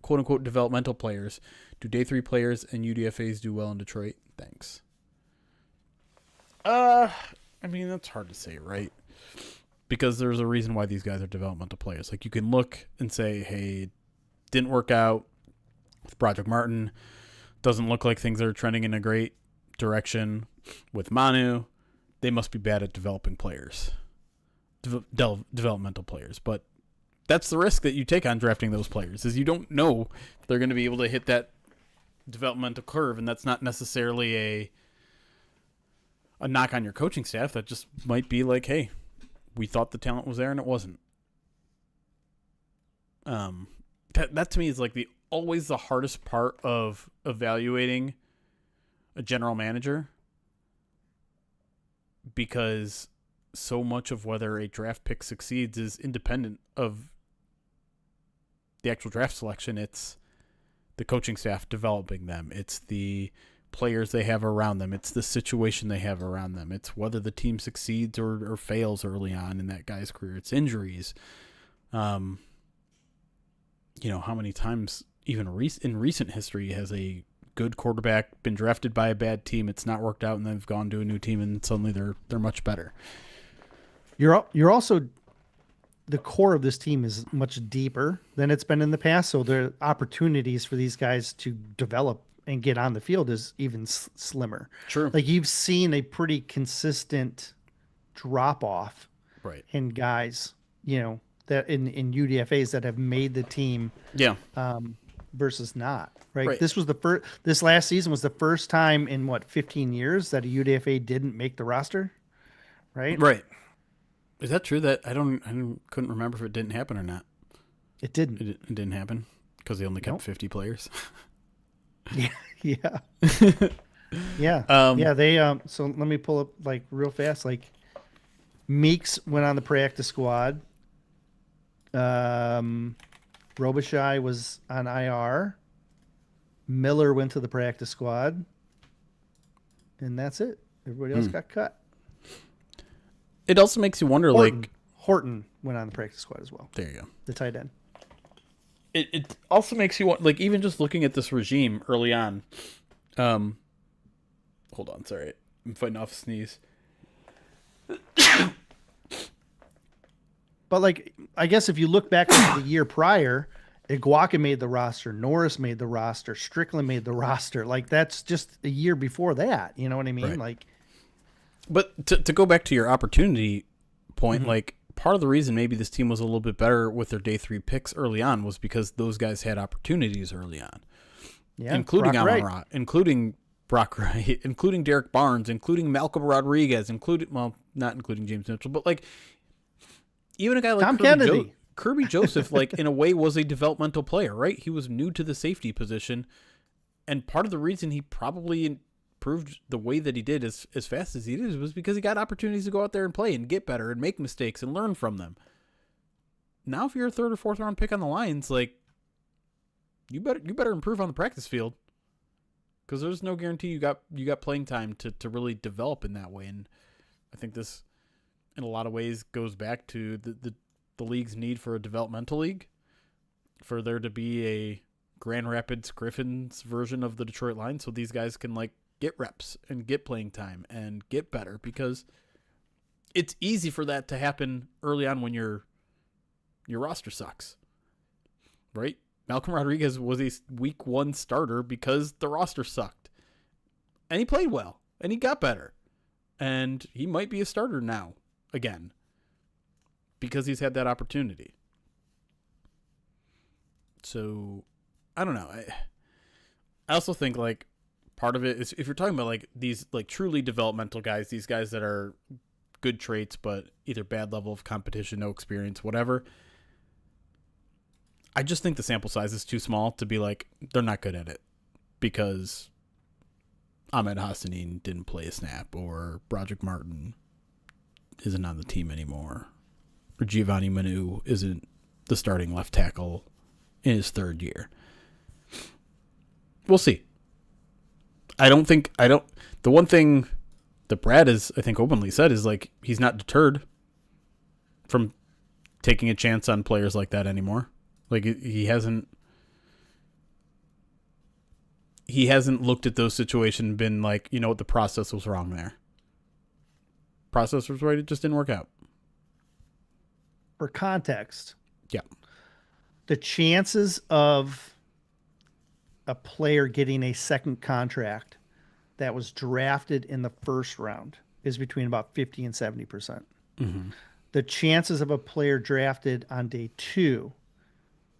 quote unquote developmental players? Do day 3 players and UDFAs do well in Detroit? Thanks." I mean, that's hard to say, right? Because there's a reason why these guys are developmental players. Like, you can look and say, hey, didn't work out with Broderick Martin. Doesn't look like things are trending in a great direction with Manu. They must be bad at developing players, developmental players. But that's the risk that you take on drafting those players, is you don't know if they're going to be able to hit that developmental curve, and that's not necessarily a knock on your coaching staff. That just might be like, hey, we thought the talent was there and it wasn't. That to me is like always the hardest part of evaluating a general manager, because so much of whether a draft pick succeeds is independent of the actual draft selection. It's the coaching staff developing them. It's the players they have around them. It's the situation they have around them. It's whether the team succeeds or fails early on in that guy's career. It's injuries. How many times even in recent history has a good quarterback been drafted by a bad team, it's not worked out, and they've gone to a new team and suddenly they're much better. You're also, the core of this team is much deeper than it's been in the past, so there are opportunities for these guys to develop and get on the field is even slimmer. True. Like you've seen a pretty consistent drop off Right. in guys, that in UDFAs that have made the team. Yeah. Versus not, right? Right. This last season was the first time in 15 years that a UDFA didn't make the roster, right? Right. Is that true? That I couldn't remember if it didn't happen or not. It didn't. It didn't happen because they only kept 50 players. Yeah. Yeah. Yeah. They so let me pull up like real fast. Like Meeks went on the practice squad. Robichai was on IR. Miller went to the practice squad. And that's it. Everybody else got cut. It also makes you wonder, Horton went on the practice squad as well. There you go. The tight end. It also makes you want, like, even just looking at this regime early on. Hold on, sorry. I'm fighting off a sneeze. But, like, I guess if you look back to the year prior, Iguaka made the roster, Norris made the roster, Strickland made the roster. Like, that's just a year before that. You know what I mean? Right. Like, but to go back to your opportunity point, like, part of the reason maybe this team was a little bit better with their day 3 picks early on was because those guys had opportunities early on. Yeah, including Brock Amon Wright. Ra, including Brock Wright, including Derek Barnes, including Malcolm Rodriguez, not including James Mitchell, but, like, even a guy like Tom Kennedy. Kirby Joseph, like, in a way, was a developmental player, right? He was new to the safety position, and part of the reason he probably improved the way that he did as fast as he did was because he got opportunities to go out there and play and get better and make mistakes and learn from them. Now, if you're a 3rd or 4th round pick on the Lions, like, you better improve on the practice field, because there's no guarantee you got playing time to really develop in that way. And I think this, in a lot of ways, goes back to the league's need for a developmental league, for there to be a Grand Rapids Griffins version of the Detroit Lions, so these guys can, like, get reps and get playing time and get better, because it's easy for that to happen early on when your roster sucks, right? Malcolm Rodriguez was a week 1 starter because the roster sucked, and he played well and he got better, and he might be a starter now again because he's had that opportunity. So I don't know. I also think, like, part of it is, if you're talking about, like, these, like, truly developmental guys, these guys that are good traits but either bad level of competition, no experience, whatever, I just think the sample size is too small to be like, they're not good at it because Ahmed Hassanin didn't play a snap, or Broderick Martin isn't on the team anymore, or Giovanni Manu isn't the starting left tackle in his 3rd year. We'll see. The one thing that Brad has, I think, openly said is, like, he's not deterred from taking a chance on players like that anymore. Like, he hasn't looked at those situations and been like, you know what, the process was wrong there. Process was right, it just didn't work out. For context, Yeah. the chances of a player getting a second contract that was drafted in the 1st round is between about 50 and 70%. Mm-hmm. The chances of a player drafted on day 2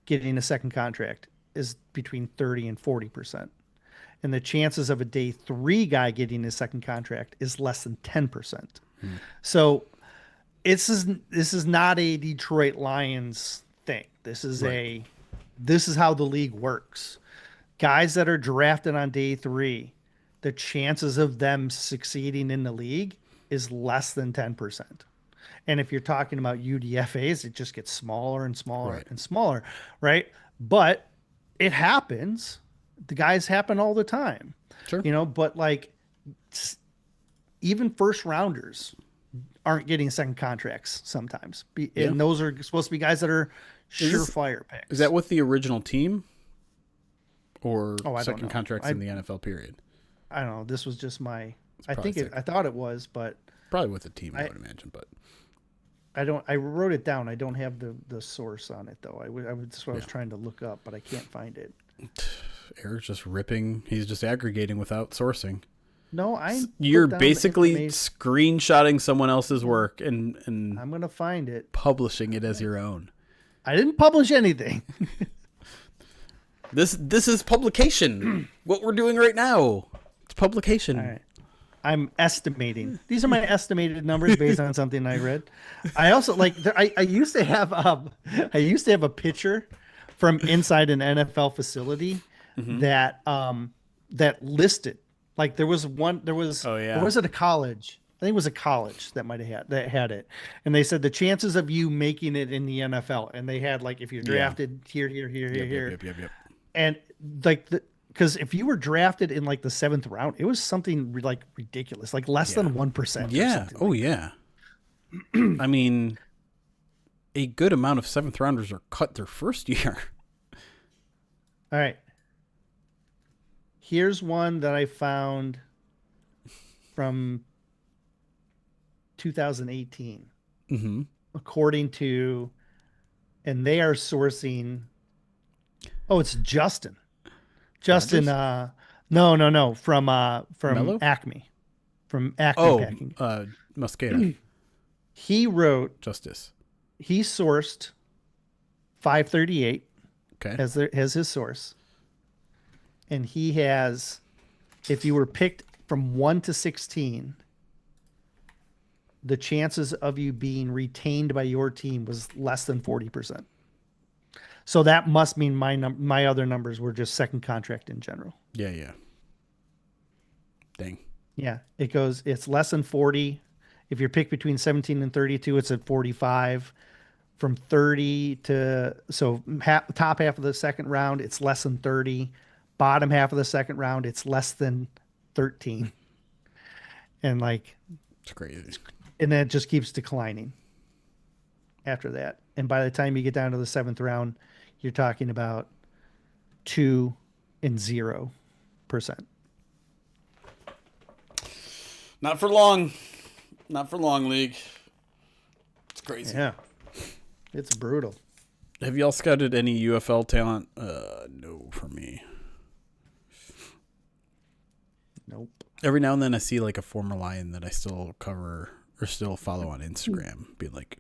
getting a second contract is between 30 and 40%. And the chances of a day 3 guy getting his second contract is less than 10%. So this is not a Detroit Lions thing. This is how the league works. Guys that are drafted on day 3, the chances of them succeeding in the league is less than 10%. And if you're talking about UDFAs, it just gets smaller and smaller and smaller, right? But it happens. The guys happen all the time. Sure. But, like, even 1st rounders aren't getting second contracts sometimes. And those are supposed to be guys that are surefire picks. Is that with the original team? Or I second contracts in the NFL period? I don't know. This was just my... I probably thought it was, but... Probably with the team, I would imagine, but... I wrote it down. I don't have the source on it though. That's what I was trying to look up, but I can't find it. Eric's just ripping. He's just aggregating without sourcing. No, you're basically screenshotting someone else's work and I'm gonna find it, publishing it as your own. I didn't publish anything. This is publication. What we're doing right now, it's publication. All right. I'm estimating. These are my estimated numbers based on something I read. I also I used to have a picture from inside an NFL facility that listed, like there was or was it a college? I think it was a college that had it. And they said the chances of you making it in the NFL, and they had like if you're drafted here. Yep. And like because if you were drafted in like the 7th round, it was something like ridiculous, like less than 1%. Yeah. Oh yeah. I mean, a good amount of 7th rounders are cut their first year. All right. Here's one that I found from 2018. According to, and they are sourcing. Oh, it's Justin. Justin, no, from Mello? Acme, from Acme Packing. Mosqueda. He wrote Justice. He sourced 538. Okay. As his source, and he has, if you were picked from 1 to 16, the chances of you being retained by your team was less than 40%. So that must mean my other numbers were just second contract in general. Yeah. Dang. Yeah, it's less than 40. If you're picked between 17 and 32, it's at 45. From 30 to, top half of the second round, it's less than 30. Bottom half of the second round, it's less than 13. And like, it's crazy. And then it just keeps declining after that. And by the time you get down to the 7th round, you're talking about 2 and 0%. Not for long. Not for long, League. It's crazy. Yeah. It's brutal. Have y'all scouted any UFL talent? No, for me. Nope. Every now and then I see like a former Lion that I still cover or still follow on Instagram be like,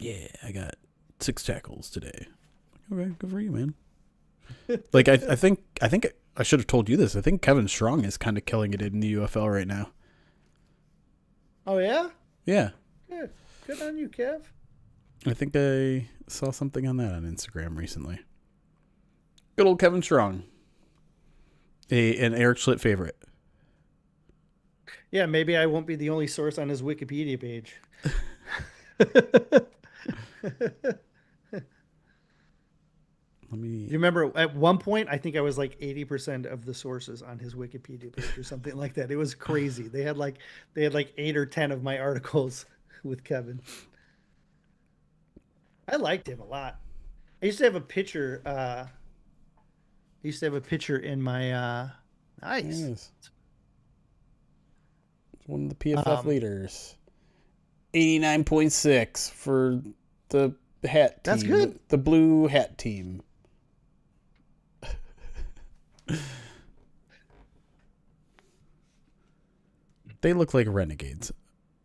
yeah, I got 6 tackles today. Okay, good for you, man. Like I think I should have told you this. I think Kevin Strong is kind of killing it in the UFL right now. Oh yeah? Yeah. Good on you, Kev. I think I saw something on that on Instagram recently. Good old Kevin Strong. An Erik Schlitt favorite. Yeah, maybe I won't be the only source on his Wikipedia page. You remember at one point, I think I was like 80% of the sources on his Wikipedia page or something like that. It was crazy. They had like 8 or 10 of my articles with Kevin. I liked him a lot. I used to have a picture. In my nice. Yes. One of the PFF leaders. 89.6 for the hat team. That's good. The blue hat team. They look like renegades.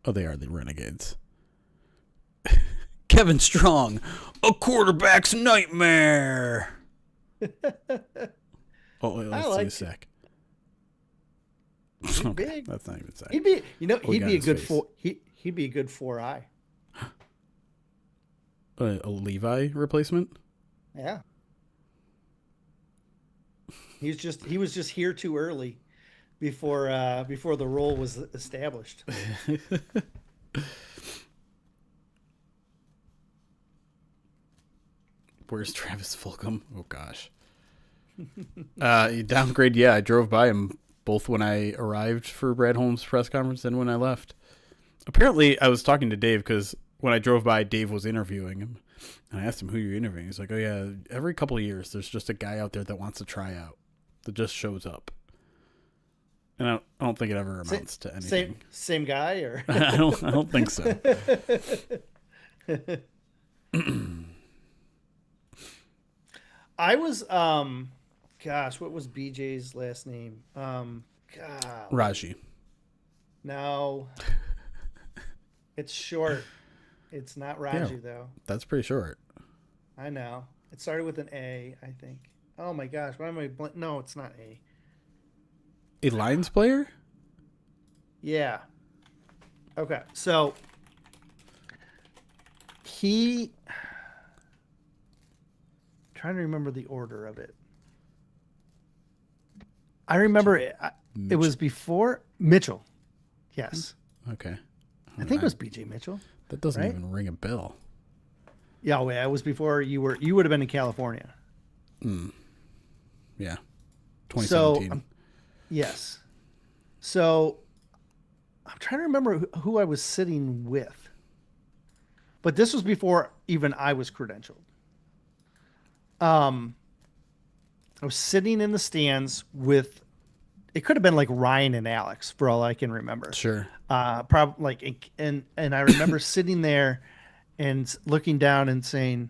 Oh, they are the renegades. Kevin Strong, a quarterback's nightmare. Oh, wait, let's see a sec. Okay, big. that's not even sack. He'd be a good face. He'd be a good 4-eye. A Levi replacement? Yeah. He was just here too early before the role was established. Where's Travis Fulgham? Oh gosh. Downgrade, yeah. I drove by him both when I arrived for Brad Holmes' press conference and when I left. Apparently, I was talking to Dave because when I drove by, Dave was interviewing him. And I asked him who you're interviewing. He's like, oh yeah, every couple of years, there's just a guy out there that wants to try out, that just shows up. And I don't think it ever amounts to anything. Same guy, or I don't think so. I was gosh, what was BJ's last name? Raji. No. It's short. It's not Raji though. That's pretty short. I know. It started with an A, I think. Oh my gosh, why am I no, it's not A. A Lions player? Yeah. Okay. So he trying to remember the order of it. I remember it was before Mitchell. Yes. Okay. I think it was BJ Mitchell. That doesn't even ring a bell. Yeah, it was before you would have been in California. Yeah. 2017. So, yes. So I'm trying to remember who I was sitting with. But this was before even I was credentialed. I was sitting in the stands with, it could have been like Ryan and Alex for all I can remember. Sure. Probably like, and I remember sitting there and looking down and saying,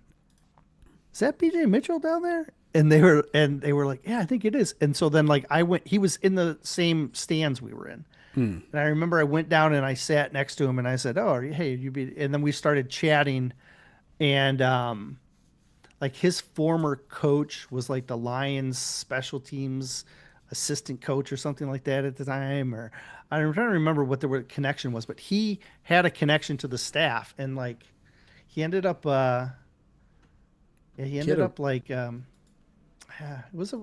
"Is that BJ Mitchell down there?" And they were like, "Yeah, I think it is." And so then like he was in the same stands we were in. And I remember I went down and I sat next to him and I said, "Oh, hey, and then we started chatting, and like his former coach was like the Lions special teams assistant coach or something like that at the time, or I'm trying to remember what the connection was, but he had a connection to the staff, and like he ended up like it was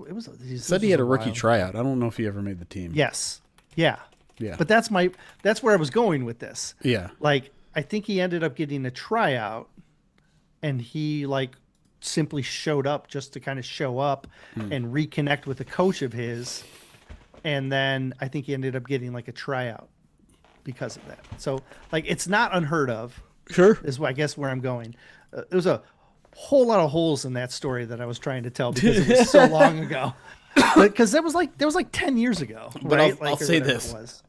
he said he had a rookie tryout. I don't know if he ever made the team. Yes. Yeah. Yeah. But that's where I was going with this. Yeah. Like I think he ended up getting a tryout, and he like simply showed up just to kind of show up and reconnect with a coach of his. And then I think he ended up getting like a tryout because of that. So like, it's not unheard of. Sure. Is I guess where I'm going. There's a whole lot of holes in that story that I was trying to tell because it was so long ago. Because that was like 10 years ago. But right? I'll say this.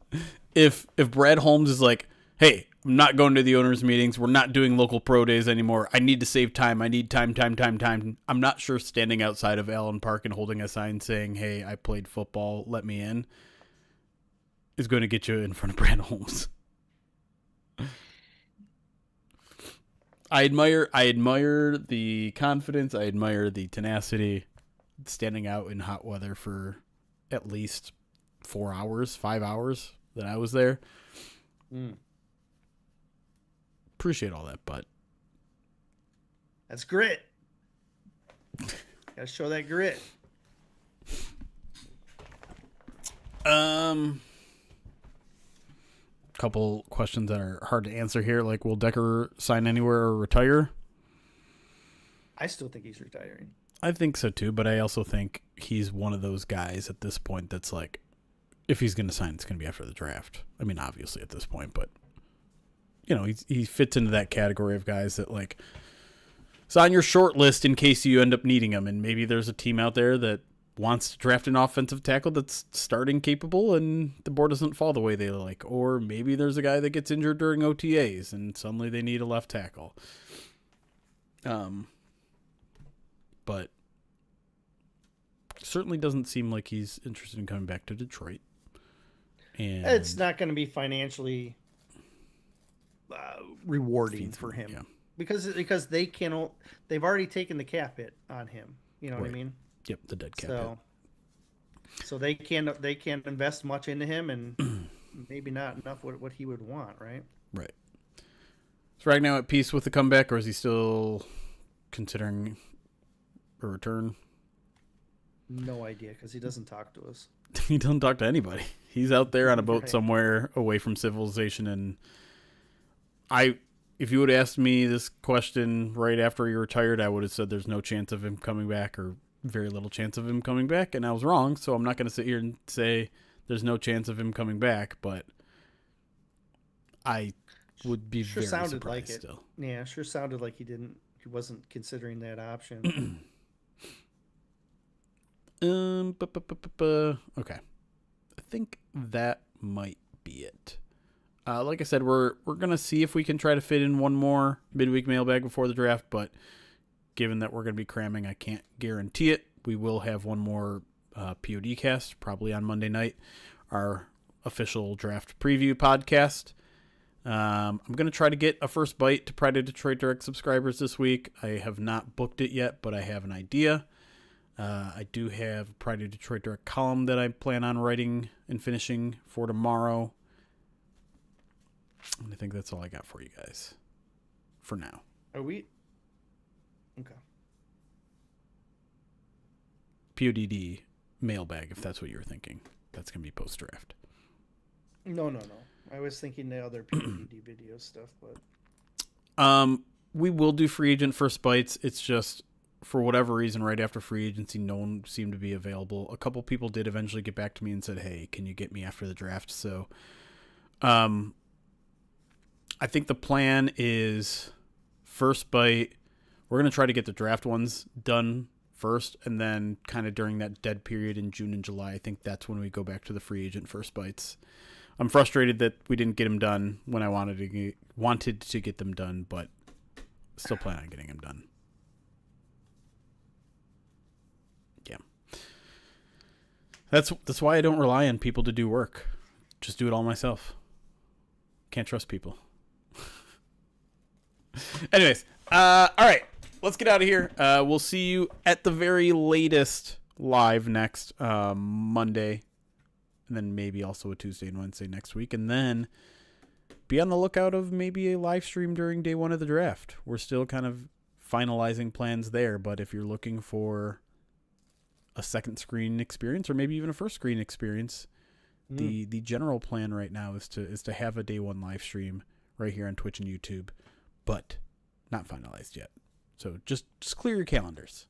If Brad Holmes is like, hey, I'm not going to the owners' meetings. We're not doing local pro days anymore. I need to save time. I need time. I'm not sure standing outside of Allen Park and holding a sign saying, hey, I played football, let me in, is going to get you in front of Brad Holmes. I admire the confidence. I admire the tenacity. Standing out in hot weather for at least 4 hours, 5 hours that I was there. Appreciate all that, but that's grit. Gotta show that grit. Couple questions that are hard to answer here. Like, will Decker sign anywhere or retire? I still think he's retiring. I think so too, but I also think he's one of those guys at this point that's like, if he's going to sign, it's going to be after the draft. I mean, obviously at this point, but you know, he fits into that category of guys that like, it's on your short list in case you end up needing him. And maybe there's a team out there that wants to draft an offensive tackle that's starting capable and the board doesn't fall the way they like. Or maybe there's a guy that gets injured during OTAs and suddenly they need a left tackle. But certainly doesn't seem like he's interested in coming back to Detroit. And it's not going to be financially rewarding for him, yeah. because they've already taken the cap hit on him. You know what I mean? Yep, the dead cap hit. So they can't invest much into him, and maybe not enough what he would want, right? Right. So right now at peace with the comeback, or is he still considering a return? No idea, because he doesn't talk to us. He doesn't talk to anybody. He's out there on a boat somewhere away from civilization. And if you would have asked me this question right after he retired, I would have said there's no chance of him coming back, or very little chance of him coming back. And I was wrong. So I'm not going to sit here and say there's no chance of him coming back, but I would be very surprised like it. Still. Yeah, sure sounded like he wasn't considering that option. Okay. I think that might be it. Like I said, we're gonna see if we can try to fit in one more midweek mailbag before the draft, but given that we're gonna be cramming, I can't guarantee it. We will have one more POD cast probably on Monday night, our official draft preview podcast. I'm gonna try to get a first bite to Pride of Detroit Direct subscribers this week. I have not booked it yet, but I have an idea. I do have a Pride of Detroit Direct column that I plan on writing and finishing for tomorrow. And I think that's all I got for you guys for now. Are we? Okay. PODD mailbag, if that's what you were thinking. That's going to be post-draft. No. I was thinking the other PODD video stuff, but... We will do free agent first bites. It's just, for whatever reason, right after free agency, no one seemed to be available. A couple people did eventually get back to me and said, hey, can you get me after the draft? So, I think the plan is first bite. We're going to try to get the draft ones done first, and then kind of during that dead period in June and July, I think that's when we go back to the free agent first bites. I'm frustrated that we didn't get them done when I wanted to get them done, but still plan on getting them done. Yeah. That's why I don't rely on people to do work. Just do it all myself. Can't trust people. Anyways, all right, let's get out of here. We'll see you at the very latest live next Monday, and then maybe also a Tuesday and Wednesday next week, and then be on the lookout of maybe a live stream during day one of the draft. We're still kind of finalizing plans there, but if you're looking for a second screen experience or maybe even a first screen experience, the general plan right now is to have a day one live stream right here on Twitch and YouTube, but not finalized yet. So just clear your calendars.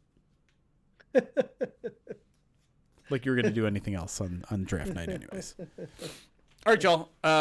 Like you're going to do anything else on draft night anyways. All right, y'all.